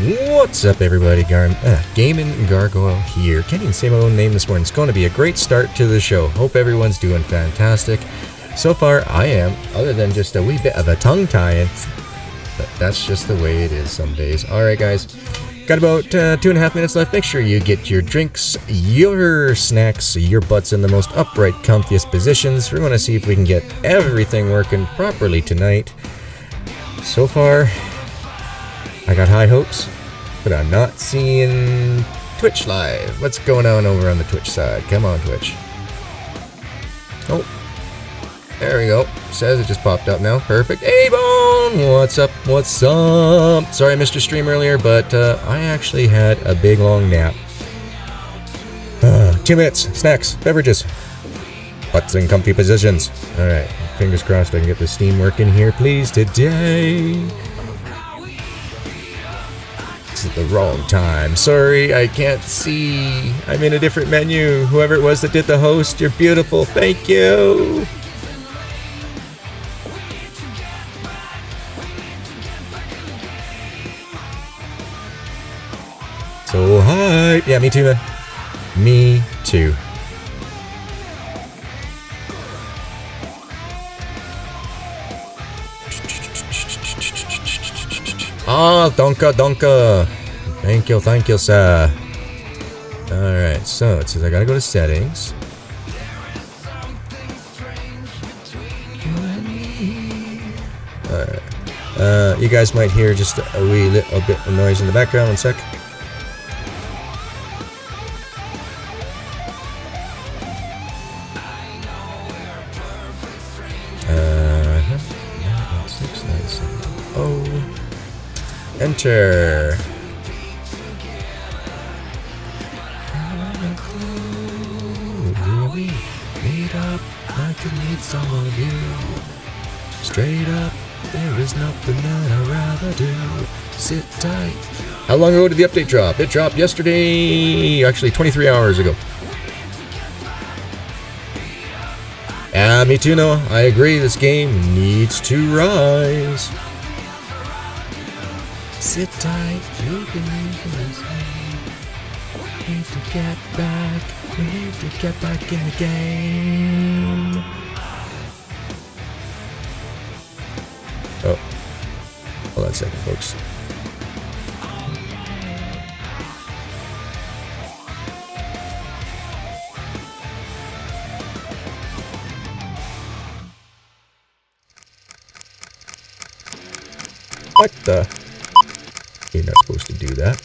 What's up, everybody? GaminGargoyle here. Can't even say my own name this morning. It's going to be a great start to the show. Hope everyone's doing fantastic. So far, I am, other than just a wee bit of a tongue-tying. But that's just the way it is some days. Alright, guys. Got about 2.5 minutes left. Make sure you get your drinks, your snacks, your butts in the most upright, comfiest positions. We want to see if we can get everything working properly tonight. So far, I got high hopes, but I'm not seeing Twitch live. What's going on over on the Twitch side? Come on, Twitch. Oh, there we go. Says it just popped up now. Perfect. Hey, Bone! What's up? What's up? Sorry I missed your stream earlier, but I actually had a big, long nap. 2 minutes. Snacks. Beverages. Butts in comfy positions. Alright. Fingers crossed I can get the steam working here, please, today. This is the wrong time. Sorry, I can't see. I'm in a different menu. Whoever it was that did the host, you're beautiful. Thank you. So hype. Yeah, me too, man. Me too. Ah, donka. Thank you, sir. Alright, so it says I gotta go to settings. Alright. You guys might hear just a wee little bit of noise in the background. One sec. Enter. Meet up, I can meet some of you. Straight up, there is nothing that I'd rather do. Sit tight. How long ago did the update drop? It dropped yesterday, actually 23 hours ago. Me too, Noah. I agree, this game needs to rise. Sit tight, you can leave this game. We need to get back. We need to get back in the game. Oh. Hold on a second, folks. What the? You're not supposed to do that.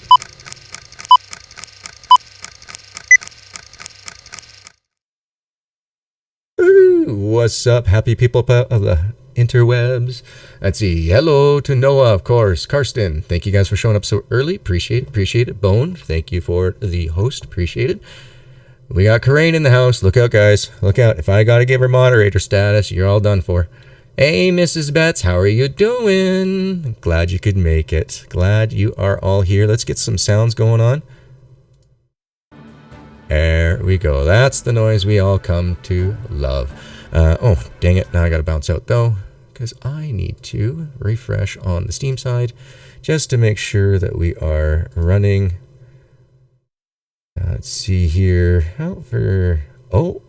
Ooh, what's up, happy people of the interwebs? Let's see. Hello to Noah, of course. Karsten, thank you guys for showing up so early. Appreciate it. Bone, thank you for the host. Appreciate it. We got Karain in the house. Look out, guys. Look out. If I gotta give her moderator status, you're all done for. Hey, Mrs. Betts, how are you doing? Glad you could make it. Glad you are all here. Let's get some sounds going on. There we go. That's the noise we all come to love. Oh, dang it. Now I gotta bounce out, though, because I need to refresh on the Steam side just to make sure that we are running. Let's see here. Oh.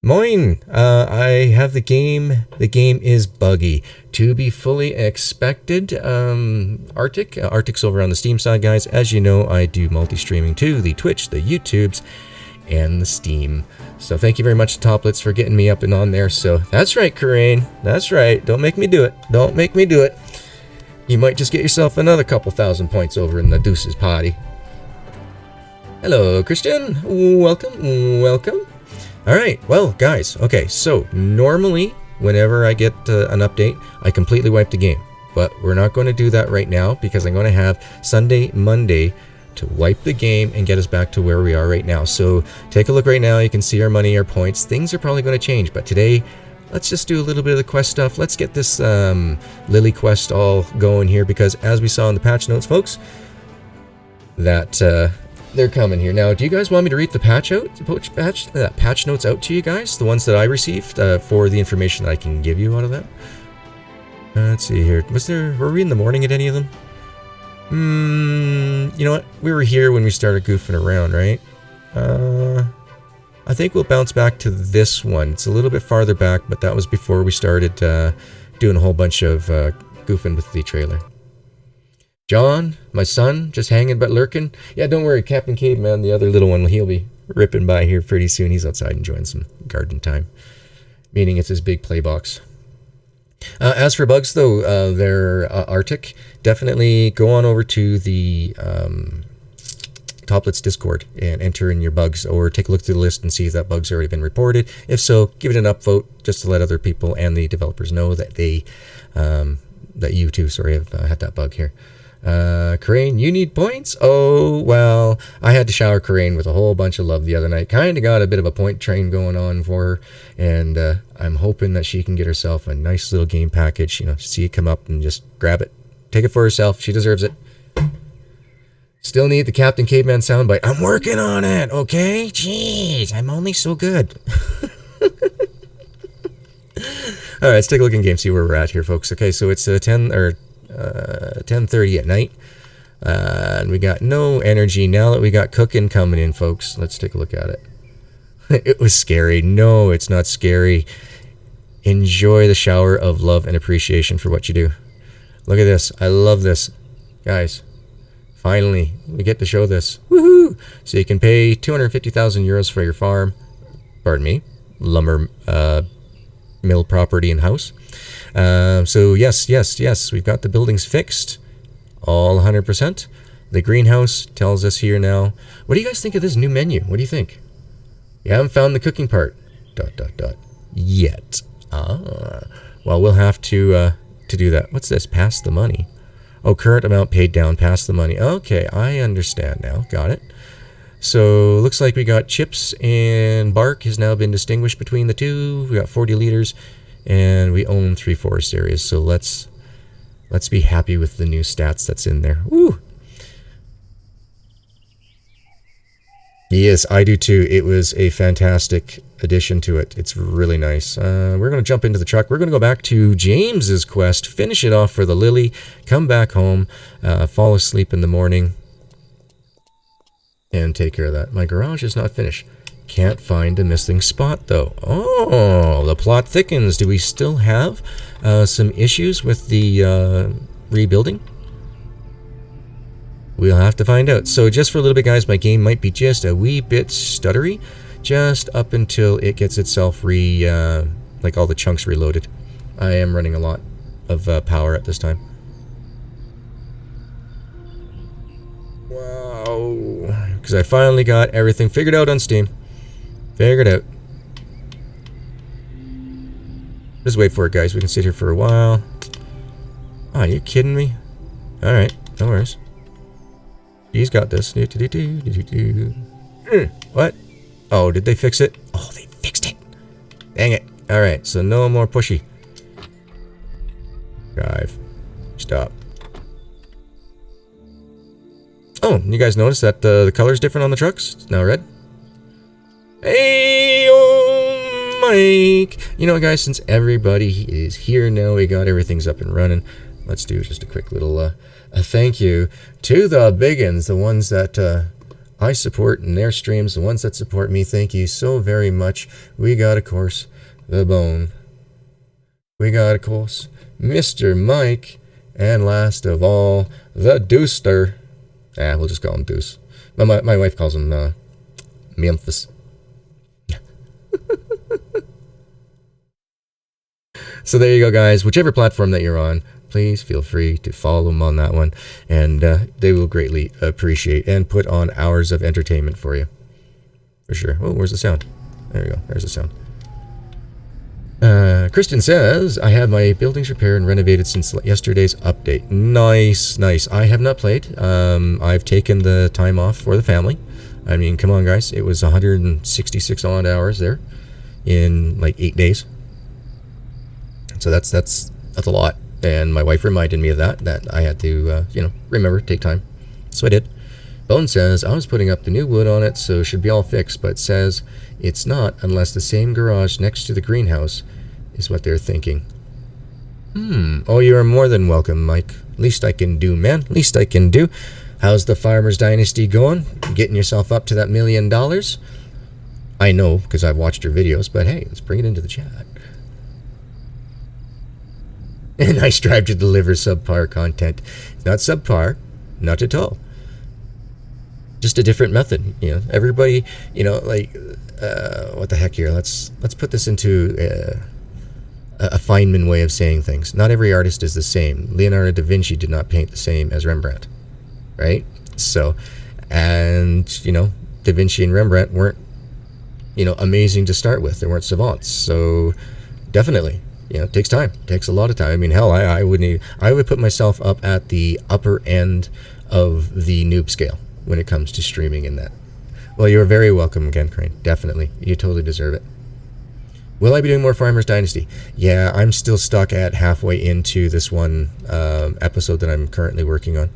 Moin! I have the game. The game is buggy. To be fully expected. Arctic's over on the Steam side, guys. As you know, I do multi-streaming to the Twitch, the YouTubes, and the Steam. So thank you very much, Toplets, for getting me up and on there. So that's right, Karain. That's right. Don't make me do it. Don't make me do it. You might just get yourself another couple thousand points over in the Deuces party. Hello, Christian. Welcome. Alright, well, guys, okay, so normally, whenever I get an update, I completely wipe the game. But we're not going to do that right now, because I'm going to have Sunday, Monday, to wipe the game and get us back to where we are right now. So, take a look right now, you can see our money, our points. Things are probably going to change, but today, let's just do a little bit of the quest stuff. Let's get this Lily quest all going here, because as we saw in the patch notes, folks, that they're coming here. Now, do you guys want me to read the patch notes out to you guys? The ones that I received for the information that I can give you out of that? Let's see here. Were we in the morning at any of them? You know what? We were here when we started goofing around, right? I think we'll bounce back to this one. It's a little bit farther back, but that was before we started doing a whole bunch of goofing with the trailer. John, my son, just hanging but lurking. Yeah, don't worry, Captain Caveman, the other little one, he'll be ripping by here pretty soon. He's outside enjoying some garden time, meaning it's his big play box. As for bugs, though, they're Arctic. Definitely go on over to the Toplets Discord and enter in your bugs, or take a look through the list and see if that bug's already been reported. If so, give it an upvote just to let other people and the developers know that they, that you too, sorry, have had that bug here. Corain, you need points? Oh, well, I had to shower Corain with a whole bunch of love the other night. Kind of got a bit of a point train going on for her, and I'm hoping that she can get herself a nice little game package, you know, see it come up and just grab it. Take it for herself. She deserves it. Still need the Captain Caveman soundbite. I'm working on it, okay? Jeez, I'm only so good. All right, let's take a look in game, see where we're at here, folks. Okay, so it's 10:30 at night, and we got no energy now that we got cooking coming in, folks. Let's take a look at it. It was scary. No, it's not scary. Enjoy the shower of love and appreciation for what you do. Look at this. I love this, guys. Finally, we get to show this. Woohoo! So you can pay 250,000 euros for your farm. Pardon me, lumber mill property and house. So yes, we've got the buildings fixed, all 100%. The greenhouse tells us here now. What do you guys think of this new menu? What do you think? You haven't found the cooking part. ... Yet. Well, we'll have to do that. What's this? Pass the money. Oh, current amount paid down. Pass the money. Okay, I understand now. Got it. So looks like we got chips and bark has now been distinguished between the two. We got 40 liters. And we own 3 forest areas, so let's be happy with the new stats that's in there. Woo! Yes, I do too. It was a fantastic addition to it. It's really nice. We're going to jump into the truck. We're going to go back to James's quest, finish it off for the Lily, come back home, fall asleep in the morning, and take care of that. My garage is not finished. Can't find a missing spot, though. Oh, the plot thickens. Do we still have some issues with the rebuilding? We'll have to find out. So just for a little bit, guys, my game might be just a wee bit stuttery, just up until it gets itself like all the chunks reloaded. I am running a lot of power at this time. Wow. Because I finally got everything figured out on Steam. Figured out. Just wait for it, guys. We can sit here for a while. Oh, are you kidding me? Alright, no worries. He's got this. What? Oh, did they fix it? Oh, they fixed it. Dang it. Alright, so no more pushy. Drive. Stop. Oh, you guys notice that the color's different on the trucks? It's now red. Hey, oh, Mike. You know, guys, since everybody is here now, we got everything's up and running. Let's do just a quick little a thank you to the biggins, the ones that I support in their streams, the ones that support me. Thank you so very much. We got, of course, the Bone. We got, of course, Mr. Mike. And last of all, the Deuster. We'll just call him Deuce. My wife calls him Memphis. So there you go, guys. Whichever platform that you're on, please feel free to follow them on that one, and they will greatly appreciate and put on hours of entertainment for you. For sure. Oh, where's the sound? There you go. There's the sound. Kristen says, I have my buildings repaired and renovated since yesterday's update. Nice, nice. I have not played. I've taken the time off for the family. I mean, come on, guys. It was 166 odd hours there in like 8 days. So that's a lot. And my wife reminded me of that I had to, remember, take time. So I did. Bone says, I was putting up the new wood on it, so it should be all fixed, but says it's not unless the same garage next to the greenhouse is what they're thinking. Oh, you are more than welcome, Mike. Least I can do, man. Least I can do. How's the Farmers Dynasty going? Getting yourself up to that $1 million? I know, because I've watched your videos, but hey, let's bring it into the chat. And I strive to deliver subpar content. It's not subpar, not at all. Just a different method, you know. Everybody, you know, like, what the heck here? Let's put this into a Feynman way of saying things. Not every artist is the same. Leonardo da Vinci did not paint the same as Rembrandt, right? So, and you know, da Vinci and Rembrandt weren't, you know, amazing to start with. They weren't savants. So, definitely. You know, it takes time. It takes a lot of time. I mean, hell, I would put myself up at the upper end of the noob scale when it comes to streaming in that. Well, you're very welcome again, Crane. Definitely. You totally deserve it. Will I be doing more Farmers Dynasty? Yeah, I'm still stuck at halfway into this one episode that I'm currently working on.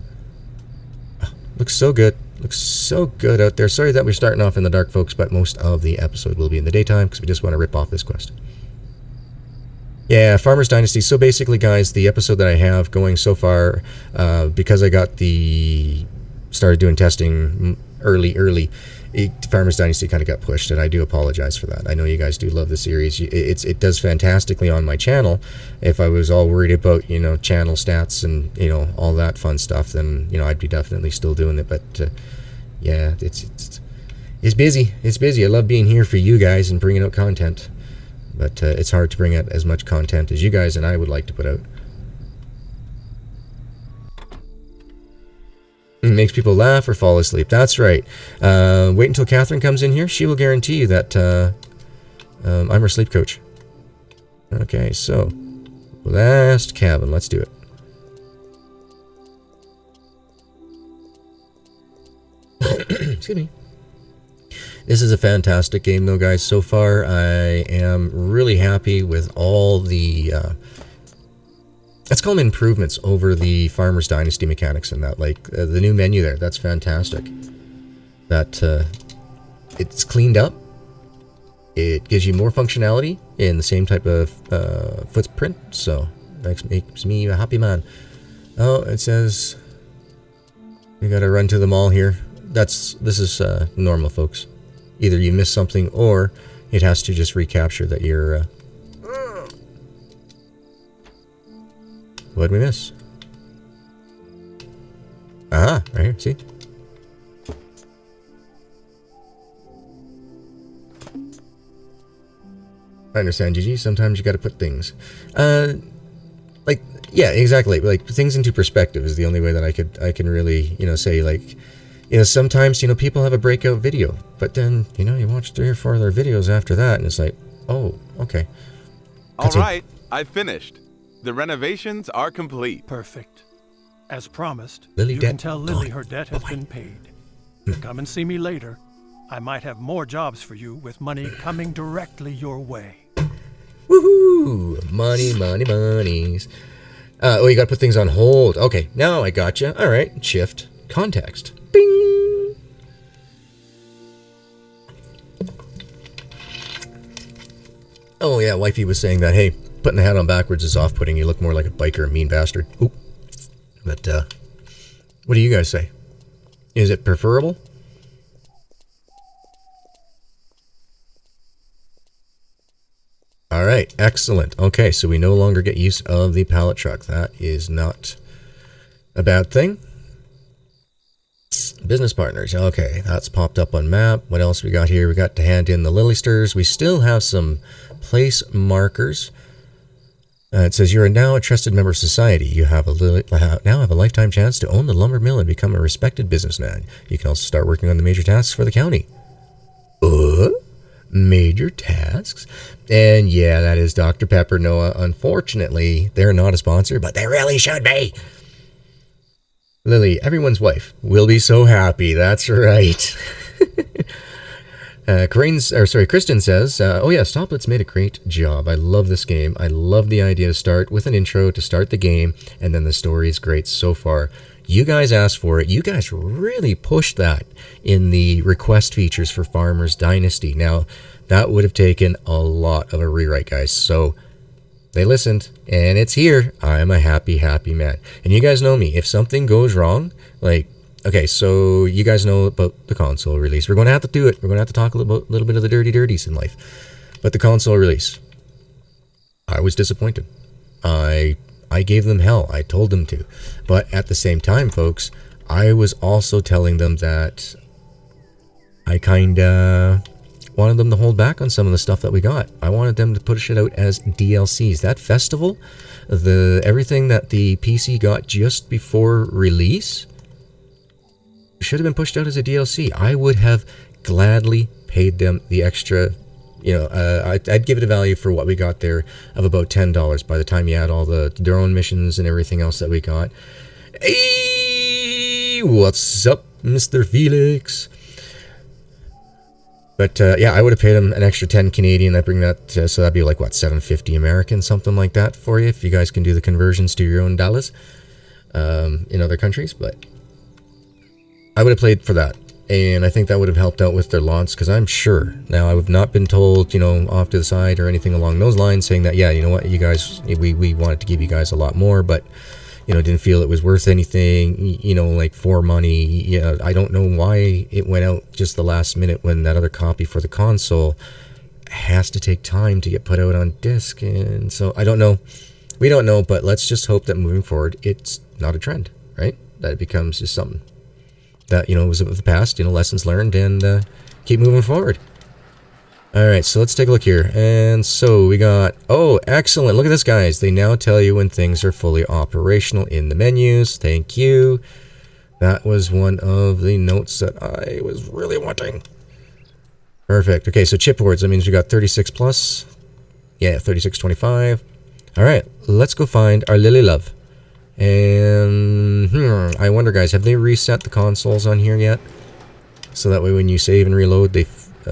Oh, looks so good. Looks so good out there. Sorry that we're starting off in the dark, folks, but most of the episode will be in the daytime because we just want to rip off this quest. Yeah, Farmers Dynasty. So basically, guys, the episode that I have going so far, because I got started doing testing early, Farmers Dynasty kind of got pushed, and I do apologize for that. I know you guys do love the series. It does fantastically on my channel. If I was all worried about, you know, channel stats and, you know, all that fun stuff, then, you know, I'd be definitely still doing it. But yeah, it's busy. It's busy. I love being here for you guys and bringing out content. But it's hard to bring out as much content as you guys and I would like to put out. It makes people laugh or fall asleep. That's right. Wait until Catherine comes in here. She will guarantee you that I'm her sleep coach. Okay, so last cabin. Let's do it. Excuse me. This is a fantastic game, though, guys. So far, I am really happy with all the, let's call them improvements over the Farmers Dynasty mechanics and that. Like, the new menu there, that's fantastic. That, it's cleaned up. It gives you more functionality in the same type of footprint, so that makes me a happy man. Oh, it says we gotta run to the mall here. This is normal, folks. Either you miss something or it has to just recapture that you're... What'd we miss? Ah, right here, see? I understand, GG. Sometimes you gotta put things. Like, yeah, exactly. Like, things into perspective is the only way that I can really, you know, say, like... You know, sometimes, you know, people have a breakout video, but then, you know, you watch 3 or 4 other videos after that, and it's like, oh, okay. All right, I finished. The renovations are complete. Perfect. As promised, Lily you debt can tell Lily gone. her debt has been paid. Come and see me later. I might have more jobs for you with money coming directly your way. Woohoo! Money, money, monies. Oh, you gotta put things on hold. Okay, now I gotcha. All right, shift context. Bing! Oh yeah, wifey was saying that, hey, putting the hat on backwards is off-putting. You look more like a biker, a mean bastard. Oop. But, what do you guys say? Is it preferable? All right, excellent. Okay, so we no longer get use of the pallet truck. That is not a bad thing. Business partners. Okay, that's popped up on map. What else we got here? We got to hand in the lily stirs. We still have some place markers. It says you are now a trusted member of society. You have now have a lifetime chance to own the lumber mill and become a respected businessman. You can also start working on the major tasks for the county. Major tasks? And yeah, that is Dr. Pepper, Noah. Unfortunately, they're not a sponsor, but they really should be. Lily, everyone's wife, will be so happy. That's right. Kristen says, oh yeah, Stoplets made a great job. I love this game. I love the idea to start with an intro to start the game, and then the story is great so far. You guys asked for it. You guys really pushed that in the request features for Farmers Dynasty. Now, that would have taken a lot of a rewrite, guys. So, They listened, and it's here. I'm a happy, happy man. And you guys know me. If something goes wrong, like, okay, so you guys know about the console release. We're going to have to do it. We're going to have to talk a little bit of the dirties in life. But the console release, I was disappointed. I gave them hell. I told them to. But at the same time, folks, I was also telling them that I kind of wanted them to hold back on some of the stuff that we got. I wanted them to push it out as DLCs. That festival, everything that the PC got just before release should have been pushed out as a DLC. I would have gladly paid them the extra, I'd give it a value for what we got there of about $10 by the time you add all their own missions and everything else that we got. Hey, what's up, Mr. Felix? But yeah, I would have paid him an extra 10 Canadian. I bring that, so that'd be like, what, 750 American, something like that for you, if you guys can do the conversions to your own dollars in other countries. But I would have played for that. And I think that would have helped out with their launch, because I'm sure, now I have not been told, off to the side or anything along those lines, saying that, yeah, you know what, you guys, we wanted to give you guys a lot more, but didn't feel it was worth anything, like for money. I don't know why it went out just the last minute when that other copy for the console has to take time to get put out on disc. And so I don't know. We don't know, but let's just hope that moving forward, it's not a trend, right? That it becomes just something that, was of the past, lessons learned, and keep moving forward. All right, so let's take a look here. And so we got, oh, excellent. Look at this, guys. They now tell you when things are fully operational in the menus. Thank you. That was one of the notes that I was really wanting. Perfect. Okay, so chipboards. That means we got 36 plus. Yeah, 3625. All right, let's go find our Lily Love. And I wonder, guys, have they reset the consoles on here yet? So that way when you save and reload, they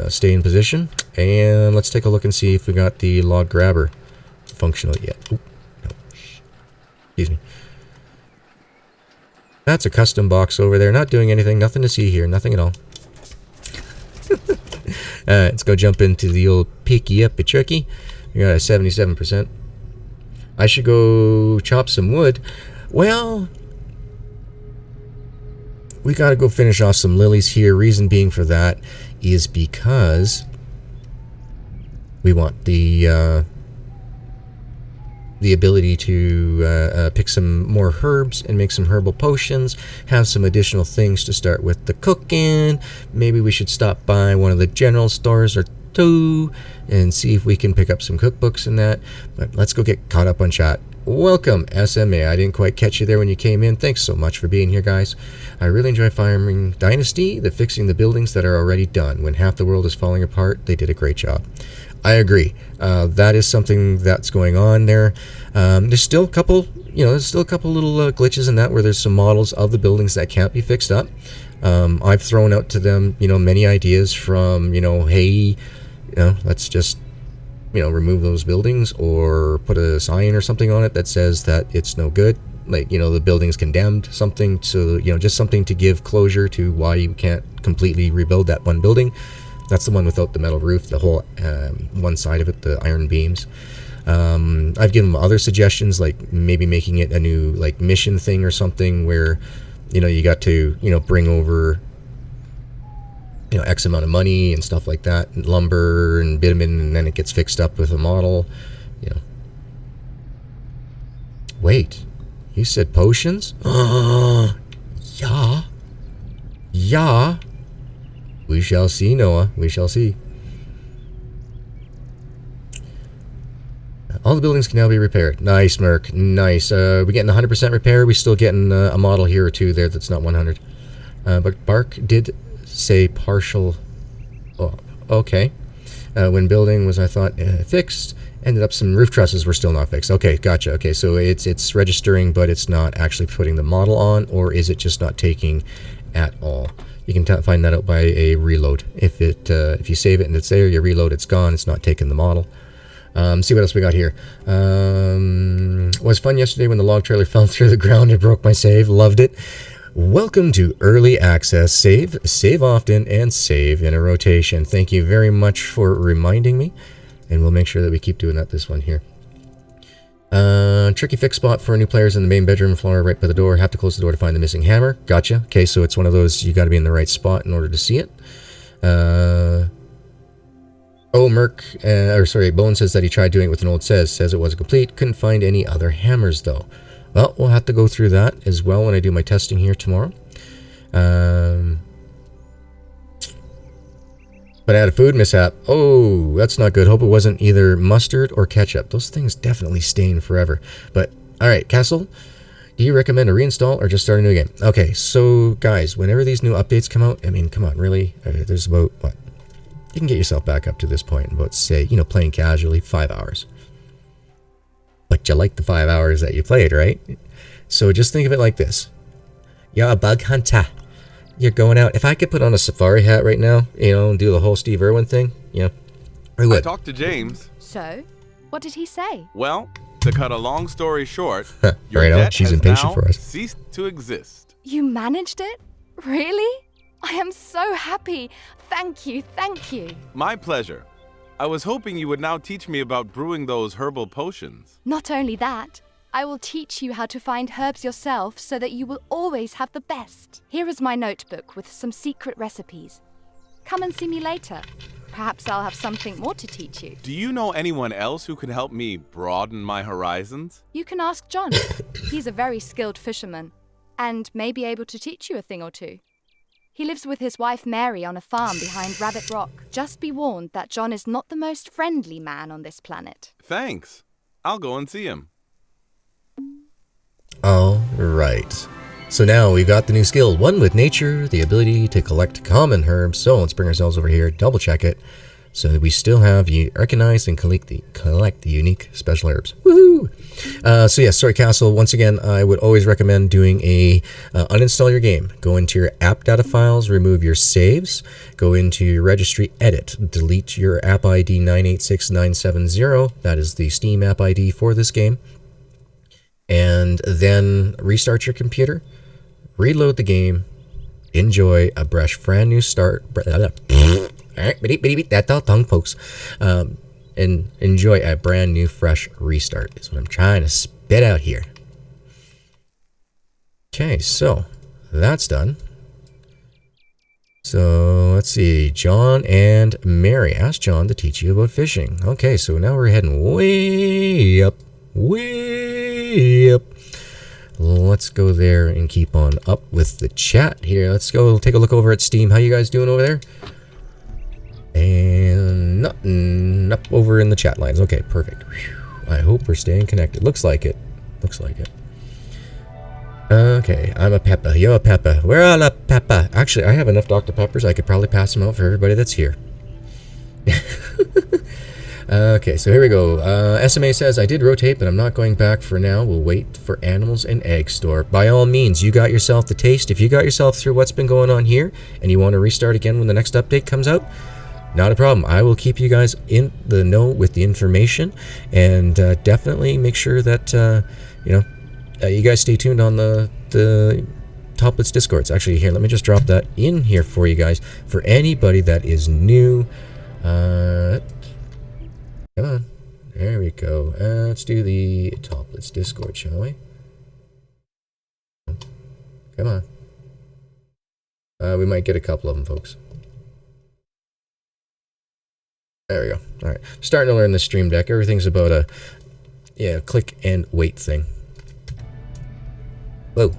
stay in position. And let's take a look and see if we got the log grabber functional yet. Ooh, no. Excuse me. That's a custom box over there. Not doing anything. Nothing to see here. Nothing at all. Alright, let's go jump into the old picky up a turkey. We got a 77%. I should go chop some wood. Well, we gotta go finish off some lilies here. Reason being for that is because we want the ability to pick some more herbs and make some herbal potions, have some additional things to start with the cooking. Maybe we should stop by one of the general stores or two and see if we can pick up some cookbooks and that. But let's go get caught up on chat. Welcome, SMA. I didn't quite catch you there when you came in. Thanks so much for being here, guys. I really enjoy Farming Dynasty. The fixing the buildings that are already done. When half the world is falling apart, they did a great job. I agree. That is something that's going on there. There's still a couple, little glitches in that where there's some models of the buildings that can't be fixed up. I've thrown out to them, many ideas from, hey, let's just, remove those buildings or put a sign or something on it that says that it's no good. Like, the building's condemned, something. So, just something to give closure to why you can't completely rebuild that one building. That's the one without the metal roof, the whole one side of it, the iron beams. I've given them other suggestions, like maybe making it a new mission thing or something where, you got to, bring over, X amount of money and stuff like that, and lumber and bitumen, and then it gets fixed up with a model, Wait, you said potions? Yeah. Yeah. We shall see, Noah. We shall see. All the buildings can now be repaired. Nice, Merc. Nice. We're getting 100% repair. We're still getting a model here or two there that's not 100. But Bark did say partial. Oh, okay. When building was, I thought, fixed. Ended up some roof trusses were still not fixed. Okay, gotcha. Okay, so it's registering, but it's not actually putting the model on, or is it just not taking at all? You can find that out by a reload. If you save it and it's there, you reload, it's gone. It's not taking the model. See what else we got here. Was fun yesterday when the log trailer fell through the ground and broke my save. Loved it. Welcome to Early Access. Save often, and save in a rotation. Thank you very much for reminding me, and we'll make sure that we keep doing that this one here. Tricky fix spot for new players in the main bedroom floor right by the door. Have to close the door to find the missing hammer. Gotcha. Okay, so it's one of those, you got to be in the right spot in order to see it. Bone says that he tried doing it with an old says it wasn't complete. Couldn't find any other hammers though. Well, we'll have to go through that as well when I do my testing here tomorrow. But I had a food mishap. Oh, that's not good. Hope it wasn't either mustard or ketchup. Those things definitely stain forever. But, alright, Castle, do you recommend a reinstall or just start a new game? Okay, so, guys, whenever these new updates come out, I mean, come on, really? There's about, what? You can get yourself back up to this point in about, say, playing casually, 5 hours. But you like the 5 hours that you played, right? So just think of it like this. You're a bug hunter. You're going out. If I could put on a safari hat right now, and do the whole Steve Irwin thing, I would. I talked to James. So, what did he say? Well, to cut a long story short, your right on. debt She's has impatient now for us. ceased to exist. You managed it? Really? I am so happy. Thank you, thank you. My pleasure. I was hoping you would now teach me about brewing those herbal potions. Not only that, I will teach you how to find herbs yourself so that you will always have the best. Here is my notebook with some secret recipes. Come and see me later. Perhaps I'll have something more to teach you. Do you know anyone else who can help me broaden my horizons? You can ask John. He's a very skilled fisherman and may be able to teach you a thing or two. He lives with his wife Mary on a farm behind Rabbit Rock. Just be warned that John is not the most friendly man on this planet. Thanks. I'll go and see him. All right. So now we've got the new skill, One with Nature, the ability to collect common herbs. So let's bring ourselves over here, double check it, so that we still have you recognize and collect the unique special herbs. Woohoo! So yeah, sorry Castle, once again, I would always recommend doing a uninstall your game. Go into your app data files, remove your saves, go into your registry, edit, delete your app ID 986970. That is the Steam app ID for this game. And then restart your computer, reload the game, enjoy a brand new start. That's all tongue, folks. And enjoy a brand new, fresh restart is what I'm trying to spit out here. Okay, so that's done. So let's see, John and Mary. Ask John to teach you about fishing. Okay, so now we're heading way up. Let's go there and keep on up with the chat here. Let's go take a look over at Steam. How you guys doing over there? And nothing up over in the chat lines. Okay, perfect. Whew. I hope we're staying connected. Looks like it. Okay, I'm a Peppa. You're a Peppa. We're all a Peppa. Actually, I have enough Dr. Peppers. I could probably pass them out for everybody that's here. Okay, so here we go. SMA says, I did rotate, but I'm not going back for now. We'll wait for Animals and Egg Store. By all means, you got yourself the taste. If you got yourself through what's been going on here, and you want to restart again when the next update comes out, not a problem. I will keep you guys in the know with the information, and definitely make sure that, you guys stay tuned on the Toplets Discords. Actually, here, let me just drop that in here for you guys. For anybody that is new, come on. There we go. Let's do the Toplets Discord, shall we? Come on. We might get a couple of them, folks. There we go. All right. Starting to learn the stream deck. Everything's about a click and wait thing. Whoa.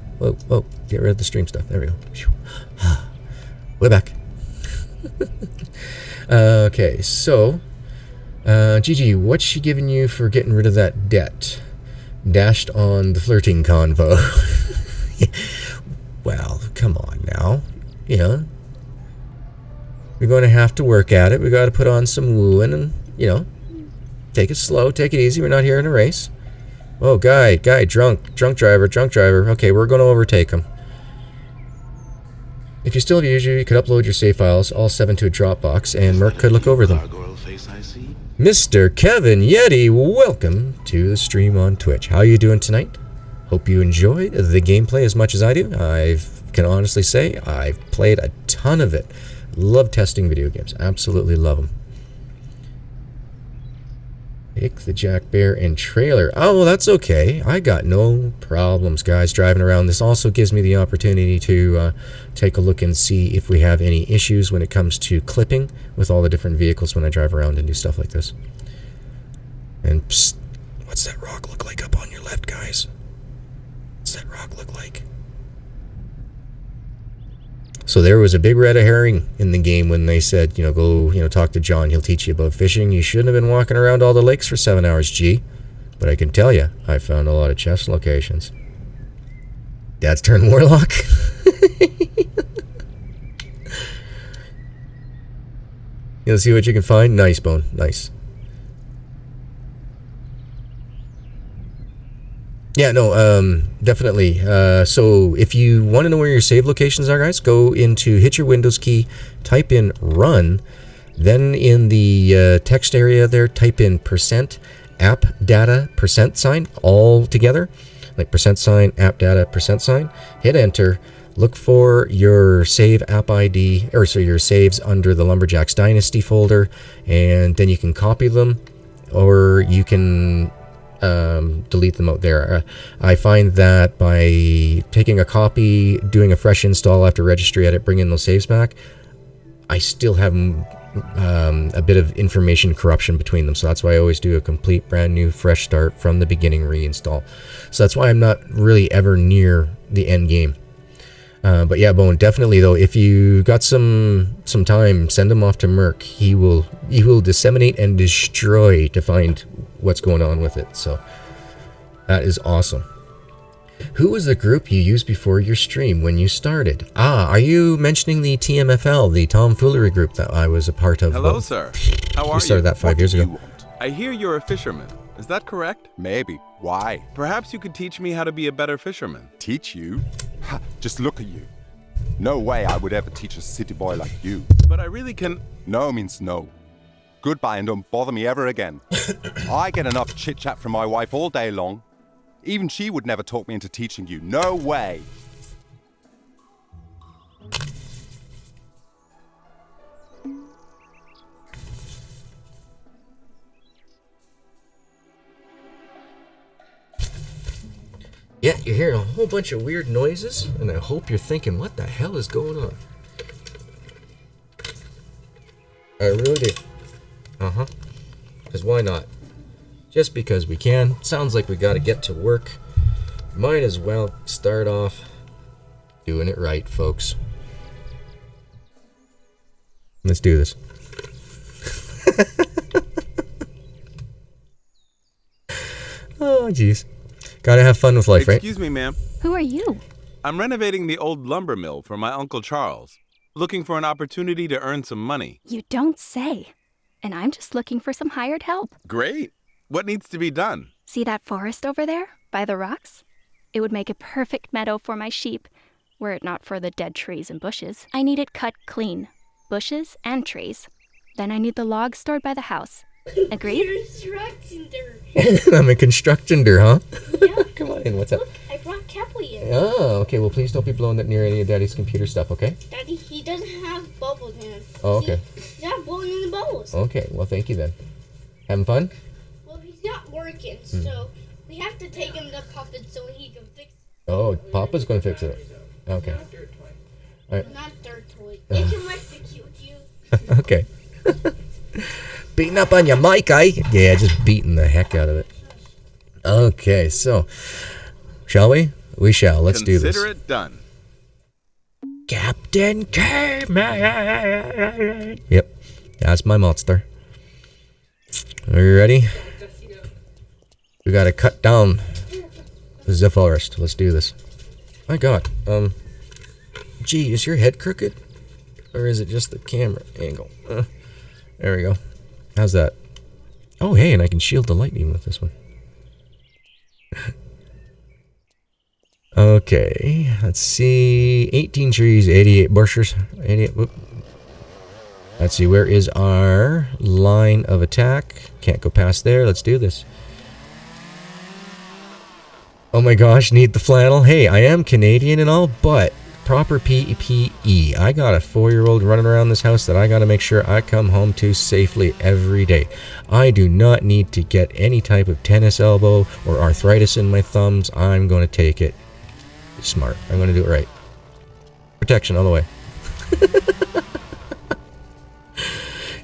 Get rid of the stream stuff. There we go. We're back. Okay, so Gigi, what's she giving you for getting rid of that debt? Dashed on the flirting convo. Well, come on now. We're going to have to work at it. We got to put on some wooing and, take it slow, take it easy. We're not here in a race. Oh, guy, drunk driver. Okay, we're going to overtake him. If you still have usual, you could upload your save files, all 7 to a Dropbox, and Merc could look over them. Mr. Kevin Yeti, welcome to the stream on Twitch. How are you doing tonight? Hope you enjoy the gameplay as much as I do. I can honestly say I've played a ton of it. Love testing video games. Absolutely love them. Take the Jack Bear and trailer. Oh, well, that's okay. I got no problems, guys, driving around. This also gives me the opportunity to take a look and see if we have any issues when it comes to clipping with all the different vehicles when I drive around and do stuff like this. And psst, what's that rock look like up on your left, guys? What's that rock look like? So there was a big red herring in the game when they said, go, talk to John. He'll teach you about fishing. You shouldn't have been walking around all the lakes for 7 hours, G. But I can tell you, I found a lot of chest locations. Dad's turned warlock. You'll see what you can find. Nice, Bone. Nice. Yeah, no, definitely. So if you want to know where your save locations are, guys, go into, hit your Windows key, type in run, then in the text area there, type in %app data %, all together, like %, app data %, hit enter, look for your save app ID, or so your saves under the Lumberjack's Dynasty folder, and then you can copy them, or you can delete them out there. I find that by taking a copy, doing a fresh install after registry edit, bringing those saves back, I still have a bit of information corruption between them. So that's why I always do a complete brand new fresh start from the beginning reinstall. So that's why I'm not really ever near the end game. But yeah, Bone, definitely though, if you got some time, send him off to Merc. He will disseminate and destroy to find what's going on with it. So that is awesome. Who was the group you used before your stream when you started? Are you mentioning the TMFL, the tomfoolery group that I was a part of? Hello, sir. How are you? We started that 5 years ago. I hear you're a fisherman. Is that correct? Maybe. Why? Perhaps you could teach me how to be a better fisherman. Teach you? Ha, just look at you. No way I would ever teach a city boy like you. But I really can... No means no. Goodbye and don't bother me ever again. I get enough chit-chat from my wife all day long. Even she would never talk me into teaching you. No way. Yeah, you're hearing a whole bunch of weird noises, and I hope you're thinking, what the hell is going on? I really do. Uh-huh. Because why not? Just because we can. Sounds like we gotta get to work. Might as well start off doing it right, folks. Let's do this. Oh, jeez. Gotta have fun with life, right? Excuse me, ma'am. Who are you? I'm renovating the old lumber mill for my Uncle Charles. Looking for an opportunity to earn some money. You don't say. And I'm just looking for some hired help. Great. What needs to be done? See that forest over there, by the rocks? It would make a perfect meadow for my sheep, were it not for the dead trees and bushes. I need it cut clean, bushes and trees. Then I need the logs stored by the house. Agreed? You're a constructor. I'm a constructor, huh? Yeah. Come on in, what's up? Look, I brought Capley in. Oh, okay, well please don't be blowing that near any of Daddy's computer stuff, okay? Daddy, he doesn't have bubbles in him. Oh, okay. He's not blowing in the bubbles. Okay, well thank you then. Having fun? Well, he's not working, so we have to take him to Papa so he can fix it. Oh, Papa's gonna fix it. Okay. Alright. Not dirt toy. It can electrocute you. Okay. Beating up on your mic, eh? Yeah, just beating the heck out of it. Okay, so, shall we? We shall. Let's do this. Consider it done. Captain Caveman! Yep, that's my monster. Are you ready? We gotta cut down the forest. Let's do this. My god, gee, is your head crooked? Or is it just the camera angle? There we go. How's that? Oh, hey, and I can shield the lightning with this one. Okay, let's see. 18 trees, 88 bushes. 88, whoop. Let's see, where is our line of attack? Can't go past there. Let's do this. Oh my gosh, need the flannel. Hey, I am Canadian and all, but proper PPE. I got a 4-year-old running around this house that I got to make sure I come home to safely every day. I do not need to get any type of tennis elbow or arthritis in my thumbs. I'm going to take it smart. I'm going to do it right. Protection all the way.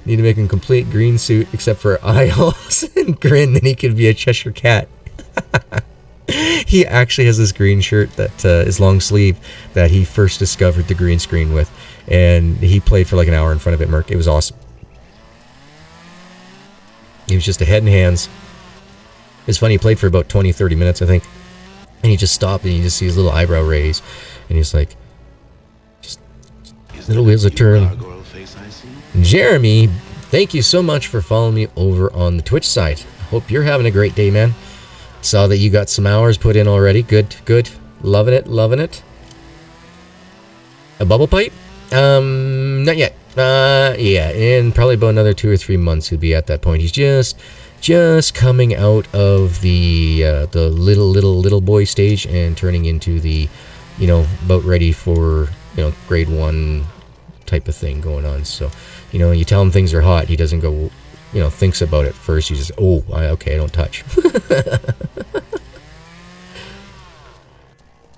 Need to make him complete green suit except for eye holes and grin, then he could be a Cheshire cat. He actually has this green shirt that is long sleeve that he first discovered the green screen with, and he played for like an hour in front of it, Merc. It was awesome. He was just a head and hands. It's funny, he played for about 20-30 minutes, I think, and he just stopped and you just see his little eyebrow raise, and he's like, just little wheels a turn. Jeremy, thank you so much for following me over on the Twitch side. Hope you're having a great day, man. Saw that you got some hours put in already. Good, good. Loving it, loving it. A bubble pipe? Not yet. Yeah, in probably about another 2 or 3 months he'll be at that point. He's just coming out of the little boy stage and turning into the, you know, about ready for, you know, grade 1 type of thing going on. So, you know, you tell him things are hot, he doesn't go, you know, thinks about it first. He just, oh, okay, I don't touch.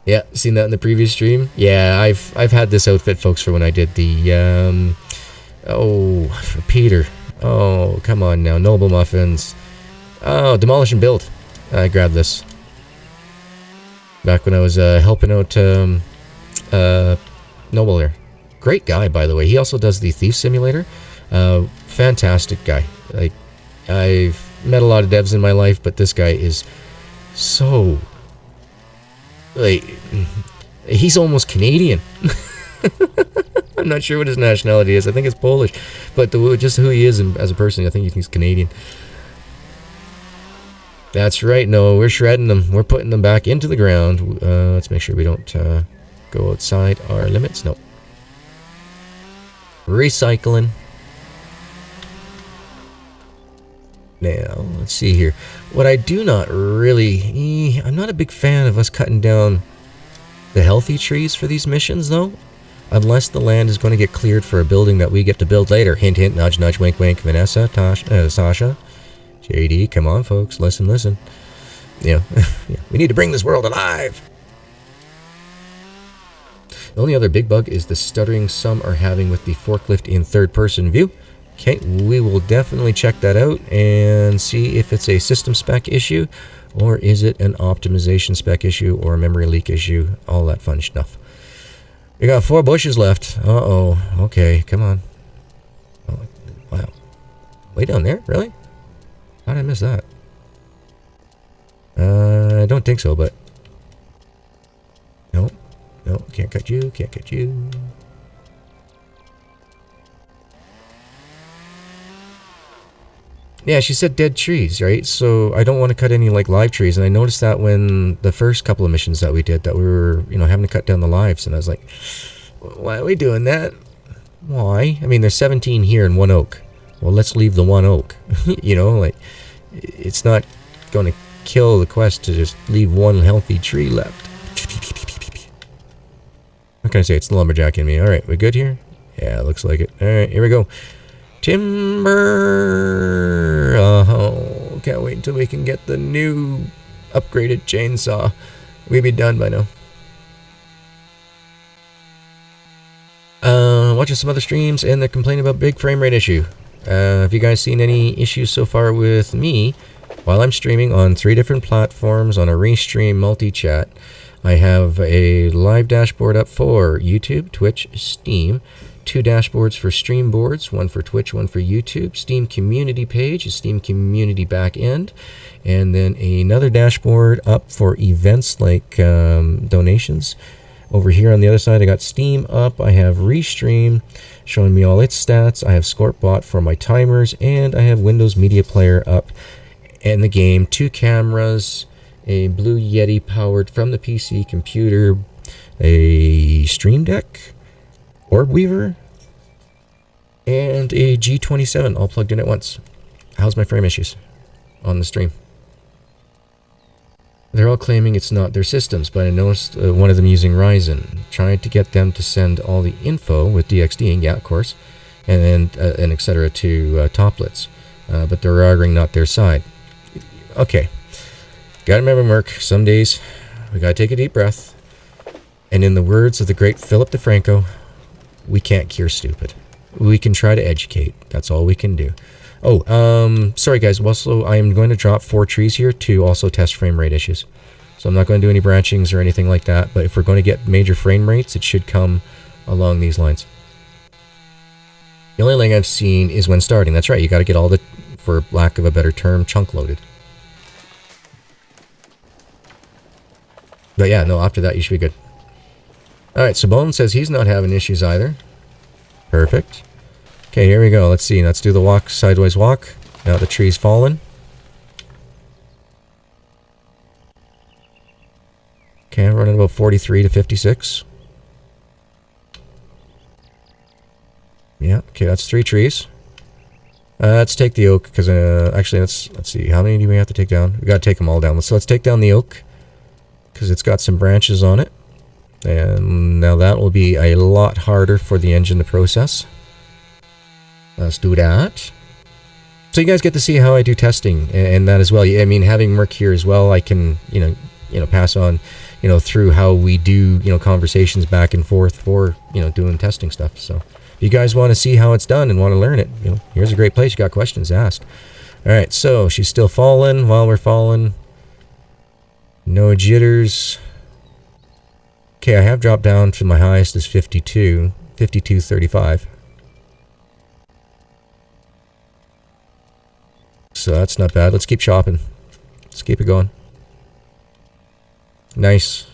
Yeah, seen that in the previous stream. Yeah, I've had this outfit, folks, for when I did the for Peter. Oh, come on now, Noble Muffins. Oh, Demolish and Build. I grabbed this back when I was helping out Noble there. Great guy, by the way. He also does the Thief Simulator. Fantastic guy. Like, I've met a lot of devs in my life, but this guy is so, like, he's almost Canadian. I'm not sure what his nationality is. I think it's Polish, but just who he is as a person, I think he's Canadian. That's right. No, we're shredding them. We're putting them back into the ground. Let's make sure we don't go outside our limits. No. Recycling. Now, let's see here. What I do not really... I'm not a big fan of us cutting down the healthy trees for these missions, though. Unless the land is going to get cleared for a building that we get to build later. Hint, hint, nudge, nudge, wink, wink. Vanessa, Sasha, JD, come on, folks. Listen, listen. Yeah, we need to bring this world alive. The only other big bug is the stuttering some are having with the forklift in third-person view. Okay, we will definitely check that out and see if it's a system spec issue or is it an optimization spec issue or a memory leak issue, all that fun stuff. We got 4 bushes left. Uh-oh. Okay, come on. Oh, wow. Way down there? Really? How did I miss that? I don't think so, but... No, can't cut you, can't cut you. Yeah, she said dead trees, right? So I don't want to cut any like live trees, and I noticed that when the first couple of missions that we did, that we were, you know, having to cut down the lives, and I was like, why are we doing that? Why? I mean, there's 17 here and 1 oak. Well, let's leave the 1 oak. You know, like, it's not going to kill the quest to just leave 1 healthy tree left. What can I say? It's the lumberjack in me. All right, we good here? Yeah, looks like it. All right, here we go. Timber. Oh, can't wait until we can get the new upgraded chainsaw. We'd be done by now. Watching some other streams and they're complaining about big frame rate issue. Have you guys seen any issues so far with me? While I'm streaming on 3 different platforms on a restream multi-chat, I have a live dashboard up for YouTube, Twitch, Steam. 2 dashboards for stream boards, 1 for Twitch, 1 for YouTube. Steam community page, a Steam community backend, and then another dashboard up for events like donations. Over here on the other side, I got Steam up. I have Restream showing me all its stats. I have Scorpbot for my timers, and I have Windows Media Player up in the game. 2 cameras, a Blue Yeti powered from the PC computer, a Stream Deck, Orb Weaver, and a G27 all plugged in at once. How's my frame issues on the stream? They're all claiming it's not their systems, but I noticed one of them using Ryzen. Trying to get them to send all the info with DXDing, yeah, of course, and etc. to Toplets. But they're arguing not their side. Okay. Gotta remember, Merc, some days we gotta take a deep breath. And in the words of the great Philip DeFranco, we can't cure stupid. We can try to educate. That's all we can do. Oh, sorry guys. Also, I am going to drop 4 trees here to also test frame rate issues. So I'm not going to do any branchings or anything like that. But if we're going to get major frame rates, it should come along these lines. The only thing I've seen is when starting. That's right. You got to get all the, for lack of a better term, chunk loaded. But yeah, no, after that you should be good. Alright, so Bone says he's not having issues either. Perfect. Okay, here we go. Let's see. Let's do the walk, sideways walk. Now the tree's fallen. Okay, I'm running about 43 to 56. Yeah, okay, that's 3 trees. Let's take the oak, because actually, let's see. How many do we have to take down? We got to take them all down. So let's take down the oak, because it's got some branches on it. And now that will be a lot harder for the engine to process. Let's do that. So you guys get to see how I do testing and that as well. I mean, having Merc here as well, I can, you know, pass on, through how we do, conversations back and forth for, doing testing stuff. So if you guys want to see how it's done and want to learn it, here's a great place. You got questions, ask. All right, so she's still falling while we're falling. No jitters. Okay, I have dropped down to my highest is 52, 52.35. So that's not bad. Let's keep chopping. Let's keep it going. Nice.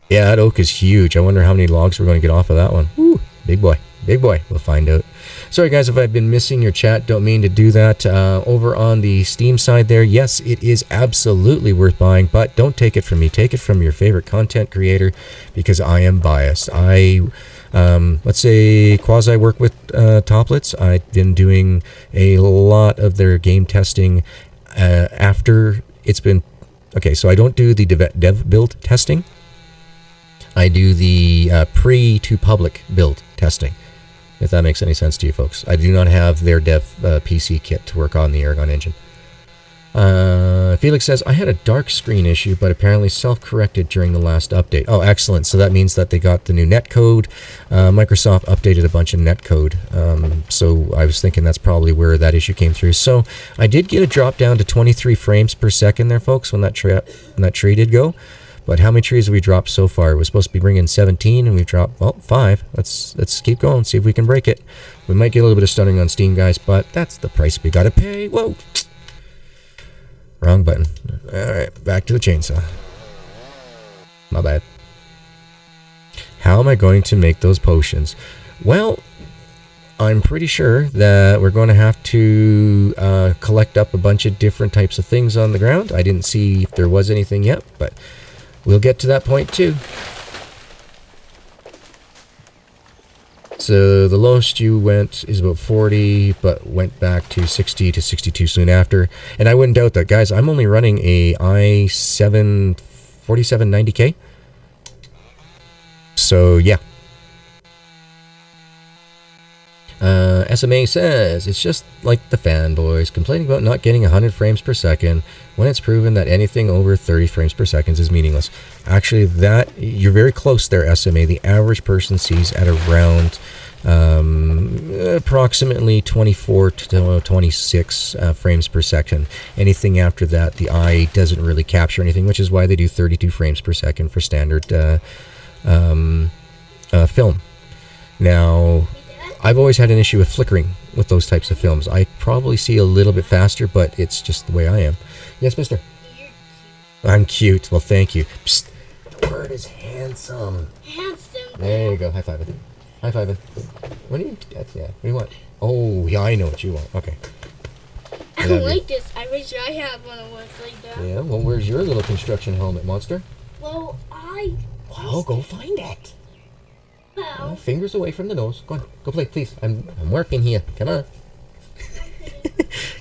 Yeah, that oak is huge. I wonder how many logs we're going to get off of that one. Woo, big boy. Big boy. We'll find out. Sorry guys if I've been missing your chat. Don't mean to do that. Over on the Steam side there, yes, it is absolutely worth buying, but don't take it from me. Take it from your favorite content creator because I am biased. Let's say quasi work with Toplets. I've been doing a lot of their game testing after it's been... Okay, so I don't do the dev build testing. I do the pre to public build testing, if that makes any sense to you folks. I do not have their dev PC kit to work on the Aragon engine. Felix says, I had a dark screen issue, but apparently self-corrected during the last update. Oh, excellent. So that means that they got the new netcode. Microsoft updated a bunch of netcode. So I was thinking that's probably where that issue came through. So I did get a drop down to 23 frames per second there, folks, when that tree did go. But how many trees have we dropped so far? We're supposed to be bringing 17, and we've dropped, well, 5. Let's keep going, see if we can break it. We might get a little bit of stunning on Steam, guys, but that's the price we gotta pay. Whoa! Wrong button. Alright, back to the chainsaw. My bad. How am I going to make those potions? Well, I'm pretty sure that we're going to have to collect up a bunch of different types of things on the ground. I didn't see if there was anything yet, but we'll get to that point too. So the lowest you went is about 40, but went back to 60 to 62 soon after. And I wouldn't doubt that, guys. I'm only running a i7 4790K. So yeah. SMA says, it's just like the fanboys complaining about not getting 100 frames per second when it's proven that anything over 30 frames per second is meaningless. Actually, you're very close there, SMA. The average person sees at around approximately 24 to 26 frames per second. Anything after that, the eye doesn't really capture anything, which is why they do 32 frames per second for standard film. Now, I've always had an issue with flickering with those types of films. I probably see a little bit faster, but it's just the way I am. Yes, mister? I'm cute. Well, thank you. Psst. The word is handsome. Handsome. There you go. High five it. High five it. What do you... yeah. What do you want? Oh, yeah, I know what you want. Okay. I don't like this. I wish I had one of those like that. Yeah, well, where's your little construction helmet, monster? Well, Well, go find it. Well, Fingers away from the nose. Go on, go play, please. I'm working here. Come on.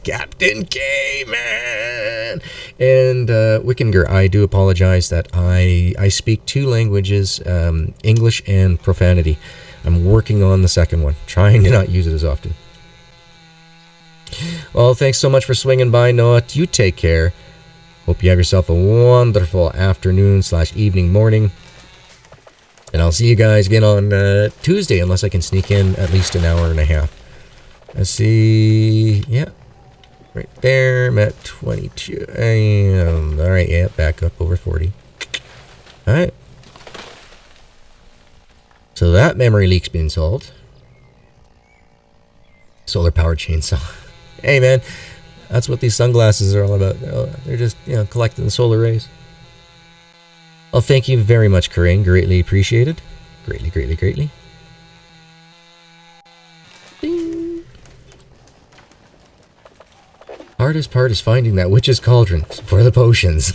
Captain K-Man. And Wickinger, I do apologize that I speak 2 languages, English and profanity. I'm working on the second one, trying to not use it as often. Well, thanks so much for swinging by, Noah. You take care. Hope you have yourself a wonderful afternoon / evening, morning. And I'll see you guys again on Tuesday, unless I can sneak in at least an hour and a half. Let's see. Yeah. Right there. I'm at 22. Alright, yeah, back up over 40. Alright. So that memory leak's been solved. Solar powered chainsaw. Hey man, that's what these sunglasses are all about. They're just, collecting the solar rays. Well, thank you very much, Corinne. Greatly appreciated. Greatly, greatly, greatly. Ding. Hardest part is finding that witch's cauldron for the potions.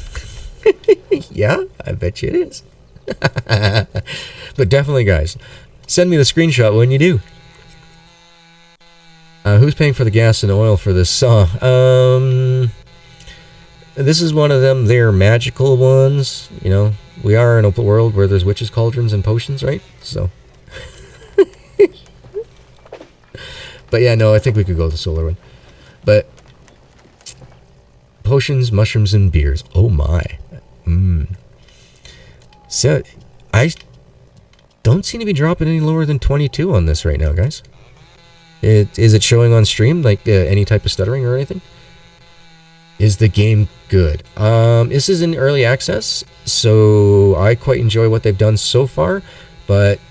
Yeah, I bet you it is. But definitely, guys, send me the screenshot when you do. Who's paying for the gas and oil for this saw? This is one of them. They're magical ones. We are in a world where there's witches' cauldrons and potions, right? So. But yeah, no, I think we could go with the solar one. But potions, mushrooms, and beers. Oh my. So, I don't seem to be dropping any lower than 22 on this right now, guys. Is it showing on stream, like any type of stuttering or anything? Is the game good? This is in early access, so I quite enjoy what they've done so far. But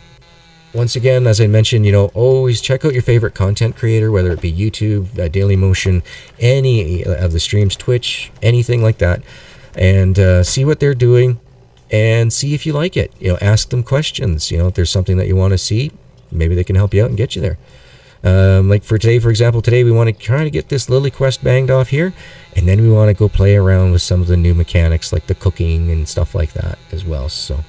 once again, as I mentioned, always check out your favorite content creator, whether it be YouTube, Dailymotion, any of the streams, Twitch, anything like that, and see what they're doing and see if you like it. Ask them questions. If there's something that you want to see, maybe they can help you out and get you there. Like for today, for example, we want to try to get this Lily quest banged off here, and then we want to go play around with some of the new mechanics like the cooking and stuff like that as well. So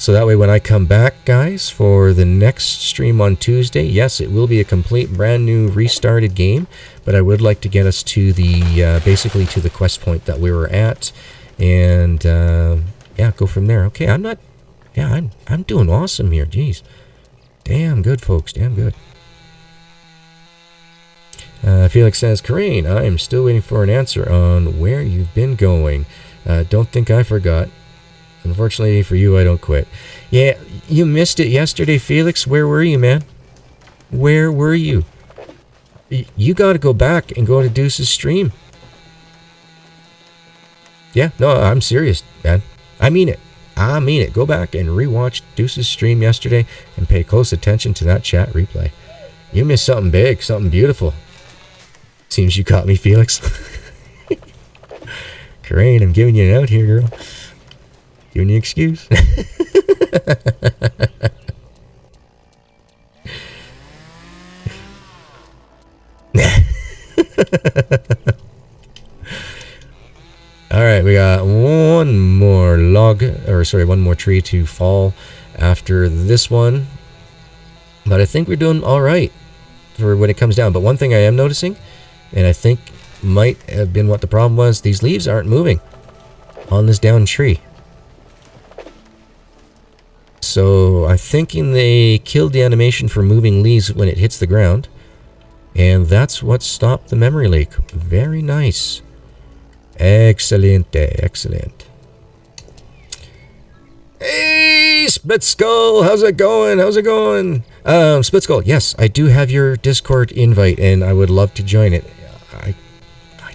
that way when I come back, guys, for the next stream on Tuesday, yes, it will be a complete brand new restarted game, but I would like to get us to the basically to the quest point that we were at, and yeah, go from there. Okay, I'm doing awesome here. Jeez. Damn good, folks. Damn good. Felix says, Corinne, I'm still waiting for an answer on where you've been going. Don't think I forgot. Unfortunately for you, I don't quit. Yeah, you missed it yesterday, Felix. Where were you, man? Where were you? You got to go back and go to Deuce's stream. Yeah, no, I'm serious, man. I mean it. Go back and rewatch Deuce's stream yesterday and pay close attention to that chat replay. You missed something big, something beautiful. Seems you caught me, Felix. Corinne, I'm giving you an out here, girl. Giving you an excuse. Alright, we got one more one more tree to fall after this one. But I think we're doing alright for when it comes down. But one thing I am noticing, and I think might have been what the problem was, these leaves aren't moving on this down tree. So I'm thinking they killed the animation for moving leaves when it hits the ground. And that's what stopped the memory leak. Very nice. Excelente, excellent. Hey, Split Skull, how's it going? Split Skull, yes, I do have your Discord invite, and I would love to join it. I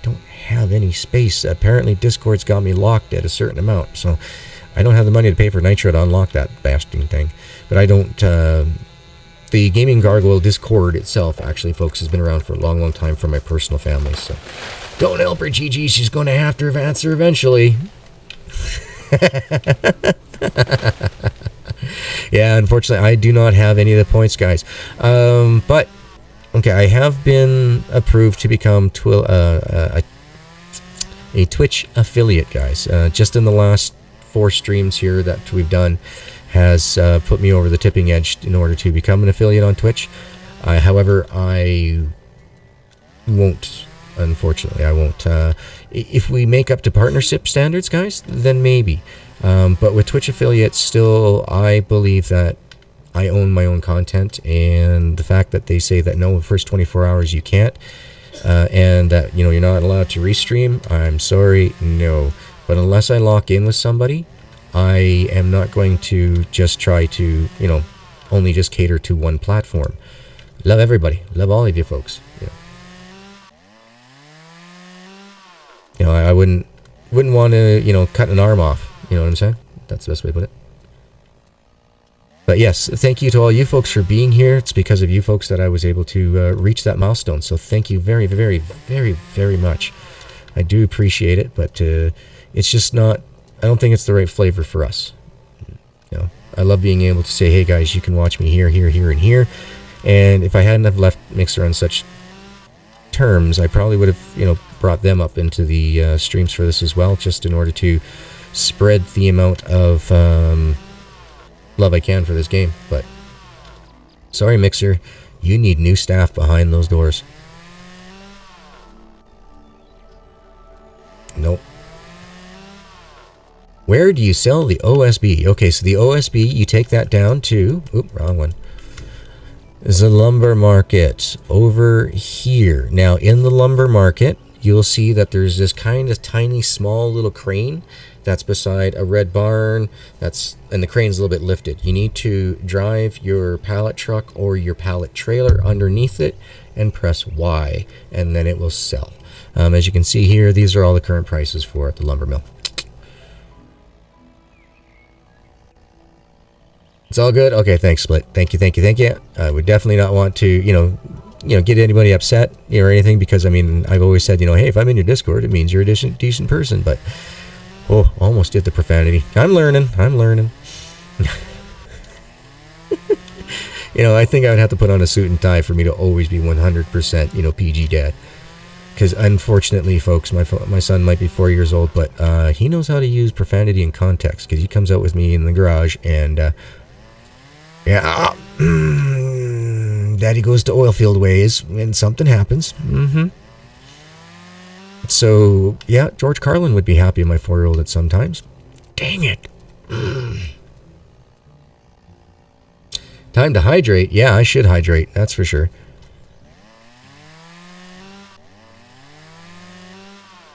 don't have any space. Apparently, Discord's got me locked at a certain amount, so I don't have the money to pay for Nitro to unlock that bastard thing. But I don't. The Gaming Gargoyle Discord itself, actually, folks, has been around for a long, long time for my personal family, so. Don't help her, Gigi. She's going to have to answer eventually. Yeah, unfortunately, I do not have any of the points, guys. But, okay, I have been approved to become a Twitch affiliate, guys. Just in the last 4 streams here that we've done has put me over the tipping edge in order to become an affiliate on Twitch. However, I won't Unfortunately, I won't. If we make up to partnership standards, guys, then maybe. But with Twitch affiliates, still, I believe that I own my own content, and the fact that they say that no, the first 24 hours you can't, and that, you know, you're not allowed to restream, I'm sorry, no. But unless I lock in with somebody, I am not going to just try to, you know, only just cater to one platform. Love everybody. Love all of you folks. You know, I wouldn't want to, you know, cut an arm off. You know what I'm saying? That's the best way to put it. But yes, thank you to all you folks for being here. It's because of you folks that I was able to reach that milestone. So thank you very, very, very, very much. I do appreciate it, but it's just not, I don't think it's the right flavor for us. You know, I love being able to say, hey guys, you can watch me here, here, here, and here. And if I hadn't have left Mixer on such terms, I probably would have, you know, brought them up into the streams for this as well, just in order to spread the amount of love I can for this game. But sorry, Mixer, you need new staff behind those doors. Nope. Where do you sell the OSB? Okay, so the OSB, you take that down to, oop, wrong one, is the lumber market over here. Now, in the lumber market, you'll see that there's this kind of tiny, small little crane that's beside a red barn. And the crane's a little bit lifted. You need to drive your pallet truck or your pallet trailer underneath it and press Y, and then it will sell. As you can see here, these are all the current prices for the lumber mill. It's all good? Okay, thanks, Split. Thank you, thank you, thank you. I would definitely not want to, you know, get anybody upset, you know, or anything, because, I mean, I've always said, you know, hey, if I'm in your Discord, it means you're a decent person, but, oh, almost did the profanity. I'm learning. You know, I think I would have to put on a suit and tie for me to always be 100%, you know, PG dad. Because unfortunately, folks, my son might be 4 years old, but he knows how to use profanity in context, because he comes out with me in the garage and, yeah, Daddy goes to oil field ways and something happens. So, yeah, George Carlin would be happy, my 4-year-old, at sometimes. Dang it. Time to hydrate. Yeah, I should hydrate. That's for sure.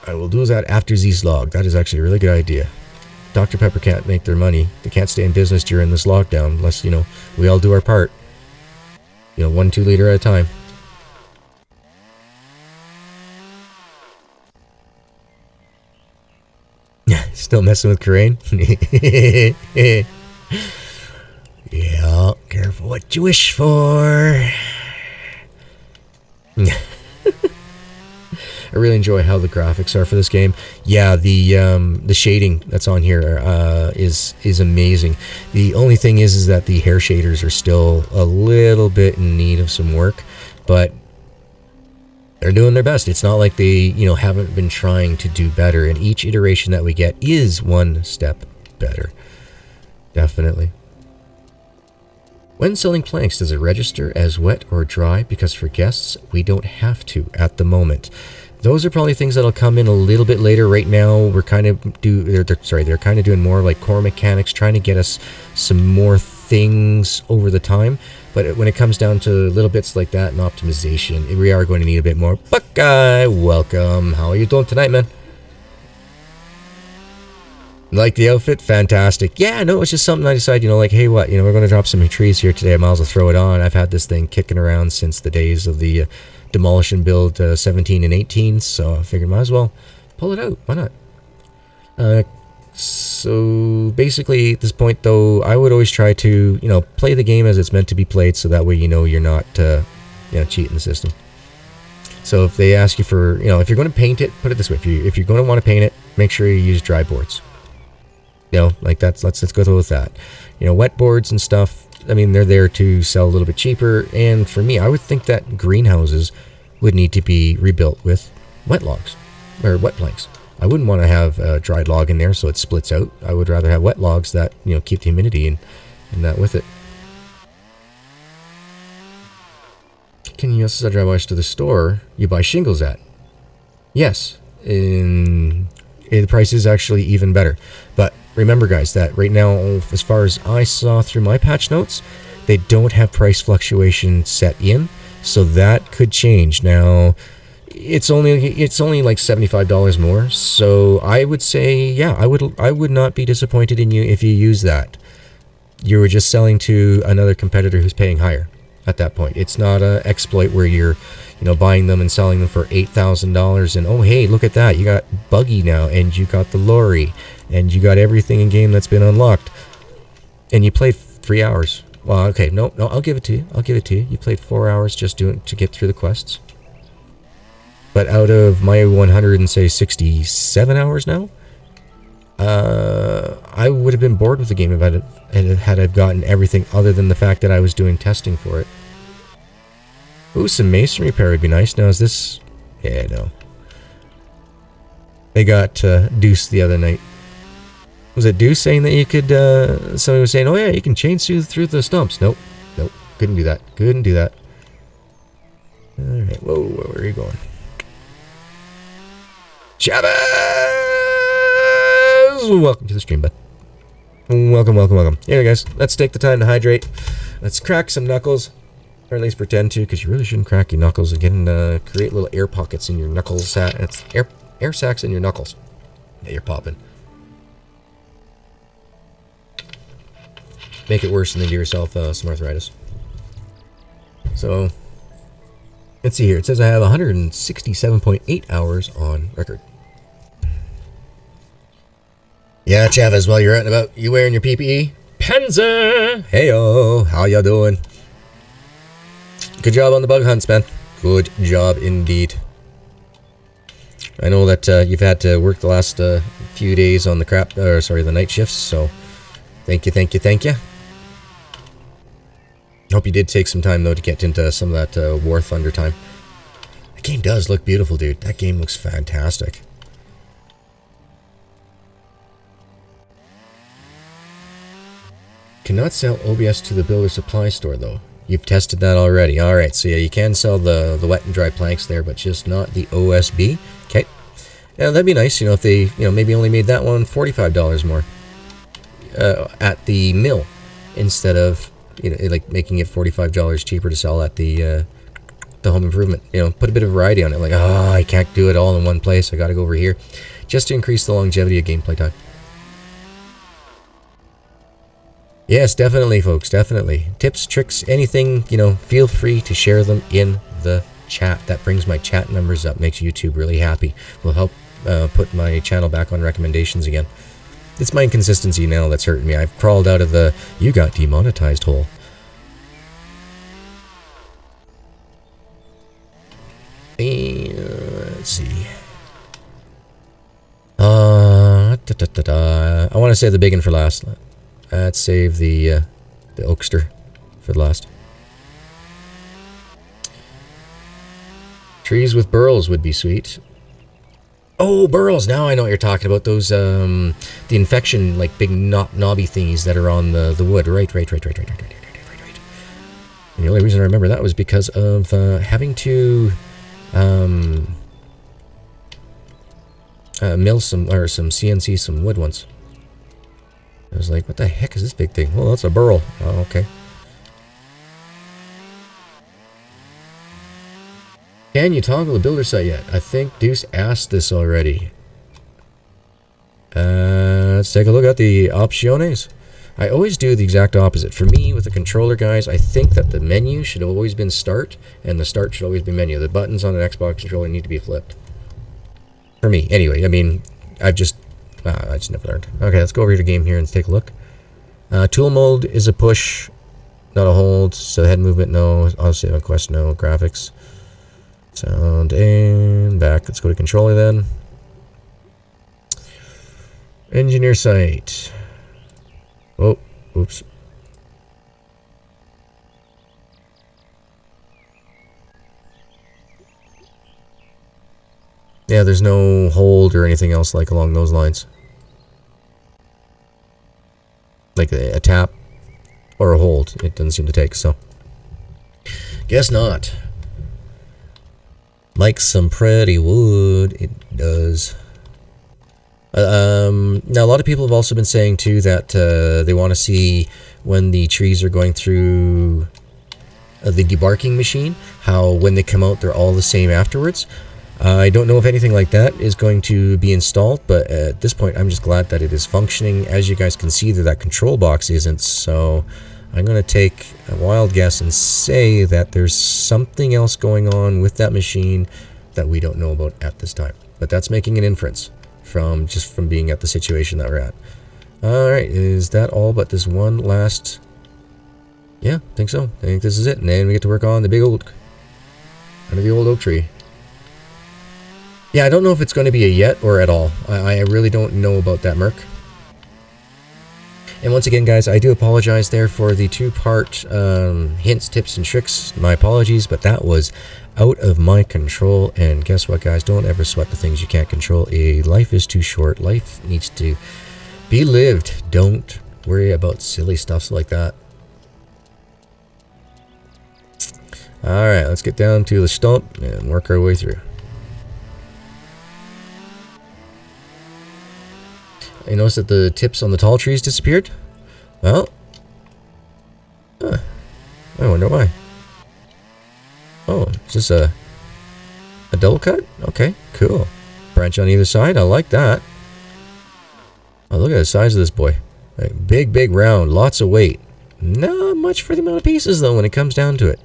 I will do that after this log. That is actually a really good idea. Dr. Pepper can't make their money. They can't stay in business during this lockdown unless, you know, we all do our part. You know, 1 2-liter at a time. Still messing with Corain? Yeah, careful what you wish for. I really enjoy how the graphics are for this game. Yeah, the shading that's on here is amazing. The only thing is that the hair shaders are still a little bit in need of some work, but they're doing their best. It's not like they, you know, haven't been trying to do better, and each iteration that we get is one step better. Definitely. When selling planks, does it register as wet or dry? Because for guests, we don't have to at the moment. Those are probably things that'll come in a little bit later. Right now, we're kind of they're kind of doing more like core mechanics, trying to get us some more things over the time. But when it comes down to little bits like that and optimization, we are going to need a bit more. Buckeye, welcome. How are you doing tonight, man? Like the outfit? Fantastic. Yeah, no, it's just something I decided, you know, like, hey, what, you know, we're going to drop some trees here today. I might as well throw it on. I've had this thing kicking around since the days of the Demolish and Build 17 and 18, so I figured might as well pull it out. Why not? So basically at this point, though, I would always try to, you know, play the game as it's meant to be played, so that way, you know, you're not, you know, cheating the system. So if they ask you for, you know, if you're going to paint it, put it this way: if you're going to want to paint it, make sure you use dry boards. You know, like let's go through with that. You know, wet boards and stuff, I mean, they're there to sell a little bit cheaper. And for me, I would think that greenhouses would need to be rebuilt with wet logs or wet planks. I wouldn't want to have a dried log in there so it splits out. I would rather have wet logs that, you know, keep the humidity and that with it. Can you also drive to the store you buy shingles at? Yes, the price is actually even better. But remember, guys, that right now, as far as I saw through my patch notes, they don't have price fluctuation set in, so that could change. Now, it's only like $75 more, so I would say, yeah, I would not be disappointed in you if you use that. You were just selling to another competitor who's paying higher at that point. It's not an exploit where you're, buying them and selling them for $8,000 and, oh, hey, look at that. You got Buggy now, and you got the lorry, and you got everything in game that's been unlocked. And you played 3 hours. Well, okay, no, I'll give it to you. You played 4 hours just to get through the quests. But out of my 67 hours now, I would have been bored with the game had I gotten everything other than the fact that I was doing testing for it. Ooh, some masonry repair would be nice. Now, is this... Yeah, no. They got Deuce the other night. Was it Deuce saying that you could... somebody was saying, oh yeah, you can chainsaw through the stumps. Nope. Couldn't do that. Alright, whoa, where are you going? Chavez! Welcome to the stream, bud. Welcome. Here, guys, let's take the time to hydrate. Let's crack some knuckles. Or at least pretend to, because you really shouldn't crack your knuckles. Again, create little air pockets in your knuckles. It's air sacs in your knuckles that you're popping. Make it worse and then give yourself some arthritis. So, let's see here. It says I have 167.8 hours on record. Yeah, Chavez, while you're out and about, you wearing your PPE? Panzer! Heyo, how ya doing? Good job on the bug hunts, man. Good job indeed. I know that you've had to work the last few days on the night shifts, so thank you. Hope you did take some time, though, to get into some of that War Thunder time. That game does look beautiful, dude. That game looks fantastic. Cannot sell OBS to the builder supply store, though. You've tested that already. Alright, so yeah, you can sell the wet and dry planks there, but just not the OSB. Okay. Yeah, that'd be nice, if they, maybe only made that one $45 more at the mill, instead of, like making it $45 cheaper to sell at the home improvement. Put a bit of variety on it. Like, I can't do it all in one place. I gotta go over here. Just to increase the longevity of gameplay time. Yes, definitely, folks, definitely. Tips, tricks, anything, feel free to share them in the chat. That brings my chat numbers up, makes YouTube really happy. Will help put my channel back on recommendations again. It's my inconsistency now that's hurting me. I've crawled out of the you got demonetized hole. Let's see. I want to save the big one for last. Let's save the Oakster for the last. Trees with burls would be sweet. Oh, burls! Now I know what you're talking about. Those, the infection, like, big knobby thingies that are on the wood. Right. And the only reason I remember that was because of having to mill some CNC some wood once. I was like, what the heck is this big thing? Well, that's a burl. Oh, okay. Can you toggle the builder site yet? I think Deuce asked this already. Let's take a look at the opciones. I always do the exact opposite. For me, with the controller, guys, I think that the menu should have always been start, and the start should always be menu. The buttons on an Xbox controller need to be flipped. For me, anyway. I mean, I just never learned. Okay, let's go over to game here and take a look. Tool mode is a push, not a hold. So head movement, no. Obviously, on quest, no. Graphics. Sound and back. Let's go to controller then. Engineer site. Oh, oops. Yeah, there's no hold or anything else like along those lines. Like a tap or a hold. It doesn't seem to take, so. Guess not. Like some pretty wood, it does. Now, a lot of people have also been saying, too, that they want to see when the trees are going through the debarking machine, how when they come out, they're all the same afterwards. I don't know if anything like that is going to be installed, but at this point, I'm just glad that it is functioning. As you guys can see, that control box isn't, so I'm going to take a wild guess and say that there's something else going on with that machine that we don't know about at this time. But that's making an inference from being at the situation that we're at. Alright, is that all but this one last... Yeah, I think so. I think this is it. And then we get to work on the big old... under the old oak tree. Yeah, I don't know if it's going to be a yet or at all. I really don't know about that, Merc. And once again, guys, I do apologize there for the two-part hints, tips, and tricks. My apologies, but that was out of my control. And guess what, guys? Don't ever sweat the things you can't control. Life is too short. Life needs to be lived. Don't worry about silly stuff like that. Alright, let's get down to the stump and work our way through. I noticed that the tips on the tall trees disappeared. Well, I wonder why. Oh, is this a double cut? Okay, cool. Branch on either side. I like that. Oh, look at the size of this boy. Like, big, round, lots of weight. Not much for the amount of pieces, though, when it comes down to it.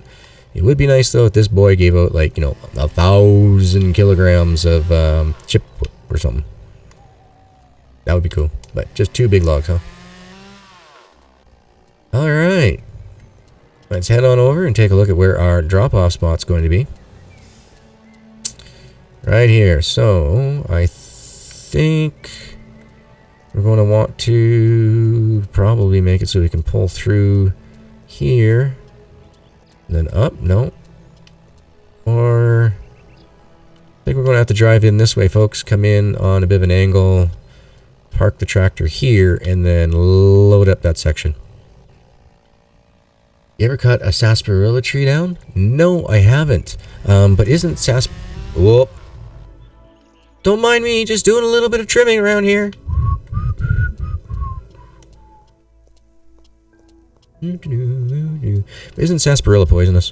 It would be nice, though, if this boy gave out, like, 1,000 kilograms of chip or something. That would be cool. But just 2 big logs, huh? Alright. Let's head on over and take a look at where our drop-off spot's going to be. Right here. So, I think we're going to want to probably make it so we can pull through here. And then up. No. Or... I think we're going to have to drive in this way, folks. Come in on a bit of an angle. Park the tractor here and then load up that section. You ever cut a sarsaparilla tree down? No, I haven't. But isn't Whoop. Don't mind me, just doing a little bit of trimming around here. Isn't sarsaparilla poisonous?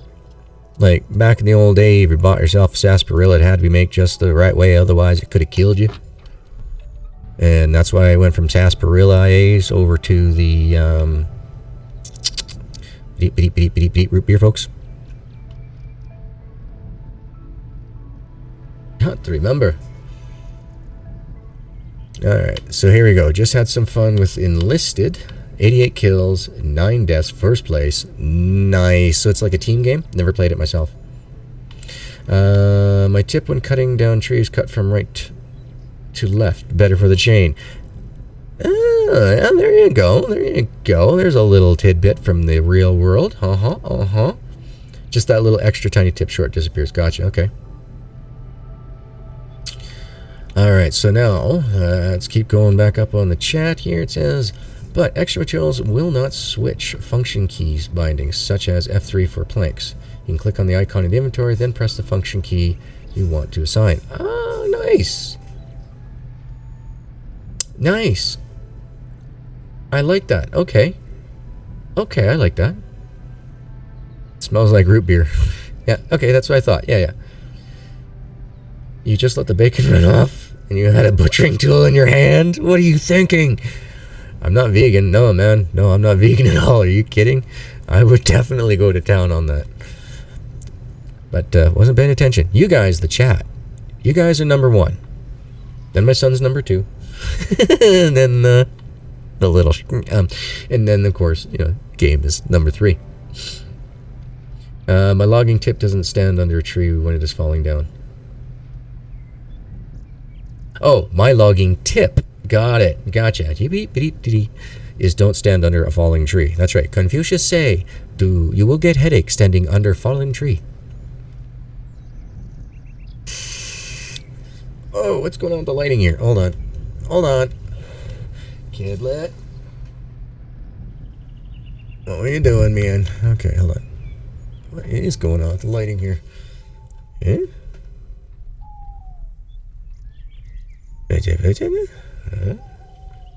Like, back in the old day, if you bought yourself a sarsaparilla, it had to be made just the right way, otherwise it could have killed you. And that's why I went from sarsaparilla over to the root beer, folks. Not to remember. Alright, so here we go. Just had some fun with Enlisted. 88 kills, 9 deaths, first place. Nice. So it's like a team game. Never played it myself. My tip when cutting down trees, cut from right to left, better for the chain. Yeah, there you go. There you go. There's a little tidbit from the real world. Just that little extra tiny tip short disappears. Gotcha. Okay. Alright, so now let's keep going back up on the chat here. It says, but extra materials will not switch function keys bindings, such as F3 for planks. You can click on the icon in the inventory, then press the function key you want to assign. Oh, nice. Nice. I like that. Okay. Okay, I like that. It smells like root beer. Yeah, okay, that's what I thought. Yeah. You just let the bacon run off, and you had a butchering tool in your hand? What are you thinking? I'm not vegan. No, man. No, I'm not vegan at all. Are you kidding? I would definitely go to town on that. But wasn't paying attention. You guys, the chat. You guys are number 1. Then my son's number 2. And then the little... and then, of course, game is number 3. My logging tip doesn't stand under a tree when it is falling down. Oh, my logging tip. Got it. Gotcha. Is don't stand under a falling tree. That's right. Confucius say, you will get headache standing under fallen tree. Oh, what's going on with the lighting here? Hold on. Kidlet. What are you doing, man? Okay, hold on. What is going on with the lighting here? Eh?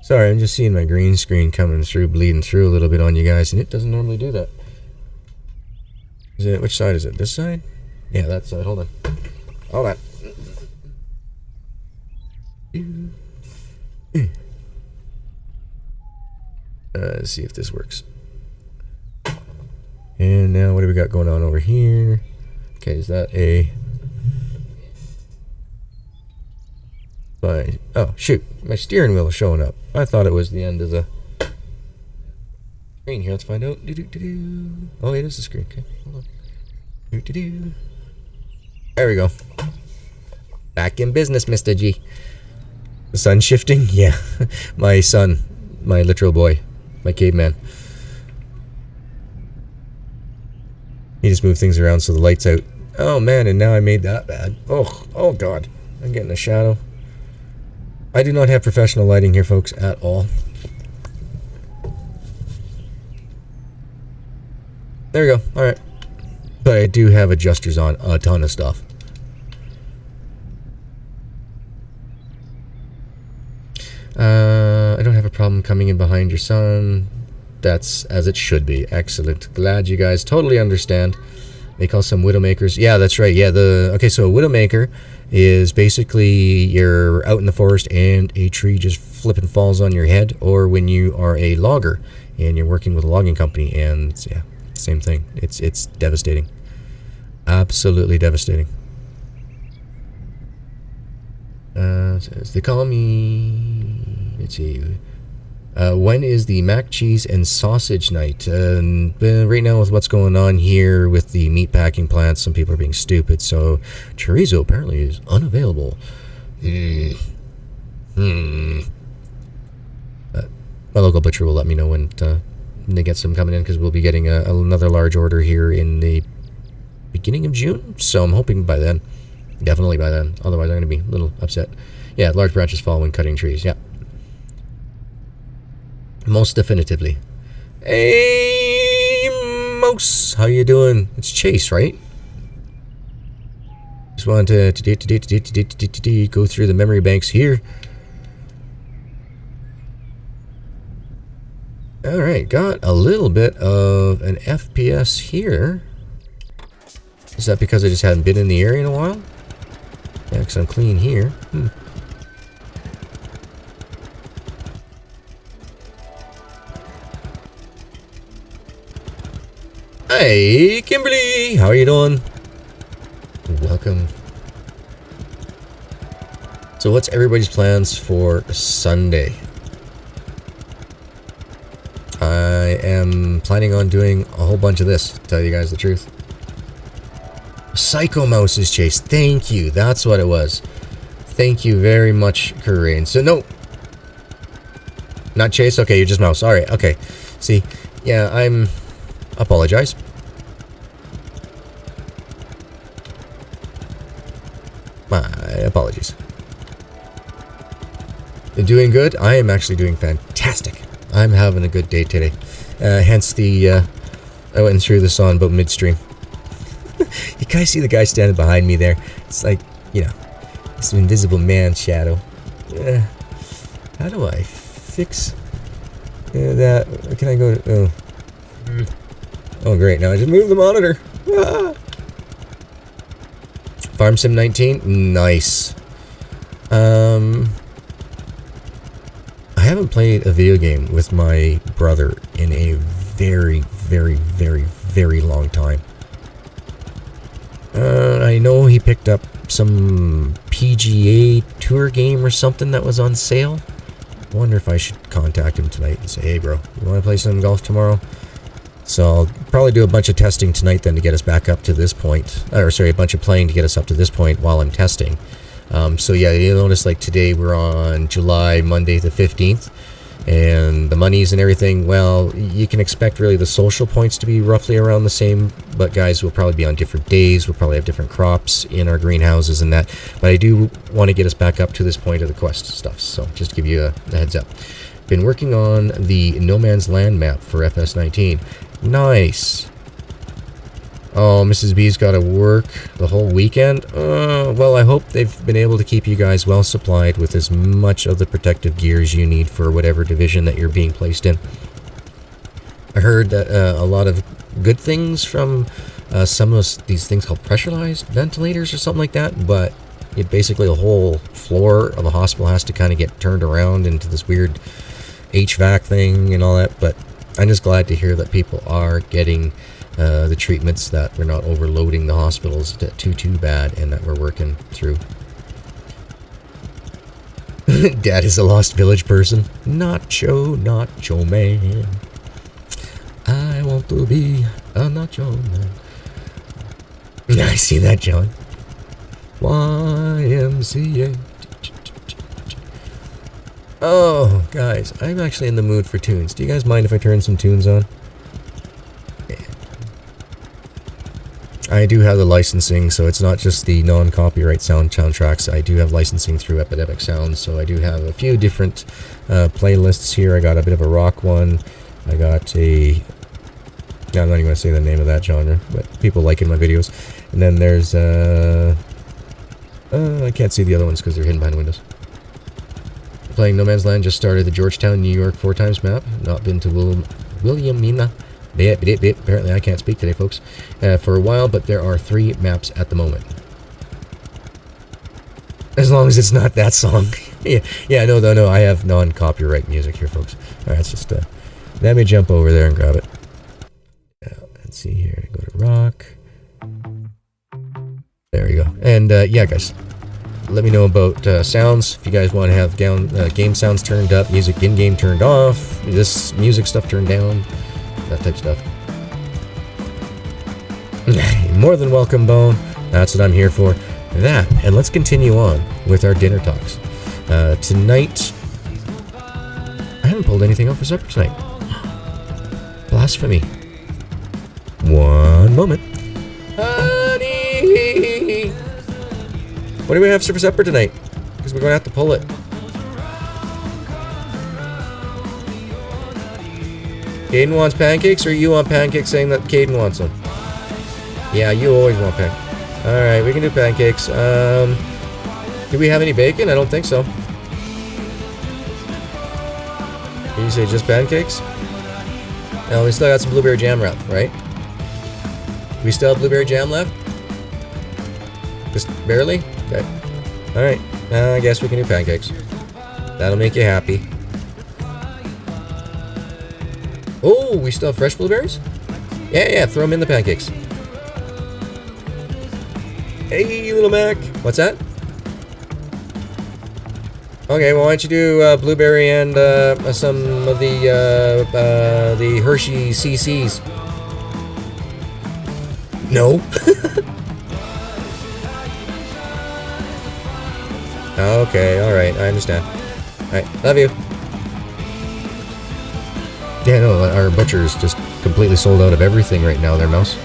Sorry, I'm just seeing my green screen coming through, bleeding through a little bit on you guys, and it doesn't normally do that. Is it, which side is it? This side? Yeah, that side. Hold on. Hold on. Let's see if this works. And now what do we got going on over here? Okay, is that a... Oh, shoot. My steering wheel is showing up. I thought it was the end of the screen here. Let's find out. Oh, it is the screen. Okay, hold on. There we go. Back in business, Mr. G. The sun shifting? Yeah. My son. My literal boy. My caveman. He just moved things around so the light's out. Oh man, and now I made that bad. Oh god. I'm getting a shadow. I do not have professional lighting here, folks, at all. There we go. Alright. But I do have adjusters on a ton of stuff. I don't have a problem coming in behind your son. That's as it should be. Excellent. Glad you guys totally understand. They call some widowmakers. Yeah, that's right. Yeah, okay, so a widowmaker is basically you're out in the forest and a tree just flipping falls on your head, or when you are a logger and you're working with a logging company, and yeah, same thing. It's devastating. Absolutely devastating. They call me... Let's see... when is the mac cheese and sausage night? Right now with what's going on here with the meat packing plants, some people are being stupid, so chorizo apparently is unavailable. My local butcher will let me know when they get some coming in, because we'll be getting another large order here in the beginning of June, so I'm hoping by then. Definitely by then, otherwise I'm going to be a little upset. Yeah, large branches fall when cutting trees, yeah. Most definitively. Hey, Mose, how you doing? It's Chase, right? Just wanted to go through the memory banks here. Alright, got a little bit of an FPS here. Is that because I just hadn't been in the area in a while? Yeah, because I'm clean here. Hey, Kimberly! How are you doing? Welcome. So what's everybody's plans for Sunday? I am planning on doing a whole bunch of this, to tell you guys the truth. Psycho Mouse's Chase. Thank you. That's what it was. Thank you very much, Corinne. So, no. Not Chase? Okay, you're just Mouse. Alright, okay. See, yeah, I'm... Apologize. My apologies. You're doing good? I am actually doing fantastic. I'm having a good day today. Hence the, I went through this on about midstream. You guys see the guy standing behind me there? It's like, you know, this invisible man shadow. How do I fix that? Can I go to... Oh, great. Now I just moved the monitor. Ah. Farm Sim 19? Nice. I haven't played a video game with my brother in a very, very, very, very long time. I know he picked up some PGA Tour game or something that was on sale. I wonder if I should contact him tonight and say, hey bro, you want to play some golf tomorrow? So I'll probably do a bunch of testing tonight then to get us back up to this point. Or sorry, a bunch of playing to get us up to this point while I'm testing. So yeah, you'll notice like today we're on Monday the 15th. And the monies and everything, well, you can expect really the social points to be roughly around the same. But guys, we'll probably be on different days. We'll probably have different crops in our greenhouses and that. But I do want to get us back up to this point of the quest stuff. So just to give you a heads up. Been working on the No Man's Land map for FS19. Nice. Oh, Mrs. B's got to work the whole weekend? Well, I hope they've been able to keep you guys well supplied with as much of the protective gears you need for whatever division that you're being placed in. I heard that a lot of good things from some of these things called pressurized ventilators or something like that, but basically a whole floor of a hospital has to kind of get turned around into this weird HVAC thing and all that, but I'm just glad to hear that people are getting the treatments, that we're not overloading the hospitals too bad, and that we're working through. Dad is a Lost Village person. Nacho man. I want to be a nacho man. I see that, John. YMCA. Oh, guys, I'm actually in the mood for tunes. Do you guys mind if I turn some tunes on? I do have the licensing, so it's not just the non-copyright soundtracks. I do have licensing through Epidemic Sounds, so I do have a few different playlists here. I got a bit of a rock one. I got a... I'm not even going to say the name of that genre, but people like it in my videos. And then there's... I can't see the other ones because they're hidden behind the windows. Playing No Man's Land, just started the Georgetown, New York 4x map. Not been to Williamina. Apparently I can't speak today, folks, for a while, but there are 3 maps at the moment. As long as it's not that song. yeah, no, I have non-copyright music here, folks. Alright, let's just, let me jump over there and grab it. Let's see here, go to rock. There we go. And, yeah, guys, let me know about sounds. If you guys want to have game sounds turned up, music in-game turned off, this music stuff turned down, that type of stuff. More than welcome, Bone. That's what I'm here for. That, and let's continue on with our dinner talks. Tonight, I haven't pulled anything out for supper tonight. Blasphemy. One moment. Honey! What do we have for supper tonight? Because we're going to have to pull it. Caden wants pancakes, or you want pancakes saying that Caden wants them? Yeah, you always want pancakes. Alright, we can do pancakes. Do we have any bacon? I don't think so. Did you say just pancakes? No, we still got some blueberry jam left, right? We still have blueberry jam left? Just barely? Okay. Alright, I guess we can do pancakes. That'll make you happy. Oh, we still have fresh blueberries? Yeah, throw them in the pancakes. Hey, little Mac. What's that? Okay, well, why don't you do blueberry and some of the Hershey CCs? No. Okay, alright, I understand. Alright, love you. Yeah, no, our butcher's just completely sold out of everything right now there, Mouse.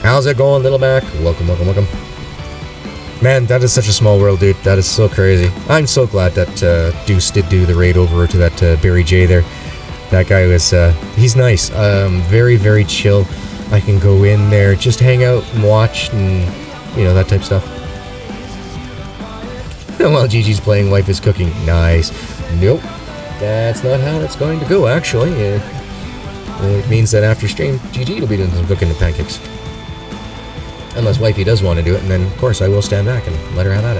How's it going, little Mac? Welcome. Man, that is such a small world, dude. That is so crazy. I'm so glad that Deuce did do the raid over to that Barry J there. That guy was, he's nice. Very, very chill. I can go in there, just hang out and watch and, you know, that type of stuff. While Gigi's playing, wife is cooking. Nice. Nope. That's not how it's going to go, actually. It means that after stream, Gigi will be doing some cooking and pancakes. Unless wifey does want to do it, and then, of course, I will stand back and let her have at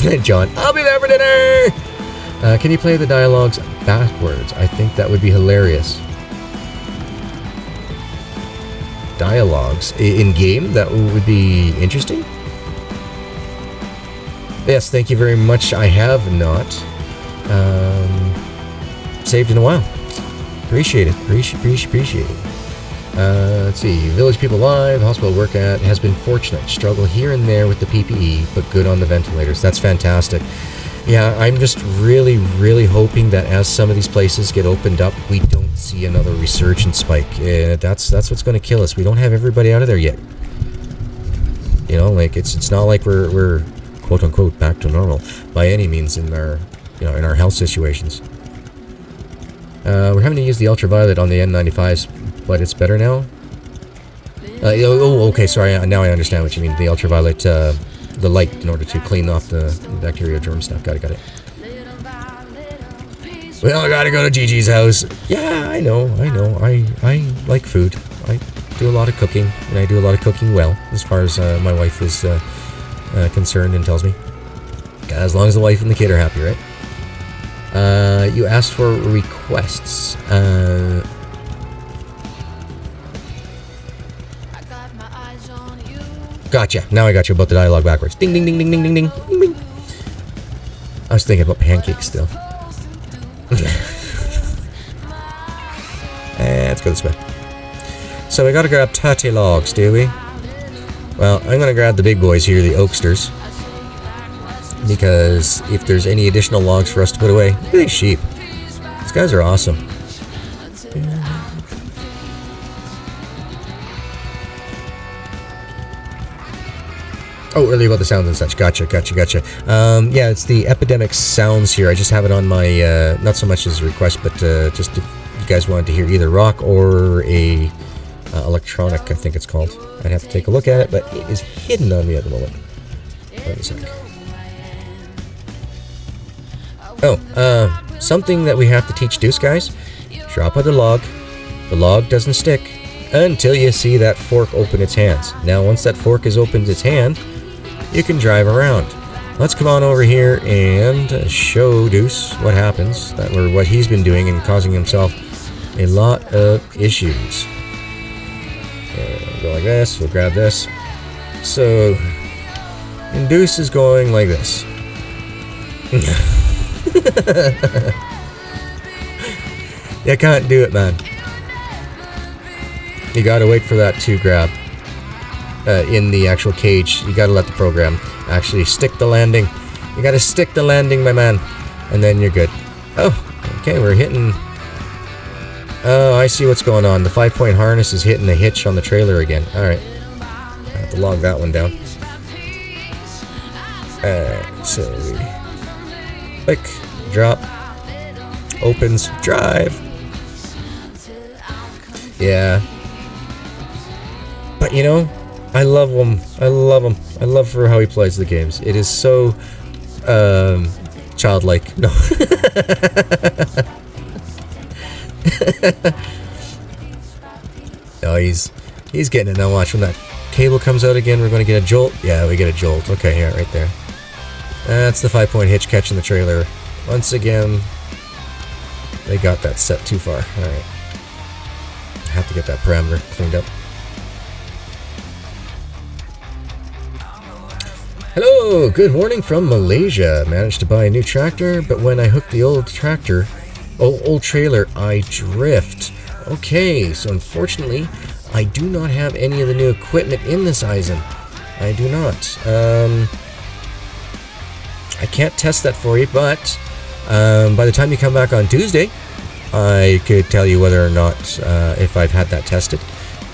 it. John, I'll be there for dinner! Can you play the dialogues backwards? I think that would be hilarious. Dialogues? In-game? That would be interesting? Yes, thank you very much. I have not saved in a while. Appreciate it. Appreciate it. Let's see. Village people live. Hospital work at. Has been fortunate. Struggle here and there with the PPE, but good on the ventilators. That's fantastic. Yeah, I'm just really, really hoping that as some of these places get opened up, we don't see another resurgent spike. That's what's going to kill us. We don't have everybody out of there yet. You know, like it's not like we're quote unquote back to normal by any means in our in our health situations. We're having to use the ultraviolet on the N95s. but it's better now. Okay, sorry. Now I understand what you mean. The ultraviolet, the light, in order to clean off the bacteria, germ stuff. Got it. Well, I gotta go to Gigi's house. Yeah, I know. I like food. I do a lot of cooking, and I do a lot of cooking well, as far as my wife is concerned and tells me. As long as the wife and the kid are happy, right? You asked for requests. Gotcha. Now I got you about the dialogue backwards. Ding, ding, ding, ding, ding, ding, ding, ding, ding. I was thinking about pancakes still. Let's go this way. So we gotta grab 30 logs, do we? Well, I'm gonna grab the big boys here, the oaksters. Because if there's any additional logs for us to put away, look at these sheep. These guys are awesome. Oh, earlier about the sounds and such. Gotcha. Yeah, it's the epidemic sounds here. I just have it on my, not so much as a request, but just if you guys wanted to hear either rock or a electronic, I think it's called. I'd have to take a look at it, but it is hidden on me at the moment. Wait a sec. Oh, something that we have to teach Deuce, guys. Drop out the log. The log doesn't stick until you see that fork open its hands. Now, once that fork has opened its hand, you can drive around. Let's come on over here and show Deuce what happens, or what he's been doing and causing himself a lot of issues. We'll go like this, we'll grab this. So, and Deuce is going like this. You can't do it, man. You gotta wait for that to grab. In the actual cage, you gotta let the program actually stick the landing. You gotta stick the landing, my man, and then you're good. Oh, okay, we're hitting. Oh, I see what's going on. The 5-point harness is hitting the hitch on the trailer again. All right, I have to log that one down. So click, drop, opens, drive. Yeah, but you know, I love him. I love for how he plays the games. It is so childlike. No. No, he's getting it now. Watch, when that cable comes out again, we're going to get a jolt. Yeah, we get a jolt. Okay, yeah, right there. That's the 5-point hitch catching the trailer. Once again, they got that set too far. All right, I have to get that parameter cleaned up. Hello, good morning from Malaysia. Managed to buy a new tractor, but when I hook the old trailer, I drift. Okay, so unfortunately, I do not have any of the new equipment in this Eisen. I do not. I can't test that for you, but by the time you come back on Tuesday, I could tell you whether or not if I've had that tested.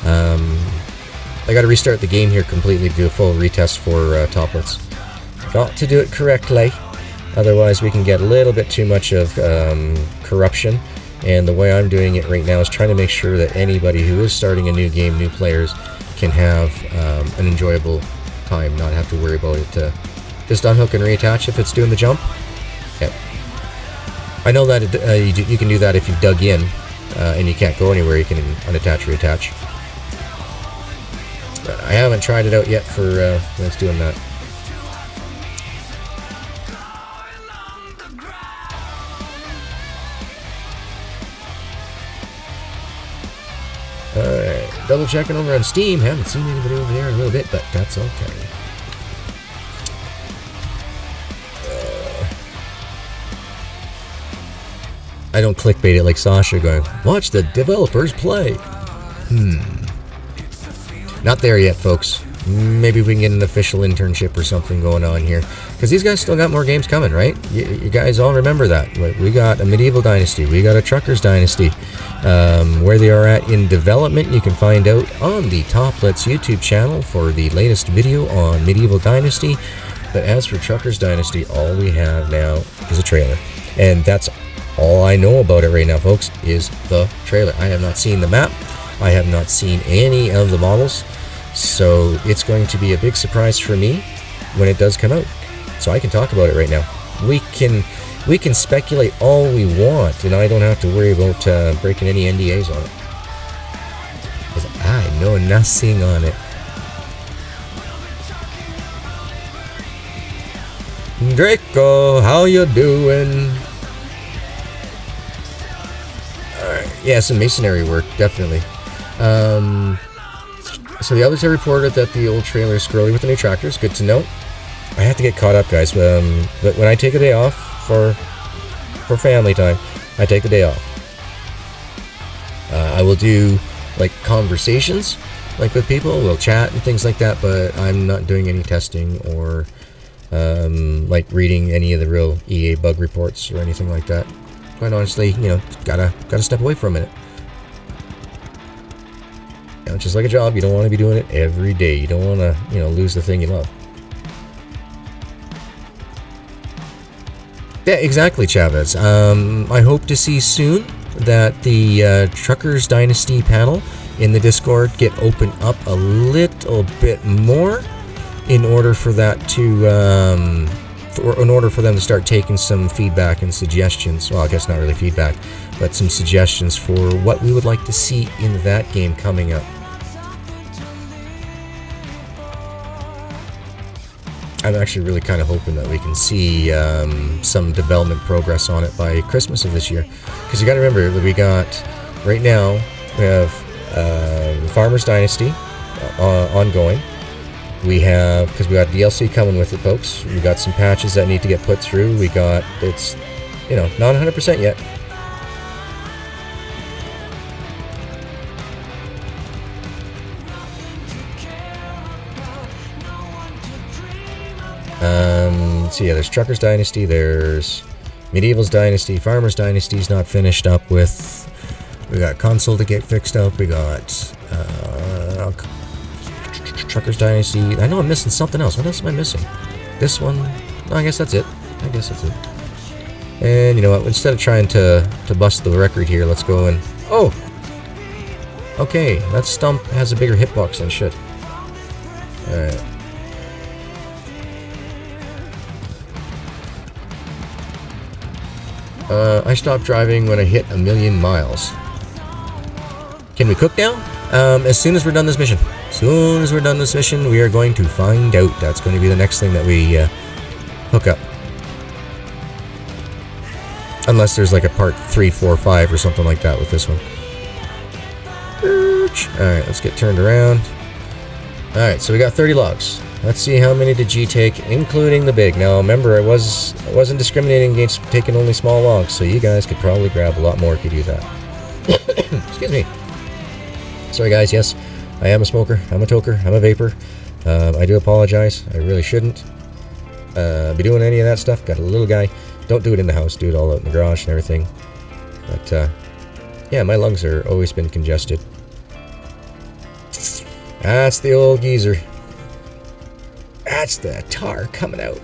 I got to restart the game here completely to do a full retest for toplets. Got to do it correctly, otherwise we can get a little bit too much of corruption. And the way I'm doing it right now is trying to make sure that anybody who is starting a new game, new players, can have an enjoyable time, not have to worry about it. Just unhook and reattach if it's doing the jump. Yep. I know that you can do that if you've dug in and you can't go anywhere. You can unattach, reattach. But I haven't tried it out yet for when it's doing that. Alright, double checking over on Steam. Haven't seen anybody over there in a little bit, but that's okay. I don't clickbait it like Sasha going, watch the developers play. Not there yet, folks. Maybe we can get an official internship or something going on here. Because these guys still got more games coming, right? You guys all remember that. We got a Medieval Dynasty. We got a Truckers Dynasty. Where they are at in development, you can find out on the Toplets YouTube channel for the latest video on Medieval Dynasty. But as for Truckers Dynasty, all we have now is a trailer. And that's all I know about it right now, folks, is the trailer. I have not seen the map. I have not seen any of the models, so it's going to be a big surprise for me when it does come out. So I can talk about it right now. We can speculate all we want, and I don't have to worry about breaking any NDAs on it. 'Cause I know nothing on it. Draco, how you doing? Alright, yeah, some masonry work, definitely. So the others have reported that the old trailer is squirrely with the new tractors. Good to know. I have to get caught up, guys. But when I take a day off for family time, I take the day off. I will do like conversations, like with people. We'll chat and things like that. But I'm not doing any testing or like reading any of the real EA bug reports or anything like that. Quite honestly, you know, gotta step away for a minute. You know, just like a job, you don't want to be doing it every day. You don't want to, you know, lose the thing you love. Yeah, exactly, Chavez. I hope to see soon that the Truckers Dynasty panel in the Discord get opened up a little bit more in order for that to, in order for them to start taking some feedback and suggestions. Well, I guess not really feedback, but some suggestions for what we would like to see in that game coming up. I'm actually really kind of hoping that we can see some development progress on it by Christmas of this year. Because you got to remember that we got, right now, we have Farmer's Dynasty ongoing. We have, because we got DLC coming with it, folks. We got some patches that need to get put through. We got, it's, you know, not 100% yet. So yeah, there's Truckers Dynasty, there's Medieval's Dynasty, Farmer's Dynasty's not finished up with. We got Console to get fixed up. We got Truckers Dynasty. I know I'm missing something else. What else am I missing? This one? No, I guess that's it. And you know what? Instead of trying to bust the record here, let's go and... Oh! Okay, that stump has a bigger hitbox than shit. Alright. I stopped driving when I hit 1,000,000 miles. Can we cook now? As soon as we're done this mission. We are going to find out. That's going to be the next thing that we hook up. Unless there's like a part 3, 4, 5 or something like that with this one. Alright, let's get turned around. Alright, so we got 30 logs. Let's see how many did G take, including the big. Now, remember, I wasn't discriminating against taking only small logs, so you guys could probably grab a lot more if you do that. Excuse me. Sorry, guys. Yes, I am a smoker. I'm a toker. I'm a vapor. I do apologize. I really shouldn't be doing any of that stuff. Got a little guy. Don't do it in the house. Do it all out in the garage and everything. But, yeah, my lungs are always been congested. That's the old geezer. That's the tar coming out.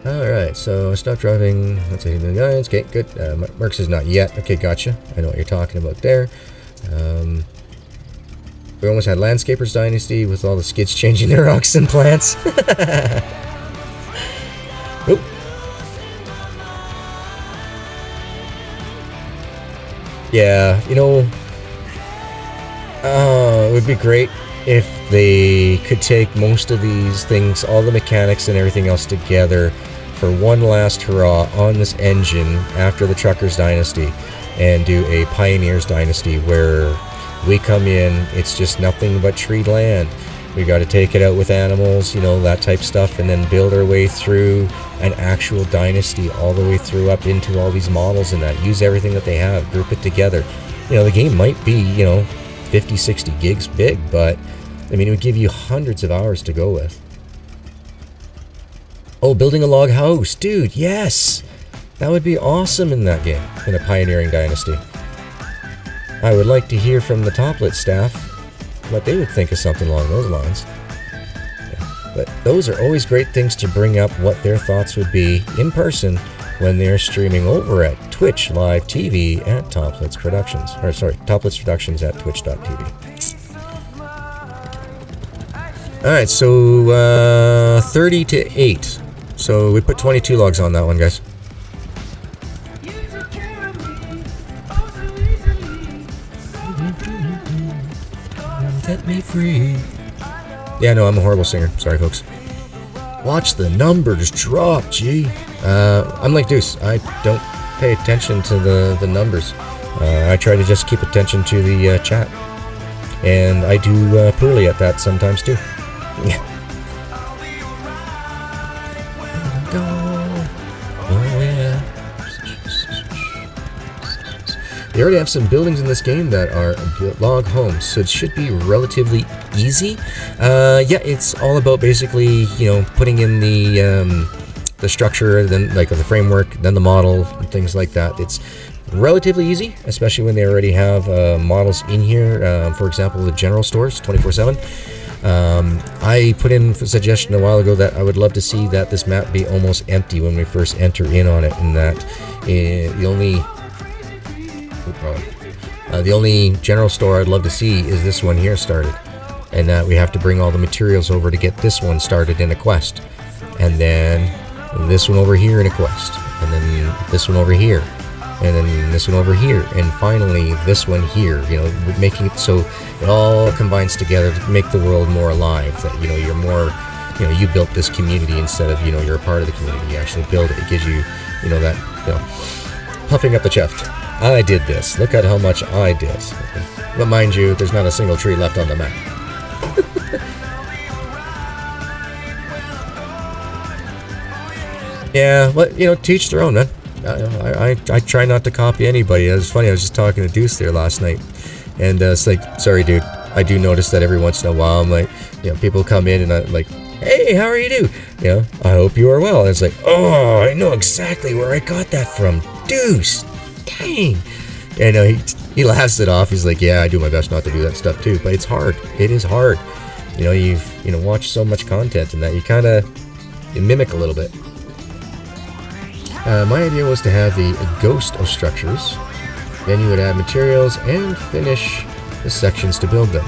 Alright, so stop driving. Let's say the guys. Okay, good. Mercs is not yet. Okay, gotcha. I know what you're talking about there. We almost had Landscaper's Dynasty with all the skids changing their oxen plants. Oop. Yeah, you know, it would be great if they could take most of these things, all the mechanics and everything else together for one last hurrah on this engine after the Truckers Dynasty and do a Pioneers Dynasty where we come in, it's just nothing but treed land. We got to take it out with animals, you know, that type stuff, and then build our way through an actual dynasty all the way through up into all these models and that. Use everything that they have, group it together. You know, the game might be, you know, 50, 60 gigs big, but I mean, it would give you hundreds of hours to go with. Oh, building a log house. Dude, yes! That would be awesome in that game, in a pioneering dynasty. I would like to hear from the Toplet staff what they would think of something along those lines. Yeah. But those are always great things to bring up, what their thoughts would be in person when they're streaming over at Twitch Live TV at Toplets Productions. Or sorry, Toplets Productions at twitch.tv. Alright, so 30 to 8. So we put 22 logs on that one, guys. Set me free. Yeah, no, I'm a horrible singer. Sorry, folks. Watch the numbers drop, gee. I'm like Deuce. I don't pay attention to the numbers. I try to just keep attention to the chat. And I do poorly at that sometimes, too. Yeah. They already have some buildings in this game that are log homes, so it should be relatively easy. Yeah, it's all about basically, you know, putting in the structure, then like the framework, then the model, and things like that. It's relatively easy, especially when they already have models in here. For example, the general stores, 24/7. I put in a suggestion a while ago that I would love to see that this map be almost empty when we first enter in on it, and that the only general store I'd love to see is this one here started, and that we have to bring all the materials over to get this one started in a quest, and then this one over here in a quest, and then this one over here, and then this one over here, and finally this one here, you know, making it so it all combines together to make the world more alive, that, you know, you're more, you know, you built this community instead of, you know, you're a part of the community. You actually build it. It gives you, you know, that, you know, puffing up the chest. I did this. Look at how much I did. But mind you, there's not a single tree left on the map. Yeah, but, you know, teach their own, man. I try not to copy anybody. It was funny, I was just talking to Deuce there last night. And it's like, sorry, dude, I do notice that every once in a while, I'm like, you know, people come in and I'm like, hey, how are you doing? You know, I hope you are well. And it's like, oh, I know exactly where I got that from. Deuce. Dang. And he laughs it off. He's like, yeah, I do my best not to do that stuff too. But it's hard. It is hard. You know, you've watched so much content and that you mimic a little bit. My idea was to have the ghost of structures. Then you would add materials and finish the sections to build them.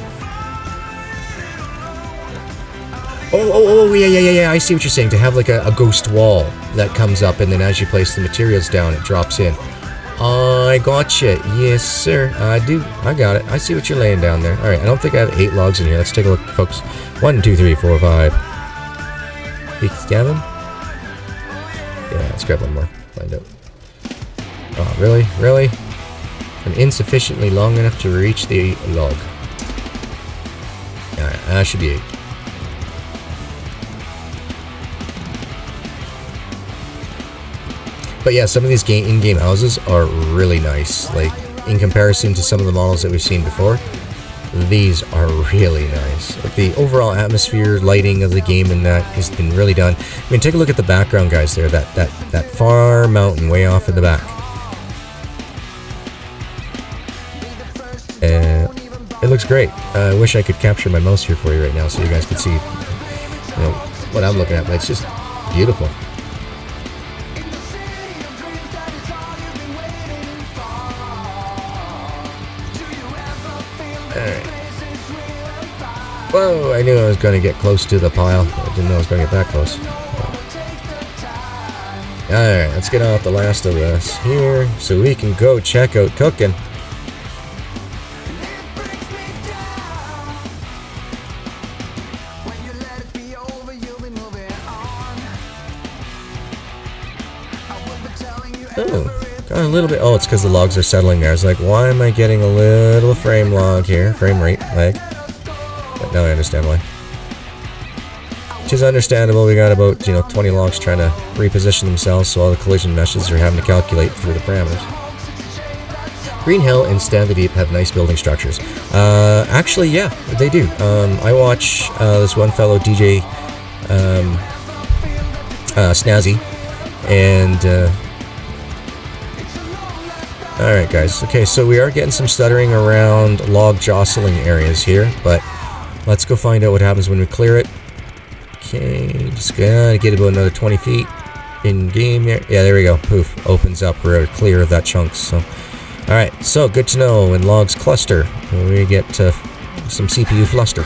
Oh, yeah, I see what you're saying. To have like a ghost wall that comes up, and then as you place the materials down, it drops in. I gotcha. Yes, sir. I do. I got it. I see what you're laying down there. Alright, I don't think I have 8 logs in here. Let's take a look, folks. 1, 2, 3, 4, 5. 6, 7. Yeah, let's grab one more. Find out. Oh, really? Really? I'm insufficiently long enough to reach the log. Alright, that should be 8. But yeah, some of these in-game houses are really nice. Like, in comparison to some of the models that we've seen before, these are really nice. Like, the overall atmosphere, lighting of the game and that has been really done. I mean, take a look at the background, guys, there. That far mountain way off in the back. It looks great. I wish I could capture my mouse here for you right now so you guys could see, you know, what I'm looking at, but it's just beautiful. Alright. Whoa, I knew I was going to get close to the pile. I didn't know I was going to get that close. Alright, let's get off the last of this here so we can go check out cooking. Oh, got a little bit. Oh, it's because the logs are settling there. I was like, why am I getting a little frame log here? Frame rate lag. But now I understand why. Which is understandable. We got about, 20 logs trying to reposition themselves, so all the collision meshes are having to calculate through the parameters. Green Hill and Stand the Deep have nice building structures. Actually, yeah, they do. I watch this one fellow, DJ Snazzy, and alright guys, okay, so we are getting some stuttering around log jostling areas here, but let's go find out what happens when we clear it. Okay, just gonna get about another 20 feet. in game here. Yeah, there we go. Poof. Opens up. We're clear of that chunk. So, alright. So, good to know. In logs cluster, we get some CPU fluster.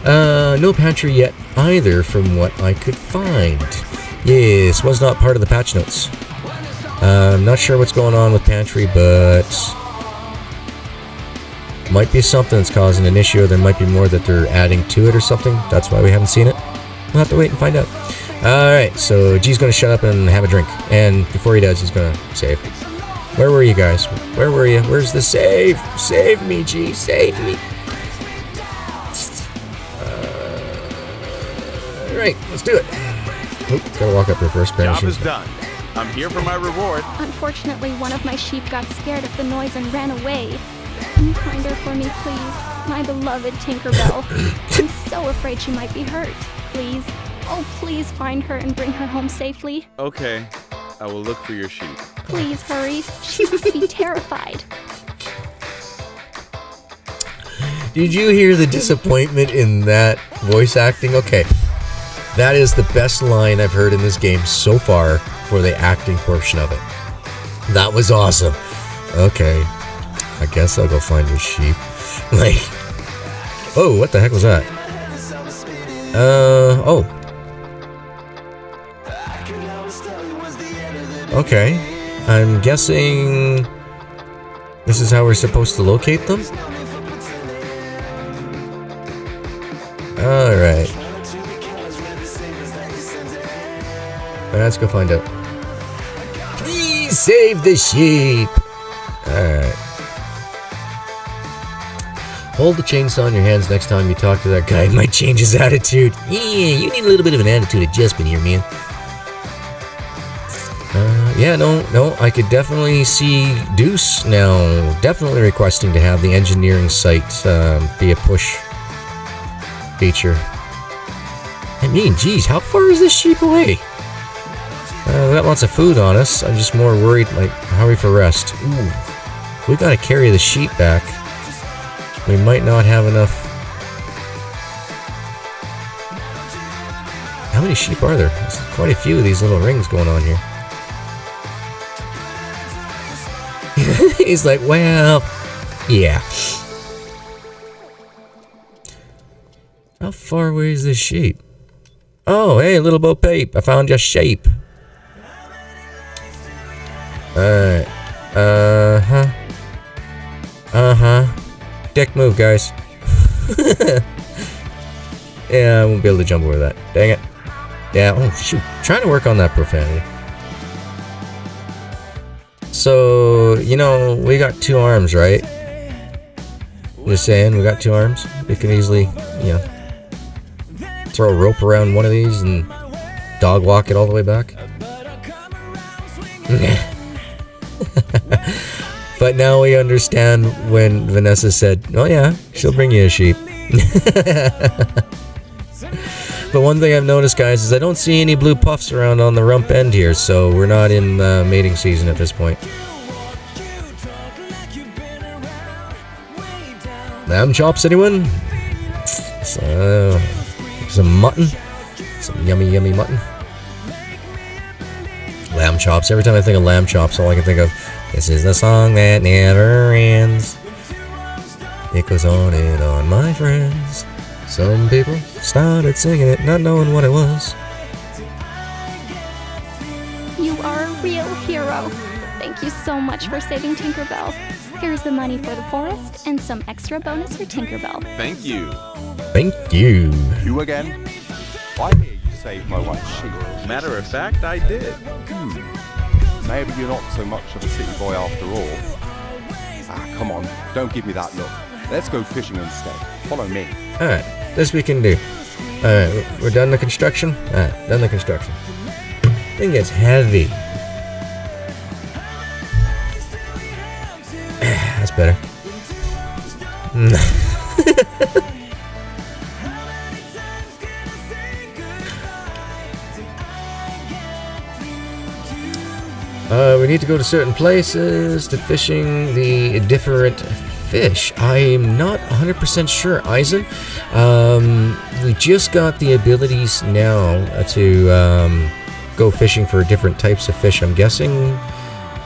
No pantry yet either from what I could find. Yes, was not part of the patch notes. I'm not sure what's going on with pantry, but might be something that's causing an issue. There might be more that they're adding to it or something. That's why we haven't seen it. We'll have to wait and find out. Alright, so G's gonna shut up and have a drink. And before he does, he's gonna save. Where were you guys? Where were you? Where's the save? Save me, G. Save me. Alright, let's do it. Oop, gotta walk up there first. Job is done. I'm here for my reward. Unfortunately, one of my sheep got scared of the noise and ran away. Can you find her for me, please? My beloved Tinkerbell. I'm so afraid she might be hurt. Please. Oh, please find her and bring her home safely. Okay, I will look for your sheep. Please hurry. She must be terrified. Did you hear the disappointment in that voice acting? Okay. That is the best line I've heard in this game so far for the acting portion of it. That was awesome. Okay. I guess I'll go find your sheep. Like, oh, what the heck was that? Oh. Okay. I'm guessing this is how we're supposed to locate them? Alright. Let's go find out. Please save the sheep! Alright. Hold the chainsaw in your hands next time you talk to that guy. It might change his attitude. Yeah, you need a little bit of an attitude adjustment here, man. Yeah, no, I could definitely see Deuce now definitely requesting to have the engineering site be a push feature. I mean, geez, how far is this sheep away? We got lots of food on us. I'm just more worried, like, how are we for rest? Ooh, we gotta carry the sheep back. We might not have enough. How many sheep are there? There's quite a few of these little rings going on here. He's like, well, yeah. How far away is this sheep? Oh, hey, little Bo Peep, I found your sheep. Alright. Dick move, guys. Yeah, I won't be able to jump over that. Dang it. Yeah, oh shoot. Trying to work on that profanity. So, you know, we got 2 arms, right? Just saying, we got 2 arms. We can easily, you know, throw a rope around one of these and dog walk it all the way back. But now we understand when Vanessa said, oh yeah, she'll bring you a sheep. But one thing I've noticed, guys, is I don't see any blue puffs around on the rump end here, so we're not in mating season at this point. Lamb chops, anyone? So, some mutton. Some yummy, yummy mutton. Lamb chops. Every time I think of lamb chops, all I can think of, this is the song that never ends. It goes on and on, my friends. Some people started singing it, not knowing what it was. You are a real hero. Thank you so much for saving Tinkerbell. Here's the money for the forest and some extra bonus for Tinkerbell. Thank you. Thank you. You again? I hear you saved my wife's sheep. Matter of fact, I did. Maybe you're not so much of a city boy after all. Ah, come on, don't give me that look. Let's go fishing instead. Follow me. Alright, this we can do. Alright, we're done the construction? Alright, done the construction. Thing gets heavy. That's better. We need to go to certain places to fishing the different fish. I'm not 100% sure, Eisen. We just got the abilities now to go fishing for different types of fish, I'm guessing,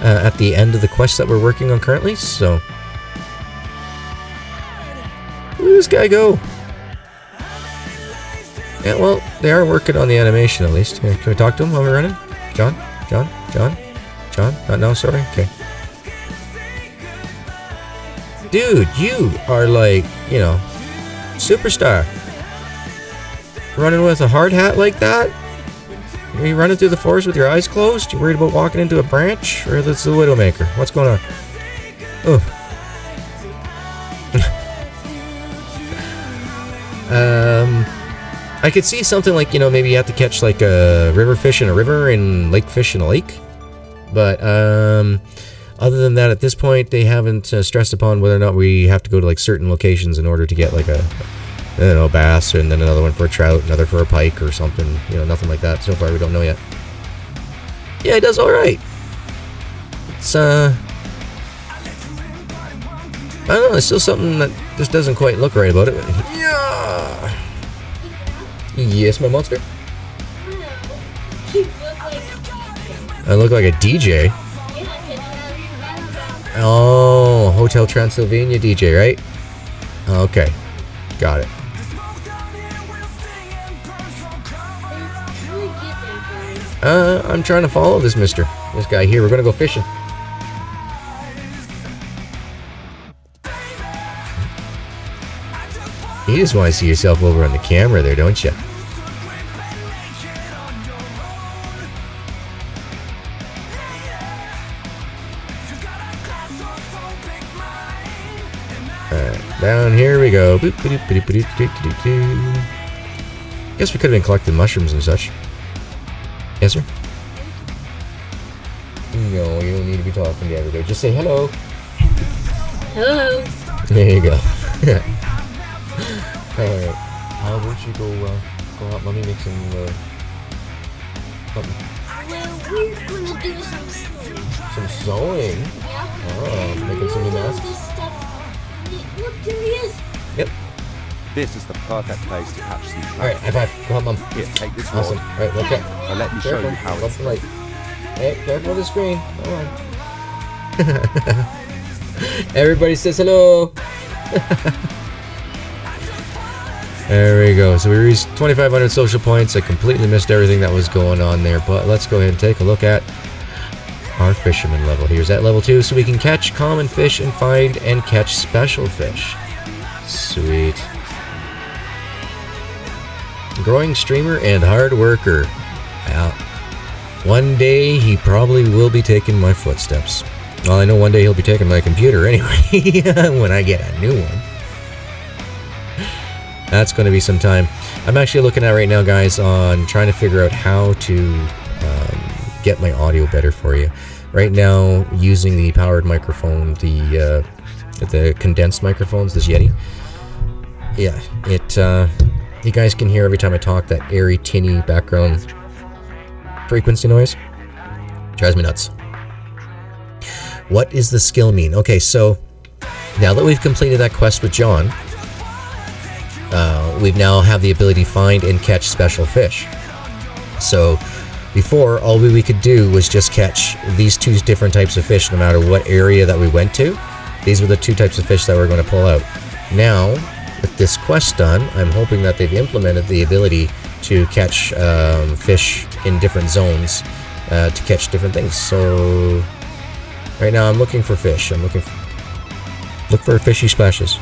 at the end of the quest that we're working on currently, so... Where did this guy go? Yeah, well, they are working on the animation at least. Here, can we talk to him while we're running? John? John? John? John? No, sorry? Okay. Dude, you are like, you know, superstar. Running with a hard hat like that? Are you running through the forest with your eyes closed? You worried about walking into a branch? Or that's the Widowmaker? What's going on? Oh. I could see something like, you know, maybe you have to catch like a river fish in a river and lake fish in a lake. But, other than that, at this point, they haven't stressed upon whether or not we have to go to like certain locations in order to get like a, I don't know, bass, and then another one for a trout, another for a pike or something. You know, nothing like that. So far, we don't know yet. Yeah, it does all right. It's, I don't know, there's still something that just doesn't quite look right about it. Yeah. Yes, my monster. I look like a DJ. Oh, Hotel Transylvania DJ, right? Okay, got it. I'm trying to follow this guy here. We're gonna go fishing. You just want to see yourself over on the camera there, don't you? Alright, down here we go. Guess we could have been collecting mushrooms and such. Yes, sir? No, you don't need to be talking to everybody. Just say hello. Hello. There you go. Alright, how about you go out, let me make some, something. Well, we're gonna do some sewing. Some sewing? Yeah. Oh, making some new masks? This stuff. Look, there he is. Yep. This is the perfect place to catch some trout. Alright, high five. Go on, Mom. Here, take this Awesome. rod. Alright, look at. Now let me show you how Love it's the light. Hey, careful of the screen. Come on. Everybody says hello. There we go. So we reached 2,500 social points. I completely missed everything that was going on there, but let's go ahead and take a look at our fisherman level. Here's at level 2, so we can catch common fish and find and catch special fish. Sweet. Growing streamer and hard worker. Well, one day he probably will be taking my footsteps. Well, I know one day he'll be taking my computer anyway, when I get a new one. That's going to be some time. I'm actually looking at right now, guys, on trying to figure out how to get my audio better for you. Right now, using the powered microphone, the condensed microphones, this Yeti. Yeah, it. You guys can hear every time I talk that airy, tinny background frequency noise. Drives me nuts. What does the skill mean? Okay, so now that we've completed that quest with John, we now have the ability to find and catch special fish. So before, all we could do was just catch these two different types of fish no matter what area that we went to. These were the two types of fish that we're going to pull out. Now, with this quest done, I'm hoping that they've implemented the ability to catch fish in different zones to catch different things. So right now I'm looking for fish. Look for fishy splashes.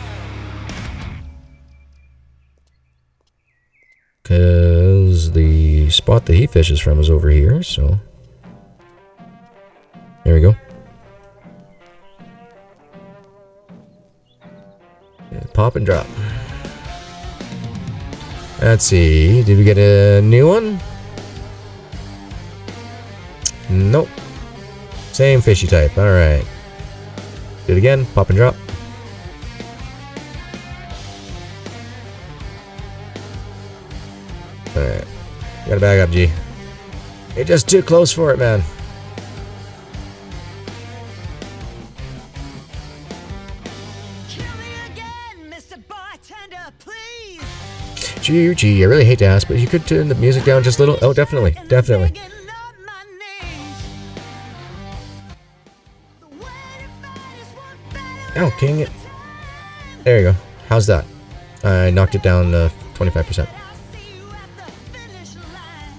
Because the spot that he fishes from is over here, so there we go. Yeah, pop and drop. Let's see, did we get a new one? Nope. Same fishy type, alright. Do it again, pop and drop. Alright. Gotta back up, G. You're just too close for it, man. Gee, I really hate to ask, but you could turn the music down just a little. Oh, definitely. Oh, king it. There you go. How's that? I knocked it down 25%.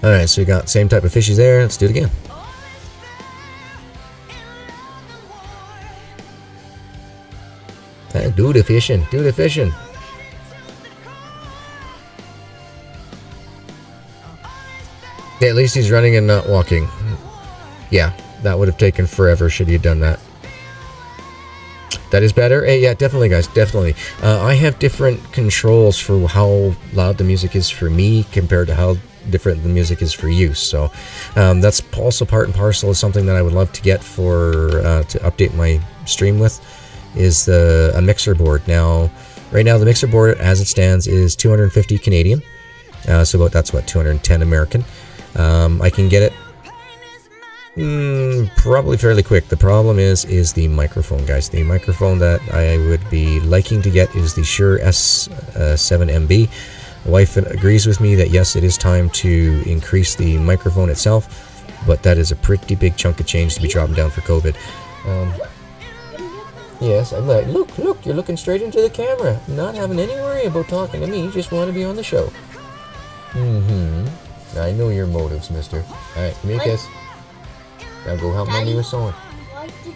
Alright, so you got same type of fishies there. Let's do it again. Do the fishing. Do the fishing. Yeah, at least he's running and not walking. Yeah, that would have taken forever should he have done that. That is better? Yeah, definitely, guys, definitely. I have different controls for how loud the music is for me compared to how different the music is for you. So that's also part and parcel of something that I would love to get for to update my stream with, is a mixer board. Now, right now the mixer board as it stands is 250 Canadian. So that's what, 210 American. I can get it probably fairly quick. The problem is the microphone, guys. The microphone that I would be liking to get is the Shure S7MB. My wife agrees with me that yes, it is time to increase the microphone itself, but that is a pretty big chunk of change to be dropping down for COVID. Yes, I'm like, look, you're looking straight into the camera. You're not having any worry about talking to me. You just want to be on the show. I know your motives, mister. Alright, give me a kiss. Now go help Mommy with sewing. Why did you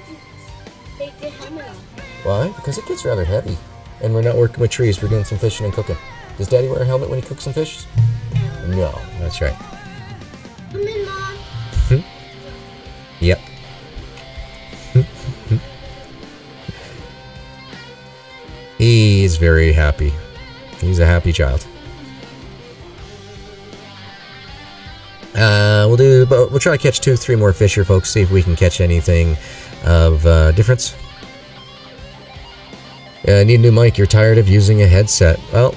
take the helmet off? Why? Because it gets rather heavy. And we're not working with trees, we're doing some fishing and cooking. Does Daddy wear a helmet when he cooks some fish? No, that's right. Come in, Mom. Yep. He is very happy. He's a happy child. We'll try to catch 2-3 more fish here, folks. See if we can catch anything of difference. Need a new mic. You're tired of using a headset. Well,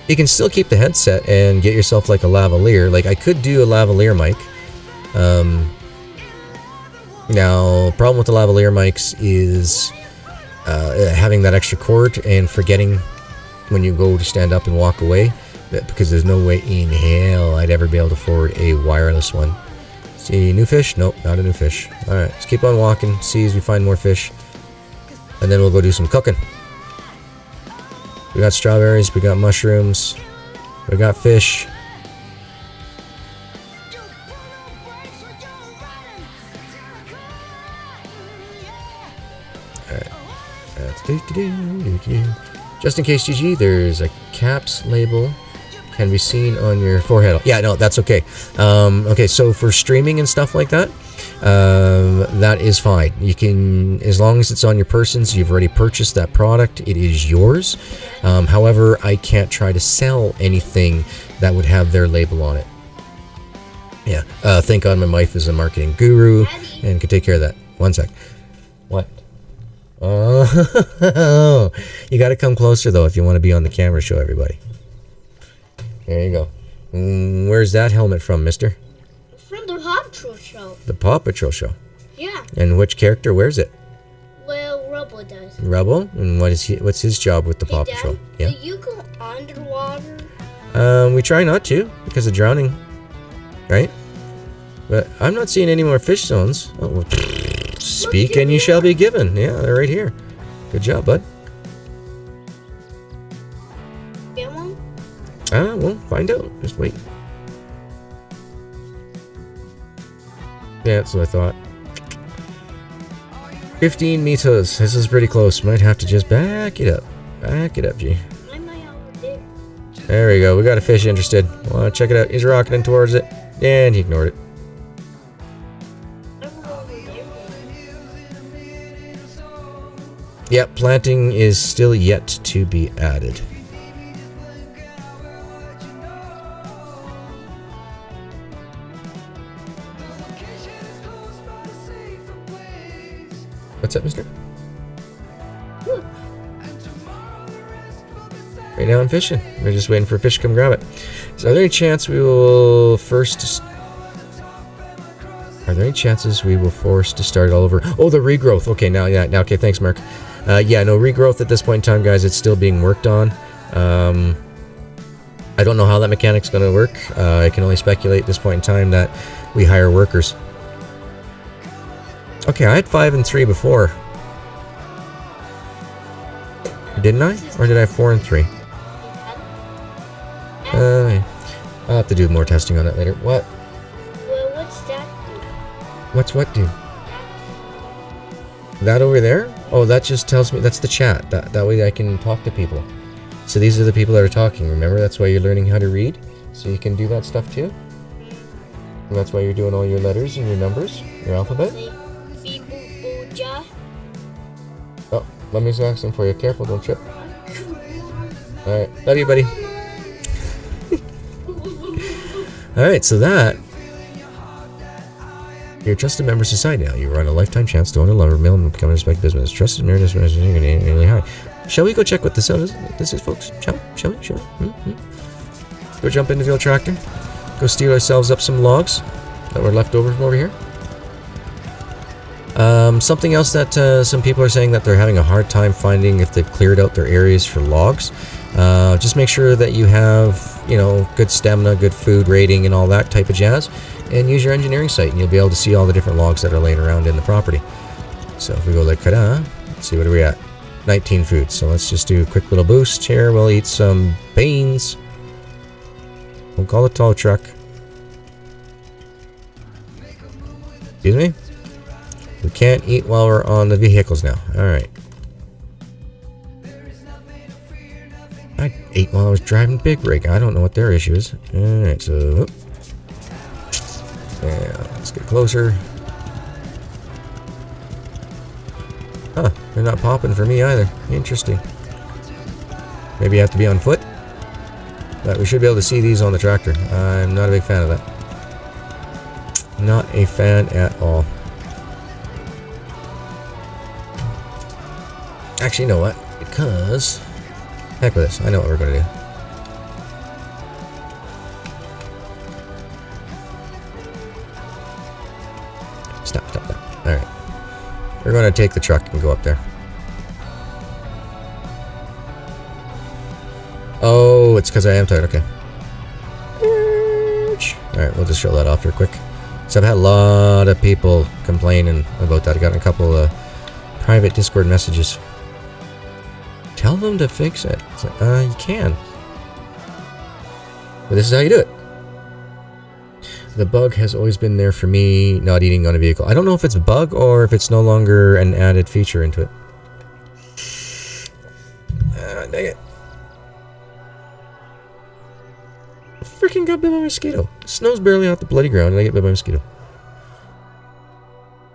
you can still keep the headset and get yourself like a lavalier. Like I could do a lavalier mic. Now, problem with the lavalier mics is having that extra cord and forgetting when you go to stand up and walk away. Because there's no way in hell I'd ever be able to afford a wireless one. See, new fish? Nope, not a new fish. Alright, let's keep on walking, see as we find more fish. And then we'll go do some cooking. We got strawberries, we got mushrooms, we got fish. Alright. Just in case, GG, there's a caps label. Can be seen on your forehead. Yeah, no, that's okay. Okay, so for streaming and stuff like that, that is fine. You can, as long as it's on your persons, you've already purchased that product, it is yours. However, I can't try to sell anything that would have their label on it. Yeah, thank God my wife is a marketing guru and can take care of that. One sec. What? Oh, you got to come closer though if you want to be on the camera show, everybody. There you go. Where's that helmet from, mister? From the Paw Patrol show. The Paw Patrol show? Yeah. And which character wears it? Well, Rubble does. Rubble? And what's his job with the Paw Dad, Patrol? Yeah. Do you go underwater? We try not to, because of drowning. Right? But I'm not seeing any more fish zones. Oh, well, speak and you shall be given. Yeah, they're right here. Good job, bud. Get one? We'll find out. Just wait. Yeah, that's what I thought. 15 meters. This is pretty close. Might have to just back it up. Back it up, G. I might over there. There we go. We got a fish interested. Well, check it out. He's rocketing towards it. And he ignored it. Yep, planting is still yet to be added. What's up, mister? Right now I'm fishing. We're just waiting for a fish to come grab it. So are there any chance we will first... Are there any chances we will force to start all over? Oh, the regrowth. Okay, now, okay, thanks, Mark. Yeah, no, regrowth at this point in time, guys, it's still being worked on. I don't know how that mechanic's going to work. I can only speculate at this point in time that we hire workers. Okay, I had 5 and 3 before. Didn't I? Or did I have 4 and 3? I'll have to do more testing on that later. What? Well, what's that? What's what do? That over there? Oh, that just tells me that's the chat. That way I can talk to people. So these are the people that are talking. Remember, that's why you're learning how to read. So you can do that stuff too. And that's why you're doing all your letters and your numbers, your alphabet. Oh, let me ask them for you. Careful, don't trip. All right, love you, buddy. All right, so that. You're a trusted member of society now. You run a lifetime chance to own a lumber mill and become a respected business. Trusted member of society, you're going to really high. Shall we go check what this is, folks? Shall we? Mm-hmm. Go jump into the old tractor. Go steal ourselves up some logs that were left over from over here. Something else that some people are saying that they're having a hard time finding if they've cleared out their areas for logs. Just make sure that you have, good stamina, good food rating, and all that type of jazz. And use your engineering site, and you'll be able to see all the different logs that are laying around in the property. So if we go like, let's see, what are we at? 19 food. So let's just do a quick little boost here. We'll eat some beans. We'll call it tow truck. Excuse me? We can't eat while we're on the vehicles now. Alright. I ate while I was driving Big Rig. I don't know what their issue is. Alright, so... yeah, let's get closer. Huh, they're not popping for me either. Interesting. Maybe you have to be on foot? But we should be able to see these on the tractor. I'm not a big fan of that. Not a fan at all. Actually, you know what? Because... heck with this. I know what we're going to do. Stop. Alright. We're going to take the truck and go up there. Oh, it's because I am tired. Okay. Alright, we'll just show that off here quick. So I've had a lot of people complaining about that. I got a couple of private Discord messages. Tell them to fix it. It's like, you can. But this is how you do it. The bug has always been there for me, not eating on a vehicle. I don't know if it's a bug or if it's no longer an added feature into it. Dang it. I freaking got bit by a mosquito. Snow's barely off the bloody ground and I get bit by a mosquito.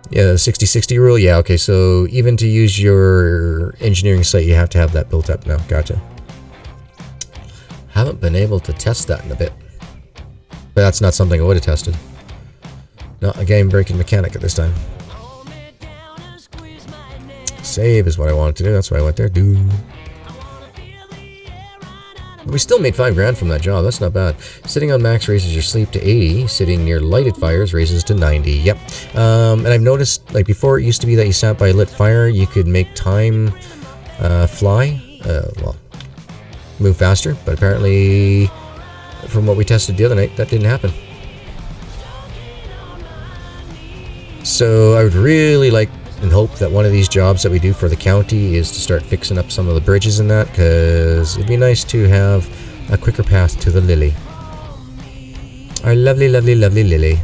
Yeah, the 60-60 rule. Yeah, okay, so even to use your engineering site, you have to have that built up now. Gotcha. Haven't been able to test that in a bit. But that's not something I would have tested. Not a game-breaking mechanic at this time. Save is what I wanted to do. That's why I went there. We still made $5 from that job. That's not bad. Sitting on max raises your sleep to 80. Sitting near lighted fires raises to 90. Yep. And I've noticed, like before, it used to be that you sat by a lit fire, you could make time fly. Well, move faster. But apparently, from what we tested the other night, that didn't happen. So I would really like and hope that one of these jobs that we do for the county is to start fixing up some of the bridges and that, because it'd be nice to have a quicker path to the Lily. Our lovely, lovely, lovely Lily.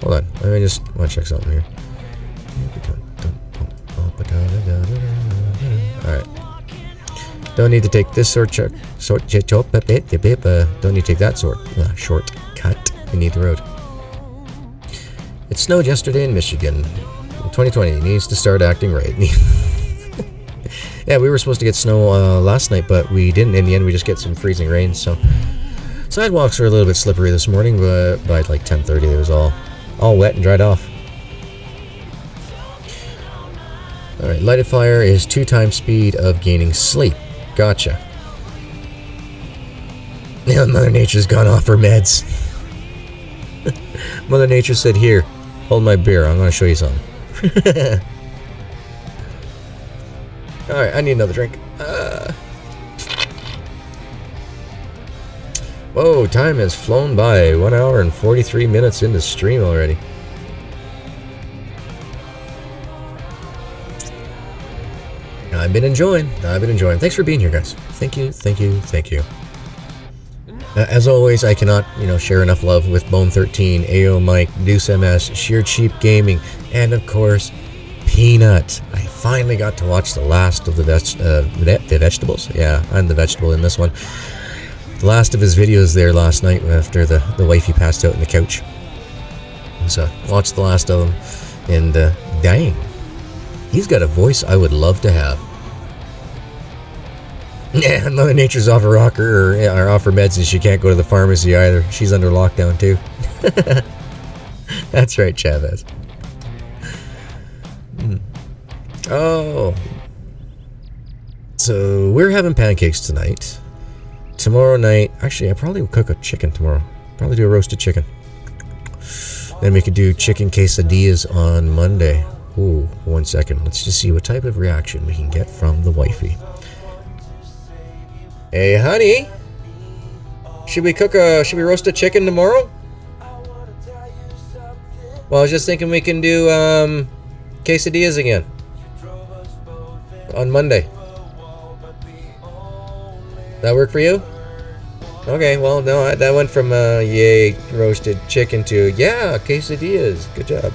Hold on, I just want to check something here. Alright. Don't need to take this shortcut. Don't need to take that shortcut. We need the road. It snowed yesterday in Michigan. 2020 needs to start acting right. Yeah, we were supposed to get snow last night, but we didn't. In the end, we just get some freezing rain. So sidewalks are a little bit slippery this morning, but by like 10:30, it was all wet and dried off. All right, lighted fire is 2 times speed of gaining sleep. Gotcha. Yeah, Mother Nature's gone off her meds. Mother Nature said, "Here, hold my beer. I'm going to show you something." Alright, I need another drink. Whoa, time has flown by. 1 hour and 43 minutes into stream already. I've been enjoying. Thanks for being here, guys. Thank you. As always, I cannot, share enough love with Bone13, AO Mike, Deuce MS, Sheer Cheap Gaming, and of course, Peanut. I finally got to watch the last of the vegetables. Yeah, I'm the vegetable in this one. The last of his videos there last night after the wifey passed out on the couch. So, watched the last of them, and dang, he's got a voice I would love to have. Yeah, Mother Nature's off a rocker or off her meds and she can't go to the pharmacy either. She's under lockdown too. That's right, Chavez. Oh. So, we're having pancakes tonight. Tomorrow night, actually, I probably will cook a chicken tomorrow. Probably do a roasted chicken. Then we could do chicken quesadillas on Monday. Ooh, 1 second. Let's just see what type of reaction we can get from the wifey. Hey, honey. Should we roast a chicken tomorrow? Well, I was just thinking we can do quesadillas again on Monday. That work for you? Okay, well, no, that went from yay roasted chicken to yeah quesadillas. Good job.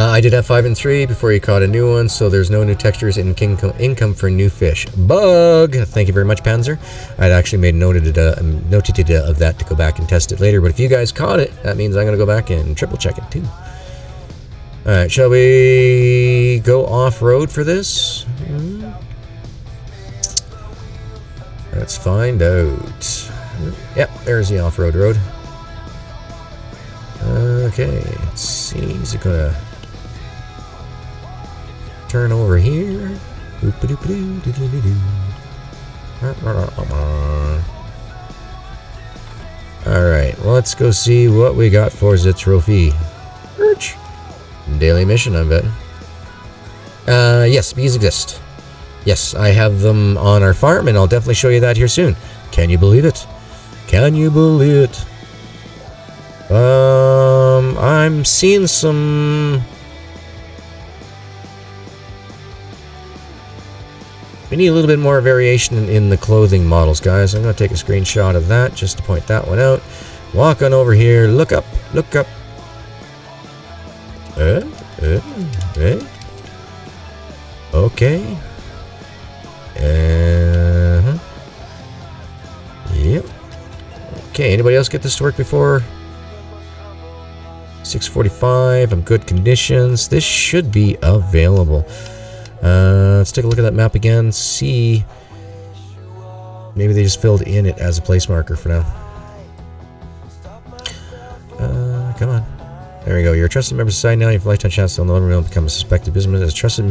I did have 5 and 3 before you caught a new one, so there's no new textures in income for new fish. Bug! Thank you very much, Panzer. I'd actually made noted of that to go back and test it later, but if you guys caught it, that means I'm going to go back and triple check it too. Alright, shall we go off-road for this? Let's find out. Yep, there's the off-road road. Okay, let's see, is it gonna turn over here? Alright, well, let's go see what we got for the trophy. Daily mission, I bet. Yes, bees exist. Yes, I have them on our farm, and I'll definitely show you that here soon. Can you believe it? Can you believe it? I'm seeing some... We need a little bit more variation in the clothing models, guys. I'm going to take a screenshot of that just to point that one out. Walk on over here. Look up. Look up. Okay. Yep. Okay, anybody else get this to work before 6:45? I'm good conditions. This should be available. Let's take a look at that map again. See. Maybe they just filled in it as a place marker for now. Come on. There we go. You're a trusted member of society now. You have a lifetime chance to never become a suspected businessman. As a trusted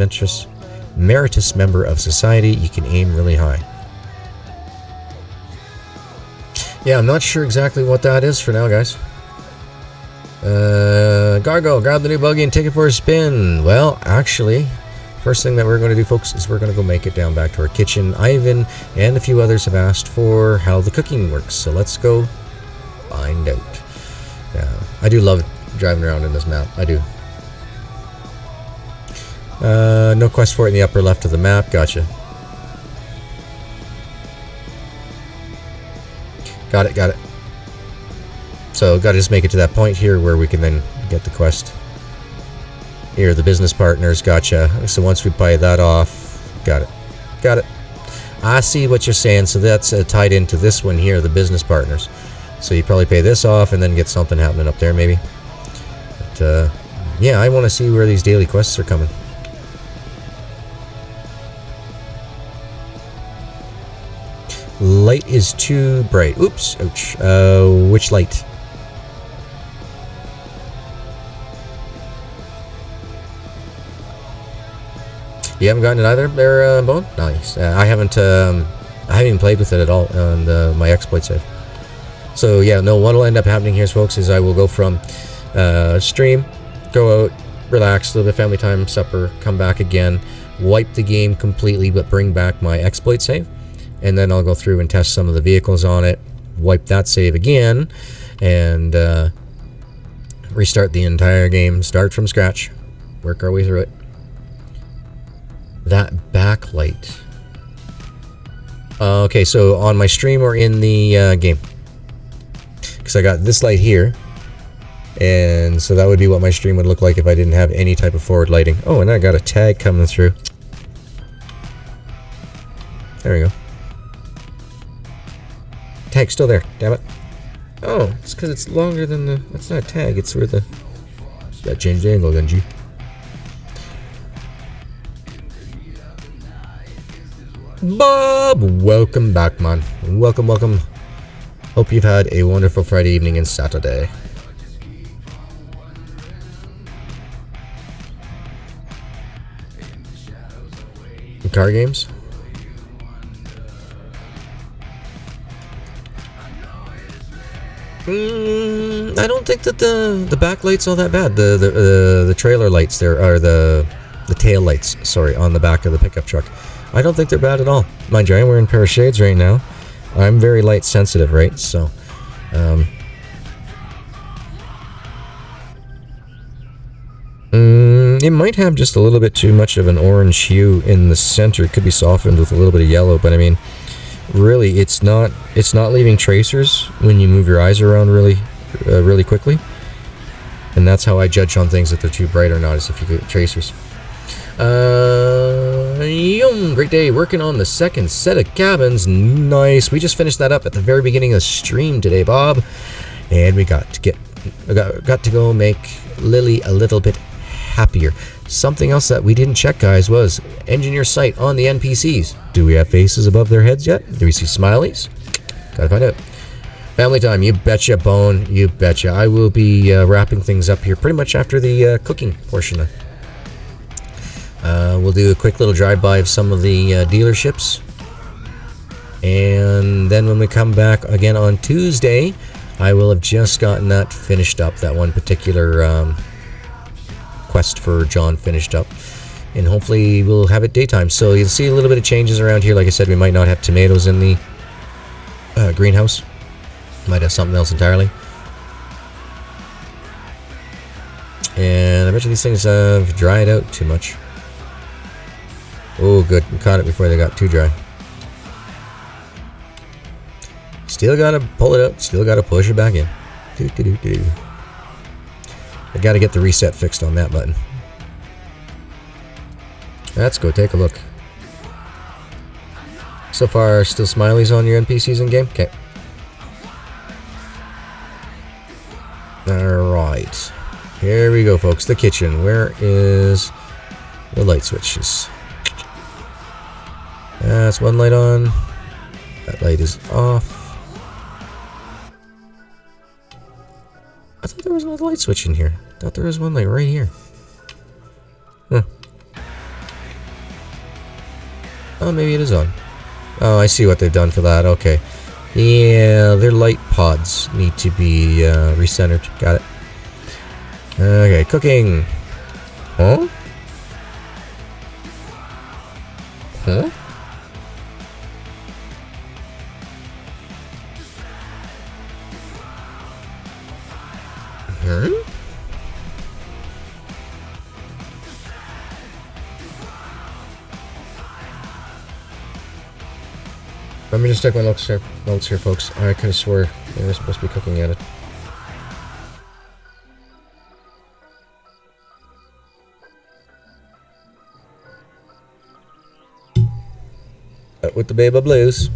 meritorious member of society, you can aim really high. Yeah, I'm not sure exactly what that is for now, guys. Gargoyle, grab the new buggy and take it for a spin. Well, actually, first thing that we're going to do, folks, is we're going to go make it down back to our kitchen. Ivan and a few others have asked for how the cooking works, so let's go find out. I do love driving around in this map. I do. No quest for it in the upper left of the map. Gotcha. Got it, got it. So, gotta just make it to that point here where we can then get the quest. Here, the business partners. Gotcha. So once we pay that off, got it. Got it. I see what you're saying. So that's tied into this one here, the business partners. So you probably pay this off and then get something happening up there maybe. But, yeah, I want to see where these daily quests are coming. Light is too bright. Oops. Ouch. Which light? You haven't gotten it either there, Bone? Nice. I haven't even played with it at all on my exploit save. So yeah, no, what will end up happening here, folks, is I will go from stream, go out, relax, a little bit of family time, supper, come back again, wipe the game completely, but bring back my exploit save. And then I'll go through and test some of the vehicles on it, wipe that save again, and Restart the entire game. Start from scratch. Work our way through it. That backlight. Okay, so on my stream or in the game? Because I got this light here. And so that would be what my stream would look like if I didn't have any type of forward lighting. Oh, and I got a tag coming through. There we go. Tag's still there, damn it. Oh, it's because it's longer than the... That's not a tag, it's where the... That changed the angle, Gunji. Bob! Welcome back, man. Welcome, welcome. Hope you've had a wonderful Friday evening and Saturday. Car games? I don't think that the backlight's all that bad. The trailer lights there, or the tail lights, sorry, on the back of the pickup truck. I don't think they're bad at all. Mind you, I'm wearing a pair of shades right now. I'm very light sensitive, right? So, it might have just a little bit too much of an orange hue in the center. It could be softened with a little bit of yellow, but I mean, really, it's not leaving tracers when you move your eyes around really quickly. And that's how I judge on things if they're too bright or not, is if you get tracers. Great day working on the second set of cabins. Nice. We just finished that up at the very beginning of the stream today, Bob, and we got to go make Lily a little bit happier. Something else that we didn't check, guys, was engineer sight on the NPCs. Do we have faces above their heads yet? Do we see smileys? Gotta find out. Family time, you betcha, Bone, you betcha. I will be wrapping things up here pretty much after the cooking portion. We'll do a quick little drive-by of some of the dealerships. And then when we come back again on Tuesday, I will have just gotten that finished up, that one particular quest for John finished up. And hopefully we'll have it daytime. So you'll see a little bit of changes around here. Like I said, we might not have tomatoes in the greenhouse. Might have something else entirely. And I bet you these things have dried out too much. Oh, good. We caught it before they got too dry. Still gotta pull it out. Still gotta push it back in. I gotta get the reset fixed on that button. Let's go take a look. So far, still smileys on your NPCs in game? Okay. Alright. Here we go, folks. The kitchen. Where is the light switches? That's one light on. That light is off. I thought there was another light switch in here. I thought there was one light right here. Huh. Oh, maybe it is on. Oh, I see what they've done for that. Okay. Yeah, their light pods need to be recentered. Got it. Okay, cooking. Huh? Huh? Let me just check my notes here, folks. I could have swore they were supposed to be cooking at it. With the Babe of Blues.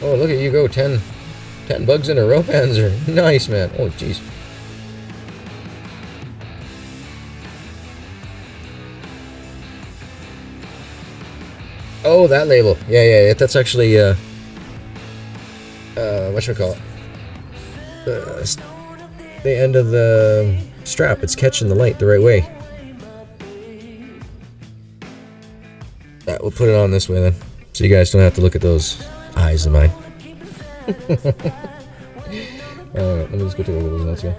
Oh, look at you go. 10 bugs in a row, Panzer. Nice, man. Oh, jeez. Oh, that label. Yeah. That's actually, whatchamacallit? The end of the strap. It's catching the light the right way. Right, we'll put it on this way then. So you guys don't have to look at those eyes of mine. Alright, let me just go take a look at those notes here.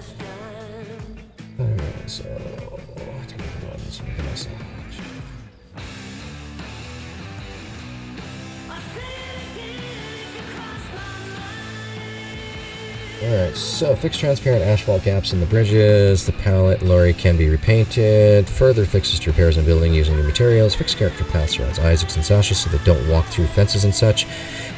Alright, so... Alright, so fix transparent asphalt gaps in the bridges. The pallet lorry can be repainted. Further fixes to repairs and building using new materials. Fix character paths around Isaacs and Sasha so they don't walk through fences and such.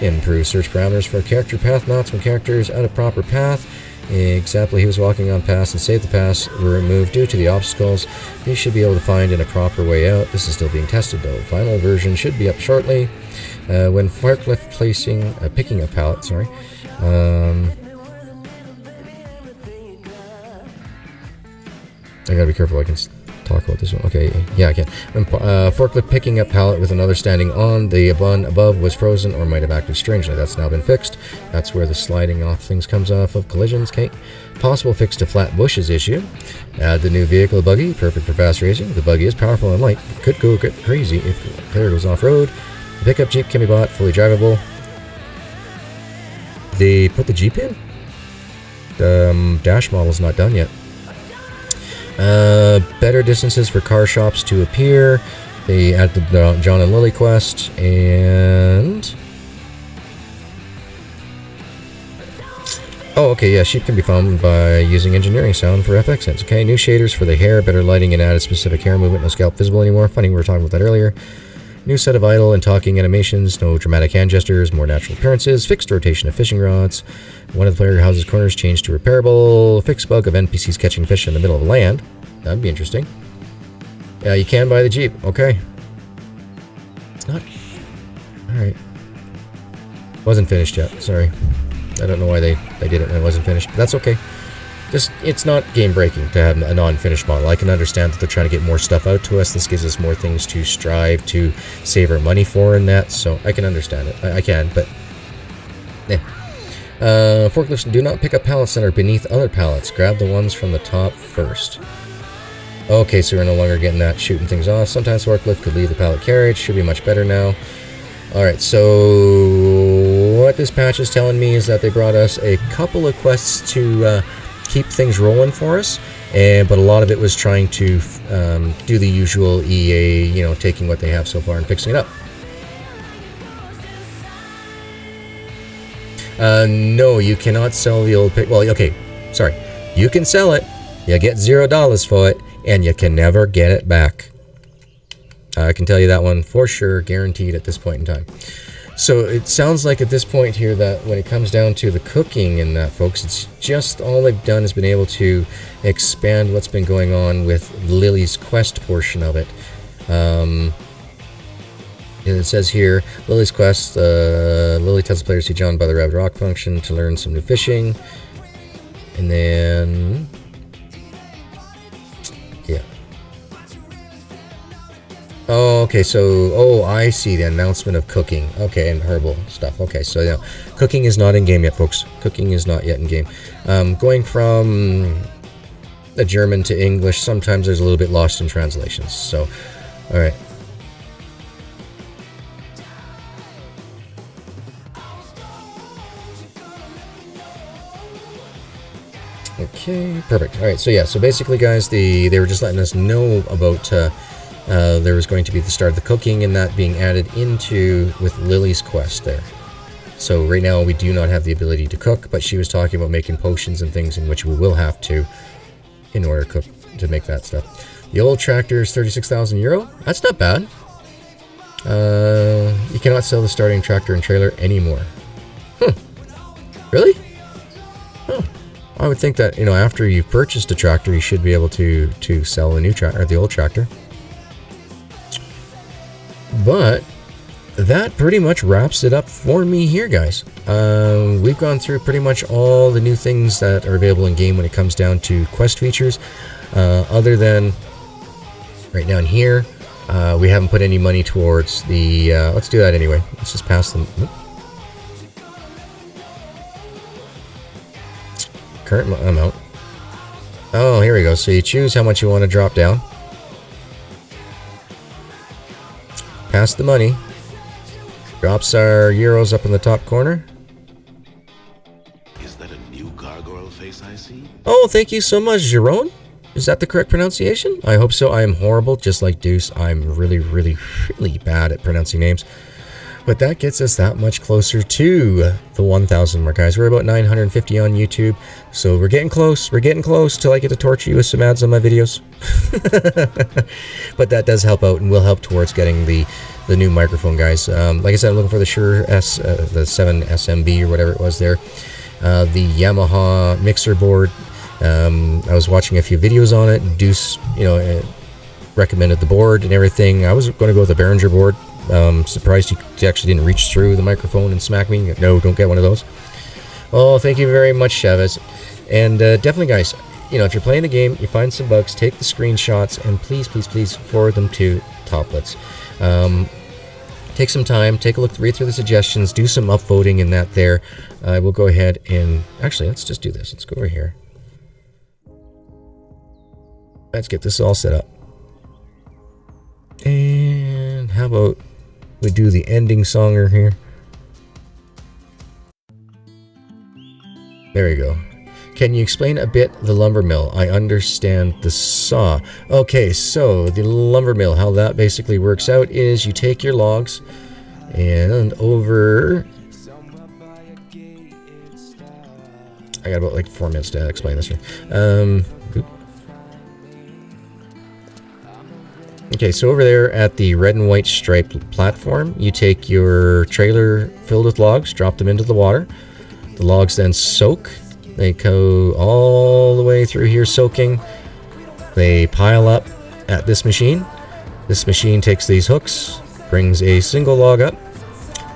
Improve search parameters for character path knots when characters out of proper path. Example, he was walking on paths and saved the paths were removed due to the obstacles. He should be able to find in a proper way out. This is still being tested though. Final version should be up shortly. When forklift picking a pallet, sorry. I gotta be careful, I can talk about this one. Okay, yeah, I can. When forklift picking up pallet with another standing on, the bun above was frozen or might have acted strangely. That's now been fixed. That's where the sliding off things comes off of collisions. Okay. Possible fix to flat bushes issue. Add the new vehicle buggy, perfect for fast racing. The buggy is powerful and light. Could go get crazy if the player goes off-road. The pickup Jeep can be bought, fully drivable. They put the Jeep in? The dash model is not done yet. Better distances for car shops to appear. They add the John and Lily quest, and oh, okay, yeah, sheep can be found by using engineering sound for FX sense. Okay, new shaders for the hair, better lighting, and added specific hair movement. No scalp visible anymore. Funny, we were talking about that earlier. New set of idle and talking animations, no dramatic hand gestures, more natural appearances, fixed rotation of fishing rods. One of the player house's corners changed to repairable, fixed bug of NPCs catching fish in the middle of land. That'd be interesting. Yeah, you can buy the Jeep. Okay. It's not... Alright. Wasn't finished yet, sorry. I don't know why they did it and it wasn't finished, but that's okay. Just, it's not game-breaking to have a non-finished model. I can understand that they're trying to get more stuff out to us. This gives us more things to strive to save our money for in that, so I can understand it. I can, but... yeah. Forklifts do not pick up pallets that are beneath other pallets. Grab the ones from the top first. Okay, so we're no longer getting that shooting things off. Sometimes forklift could leave the pallet carriage. Should be much better now. Alright, so what this patch is telling me is that they brought us a couple of quests to keep things rolling for us, but a lot of it was trying to do the usual EA, you know, taking what they have so far and fixing it up. No, you cannot sell the old pick. Well, okay, sorry. You can sell it. You get $0 for it, and you can never get it back. I can tell you that one for sure, guaranteed at this point in time. So it sounds like at this point here that when it comes down to the cooking and that, folks, it's just all they've done is been able to expand what's been going on with Lily's quest portion of it. And it says here, Lily's quest, Lily tells the player to see John by the Rabbit Rock function to learn some new fishing. And then... yeah. Oh, okay, so... oh, I see, the announcement of cooking. Okay, and herbal stuff. Okay, so, yeah, cooking is not in-game yet, folks. Cooking is not yet in-game. Going from a German to English, sometimes there's a little bit lost in translations. So, alright. Okay, perfect. All right, so yeah, so basically, guys, they were just letting us know about there was going to be the start of the cooking and that being added into with Lily's quest there. So right now we do not have the ability to cook, but she was talking about making potions and things in which we will have to in order to cook to make that stuff. The old tractor is 36,000 euro. That's not bad. You cannot sell the starting tractor and trailer anymore. Huh? Really? Huh. I would think that, you know, after you've purchased a tractor, you should be able to sell the new tractor, or the old tractor. But that pretty much wraps it up for me here, guys. We've gone through pretty much all the new things that are available in game when it comes down to quest features. Other than right down here, we haven't put any money towards the... let's do that anyway. Let's just pass them. Current amount. Oh, here we go. So you choose how much you want to drop down. Pass the money. Drops our euros up in the top corner. Is that a new gargoyle face I see? Oh, thank you so much, Jerome. Is that the correct pronunciation? I hope so. I am horrible, just like Deuce. I'm really, really, really bad at pronouncing names. But that gets us that much closer to the 1,000 mark, guys. We're about 950 on YouTube, so we're getting close. We're getting close till I get to torture you with some ads on my videos. But that does help out and will help towards getting the new microphone, guys. Like I said, I'm looking for the Shure the 7 SMB or whatever it was there. The Yamaha mixer board. I was watching a few videos on it. Deuce, recommended the board and everything. I was going to go with a Behringer board. Surprised he actually didn't reach through the microphone and smack me. No, don't get one of those. Oh, thank you very much, Chavez. And definitely, guys, if you're playing the game, you find some bugs, take the screenshots, and please, please, please forward them to Toplets. Take some time, take a look, read through the suggestions, do some upvoting in that there. I will go ahead and... Actually, let's just do this. Let's go over here. Let's get this all set up. And how about we do the ending songer here? There we go. Can you explain a bit the lumber mill? I understand the saw. Okay, so the lumber mill, how that basically works out is you take your logs and over... I got about like 4 minutes to explain this here. Okay, so over there at the red and white striped platform, you take your trailer filled with logs, drop them into the water. The logs then soak. They go all the way through here soaking. They pile up at this machine. This machine takes these hooks, brings a single log up.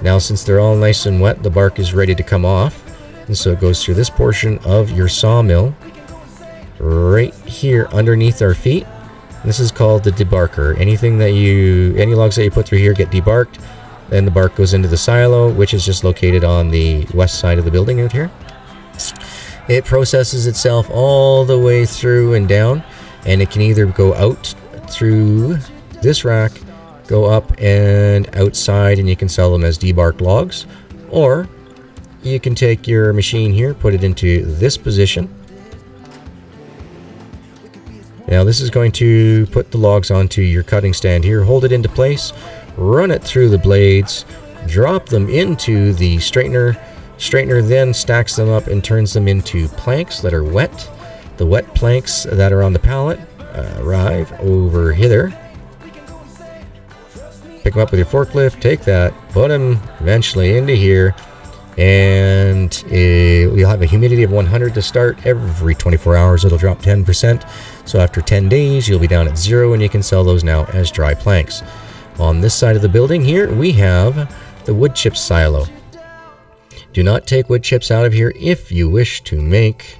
Now since they're all nice and wet, the bark is ready to come off. And so it goes through this portion of your sawmill right here underneath our feet. This is called the debarker. Any logs that you put through here get debarked. Then the bark goes into the silo, which is just located on the west side of the building out here. It processes itself all the way through and down, and it can either go out through this rack, go up and outside, and you can sell them as debarked logs, or you can take your machine here, put it into this position. Now this is going to put the logs onto your cutting stand here, hold it into place, run it through the blades, drop them into the straightener. Straightener then stacks them up and turns them into planks that are wet. The wet planks that are on the pallet arrive over hither. Pick them up with your forklift, take that, put them eventually into here, and you'll have a humidity of 100 to start. Every 24 hours it'll drop 10%. So after 10 days you'll be down at 0, and you can sell those now as dry planks. On this side of the building here we have the Woodchips Silo. Do not take wood chips out of here if you wish to make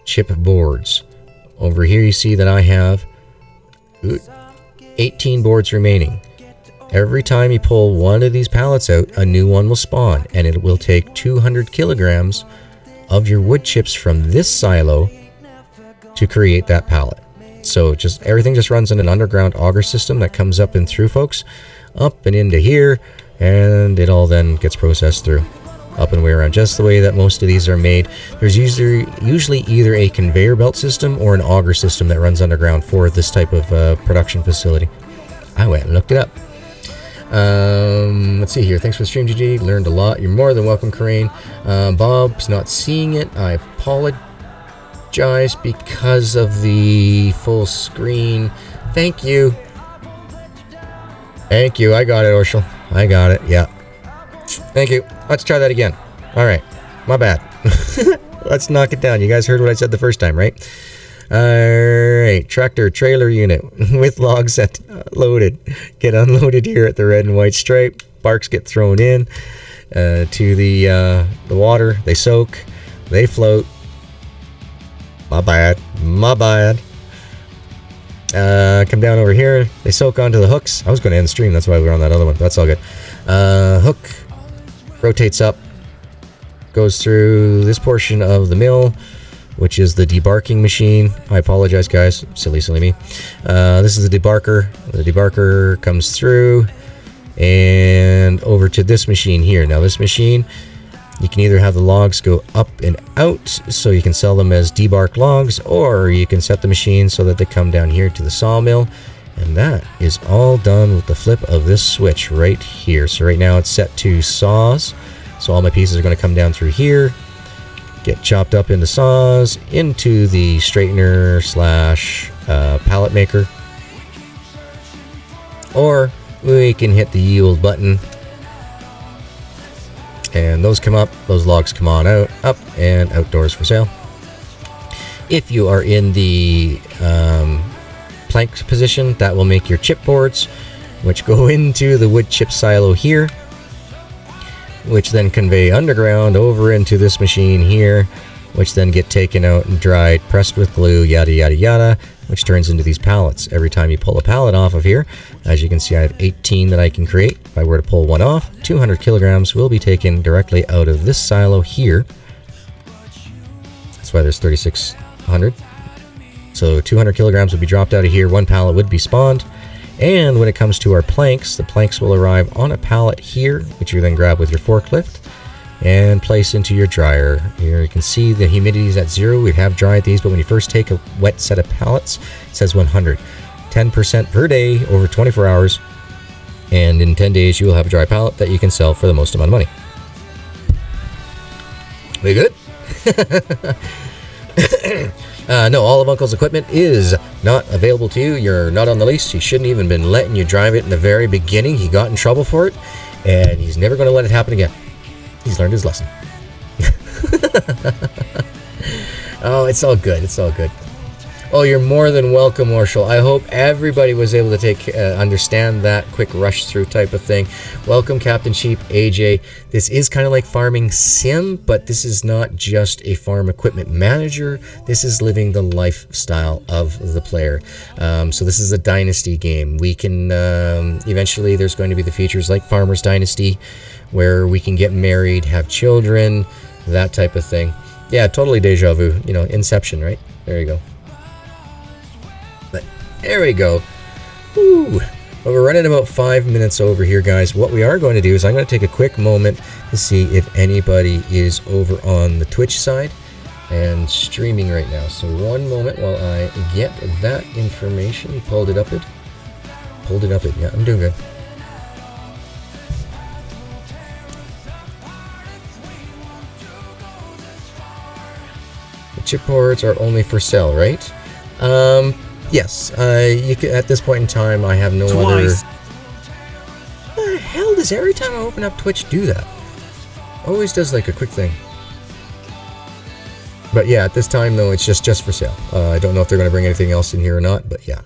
chip boards. Over here you see that I have 18 boards remaining. Every time you pull one of these pallets out, a new one will spawn, and it will take 200 kilograms of your wood chips from this silo to create that pallet. So everything just runs in an underground auger system that comes up and through, folks, up and into here, and it all then gets processed through. Up and way around, just the way that most of these are made. There's usually either a conveyor belt system or an auger system that runs underground for this type of production facility. I went and looked it up. Let's see here. Thanks for the stream, GG. Learned a lot. You're more than welcome, Coraine. Bob's not seeing it. I apologize because of the full screen. Thank you. Thank you. I got it, Orshel. I got it. Yeah. Thank you. Let's try that again. All right. My bad. Let's knock it down. You guys heard what I said the first time, right? All right. Tractor trailer unit with logs loaded. Get unloaded here at the red and white stripe. Barks get thrown in to the water. They soak. They float. My bad. My bad. Come down over here. They soak onto the hooks. I was going to end the stream. That's why we were on that other one. That's all good. Hook rotates up, goes through this portion of the mill, which is the debarking machine. I apologize, guys. Silly me. This is the debarker. The debarker comes through and over to this machine here. Now this machine, you can either have the logs go up and out so you can sell them as debarked logs, or you can set the machine so that they come down here to the sawmill And that is all done with the flip of this switch right here. So right now it's set to saws. So all my pieces are going to come down through here, get chopped up into saws, into the straightener slash pallet maker. Or we can hit the yield button. And those come up, those logs come on out, up and outdoors for sale. If you are in the plank position, that will make your chipboards, which go into the Woodchips Silo here, which then convey underground over into this machine here, which then get taken out and dried, pressed with glue, yada yada yada, which turns into these pallets. Every time you pull a pallet off of here, as you can see, I have 18 that I can create. If I were to pull one off, 200 kilograms will be taken directly out of this silo here. That's why there's 3,600. So 200 kilograms would be dropped out of here, one pallet would be spawned. And when it comes to our planks, the planks will arrive on a pallet here, which you then grab with your forklift and place into your dryer. Here you can see the humidity is at 0. We have dried these, but when you first take a wet set of pallets, it says 100. 10% per day over 24 hours. And in 10 days, you will have a dry pallet that you can sell for the most amount of money. We good? No, all of Uncle's equipment is not available to you. You're not on the lease. He shouldn't even been letting you drive it in the very beginning. He got in trouble for it, and he's never going to let it happen again. He's learned his lesson. Oh, it's all good. It's all good. Oh, you're more than welcome, Marshall. I hope everybody was able to take understand that quick rush through type of thing. Welcome, Captain Sheep, AJ. This is kind of like farming sim, but this is not just a farm equipment manager. This is living the lifestyle of the player. So this is a dynasty game. We can eventually there's going to be the features like Farmer's Dynasty, where we can get married, have children, that type of thing. Yeah, totally deja vu. You know, Inception, right? There you go. There we go. Woo. Well, we're running about 5 minutes over here, guys. What we are going to do is I'm going to take a quick moment to see if anybody is over on the Twitch side and streaming right now. So one moment while I get that information. Pulled it up it. Yeah, I'm doing good. The chipboards are only for sale, right? Yes, you can, at this point in time, I have no other... What the hell does every time I open up Twitch do that? Always does like a quick thing. But yeah, at this time, though, it's just for sale. I don't know if they're going to bring anything else in here or not, but yeah.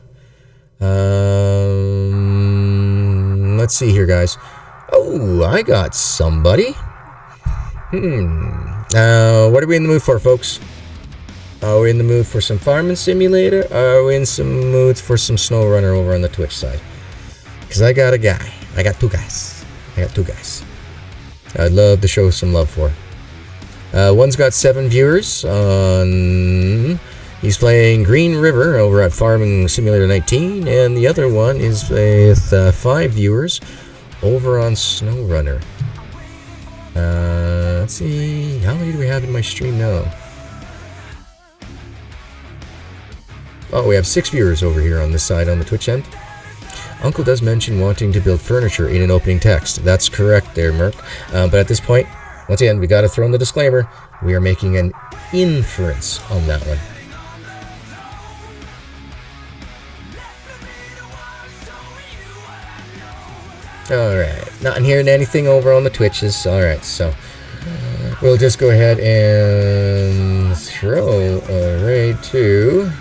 Let's see here, guys. Oh, I got somebody. What are we in the mood for, folks? Are we in the mood for some farming simulator? Or are we in some mood for some snow runner over on the Twitch side? Because I got a guy. I got two guys. I'd love to show some love for. One's got 7 viewers on... He's playing Green River over at Farming Simulator 19. And the other one is with 5 viewers over on Snow Runner. Let's see. How many do we have in my stream now? Oh, we have 6 viewers over here on this side on the Twitch end. Uncle does mention wanting to build furniture in an opening text. That's correct there, Merc. But at this point, once again, we got to throw in the disclaimer. We are making an inference on that one. Alright, not hearing anything over on the Twitches. Alright, so we'll just go ahead and throw a raid to...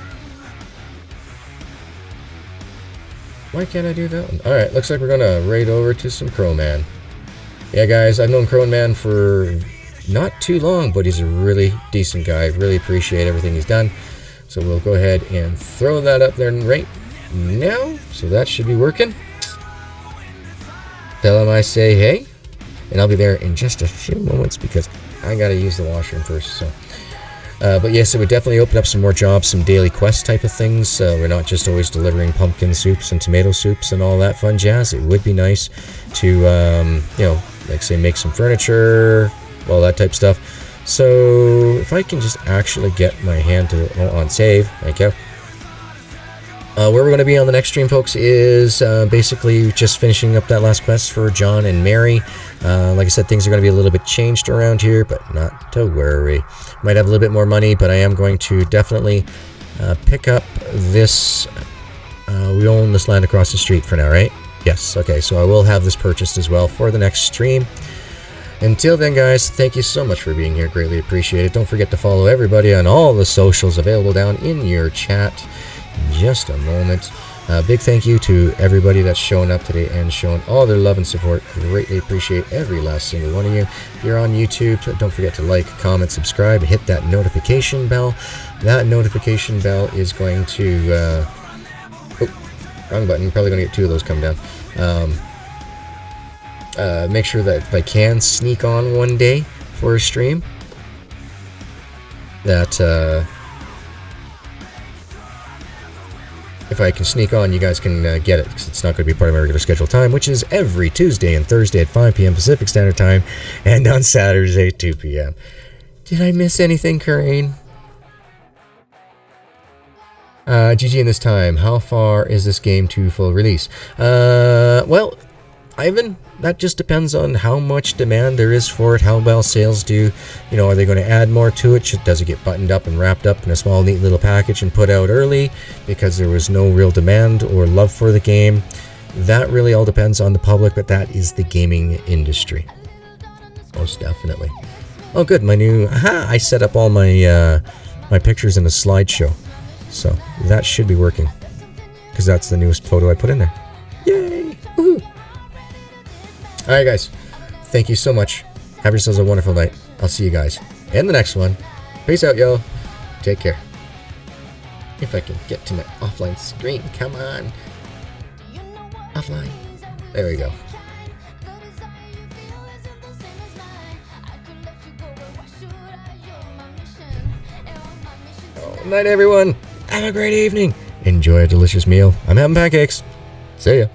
Why can't I do that one? Alright, looks like we're gonna raid over to some Crowman. Yeah, guys, I've known Crowman for not too long, but he's a really decent guy. Really appreciate everything he's done. So we'll go ahead and throw that up there right now. So that should be working. Tell him I say hey. And I'll be there in just a few moments because I gotta use the washroom first, so... but yes, it would definitely open up some more jobs, some daily quest type of things. We're not just always delivering pumpkin soups and tomato soups and all that fun jazz. It would be nice to, you know, like say make some furniture, all that type of stuff. So if I can just actually get my hand to on save, thank you. Where we're going to be on the next stream, folks, is basically just finishing up that last quest for John and Mary. Like I said, things are going to be a little bit changed around here, but not to worry. Might have a little bit more money, but I am going to definitely pick up this. We own this land across the street for now, right? Yes, okay, so I will have this purchased as well for the next stream. Until then, guys, thank you so much for being here. Greatly appreciate it. Don't forget to follow everybody on all the socials available down in your chat. Just a moment. Big thank you to everybody that's showing up today and showing all their love and support. Greatly appreciate every last single one of you. If you're on YouTube, don't forget to like, comment, subscribe, hit that notification bell. That notification bell is going to... wrong button. Probably going to get 2 of those come down. Make sure that if I can sneak on one day for a stream, that if I can sneak on, you guys can get it, because it's not going to be part of my regular scheduled time, which is every Tuesday and Thursday at 5 p.m. Pacific Standard Time, and on Saturdays at 2 p.m. Did I miss anything, Corinne? GG in this time. How far is this game to full release? Well, Ivan, that just depends on how much demand there is for it, how well sales do. You know, are they going to add more to it? Does it get buttoned up and wrapped up in a small, neat little package and put out early because there was no real demand or love for the game? That really all depends on the public, but that is the gaming industry. Most definitely. Oh, good. My new... Aha! I set up all my, my pictures in a slideshow. So, that should be working. Because that's the newest photo I put in there. Yay! Woohoo! Alright, guys. Thank you so much. Have yourselves a wonderful night. I'll see you guys in the next one. Peace out, yo. Take care. If I can get to my offline screen. Come on. Offline. There we go. Oh, night, everyone. Have a great evening. Enjoy a delicious meal. I'm having pancakes. See ya.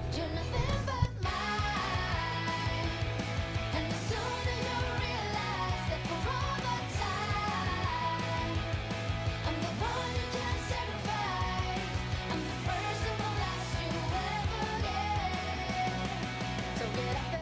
So get up.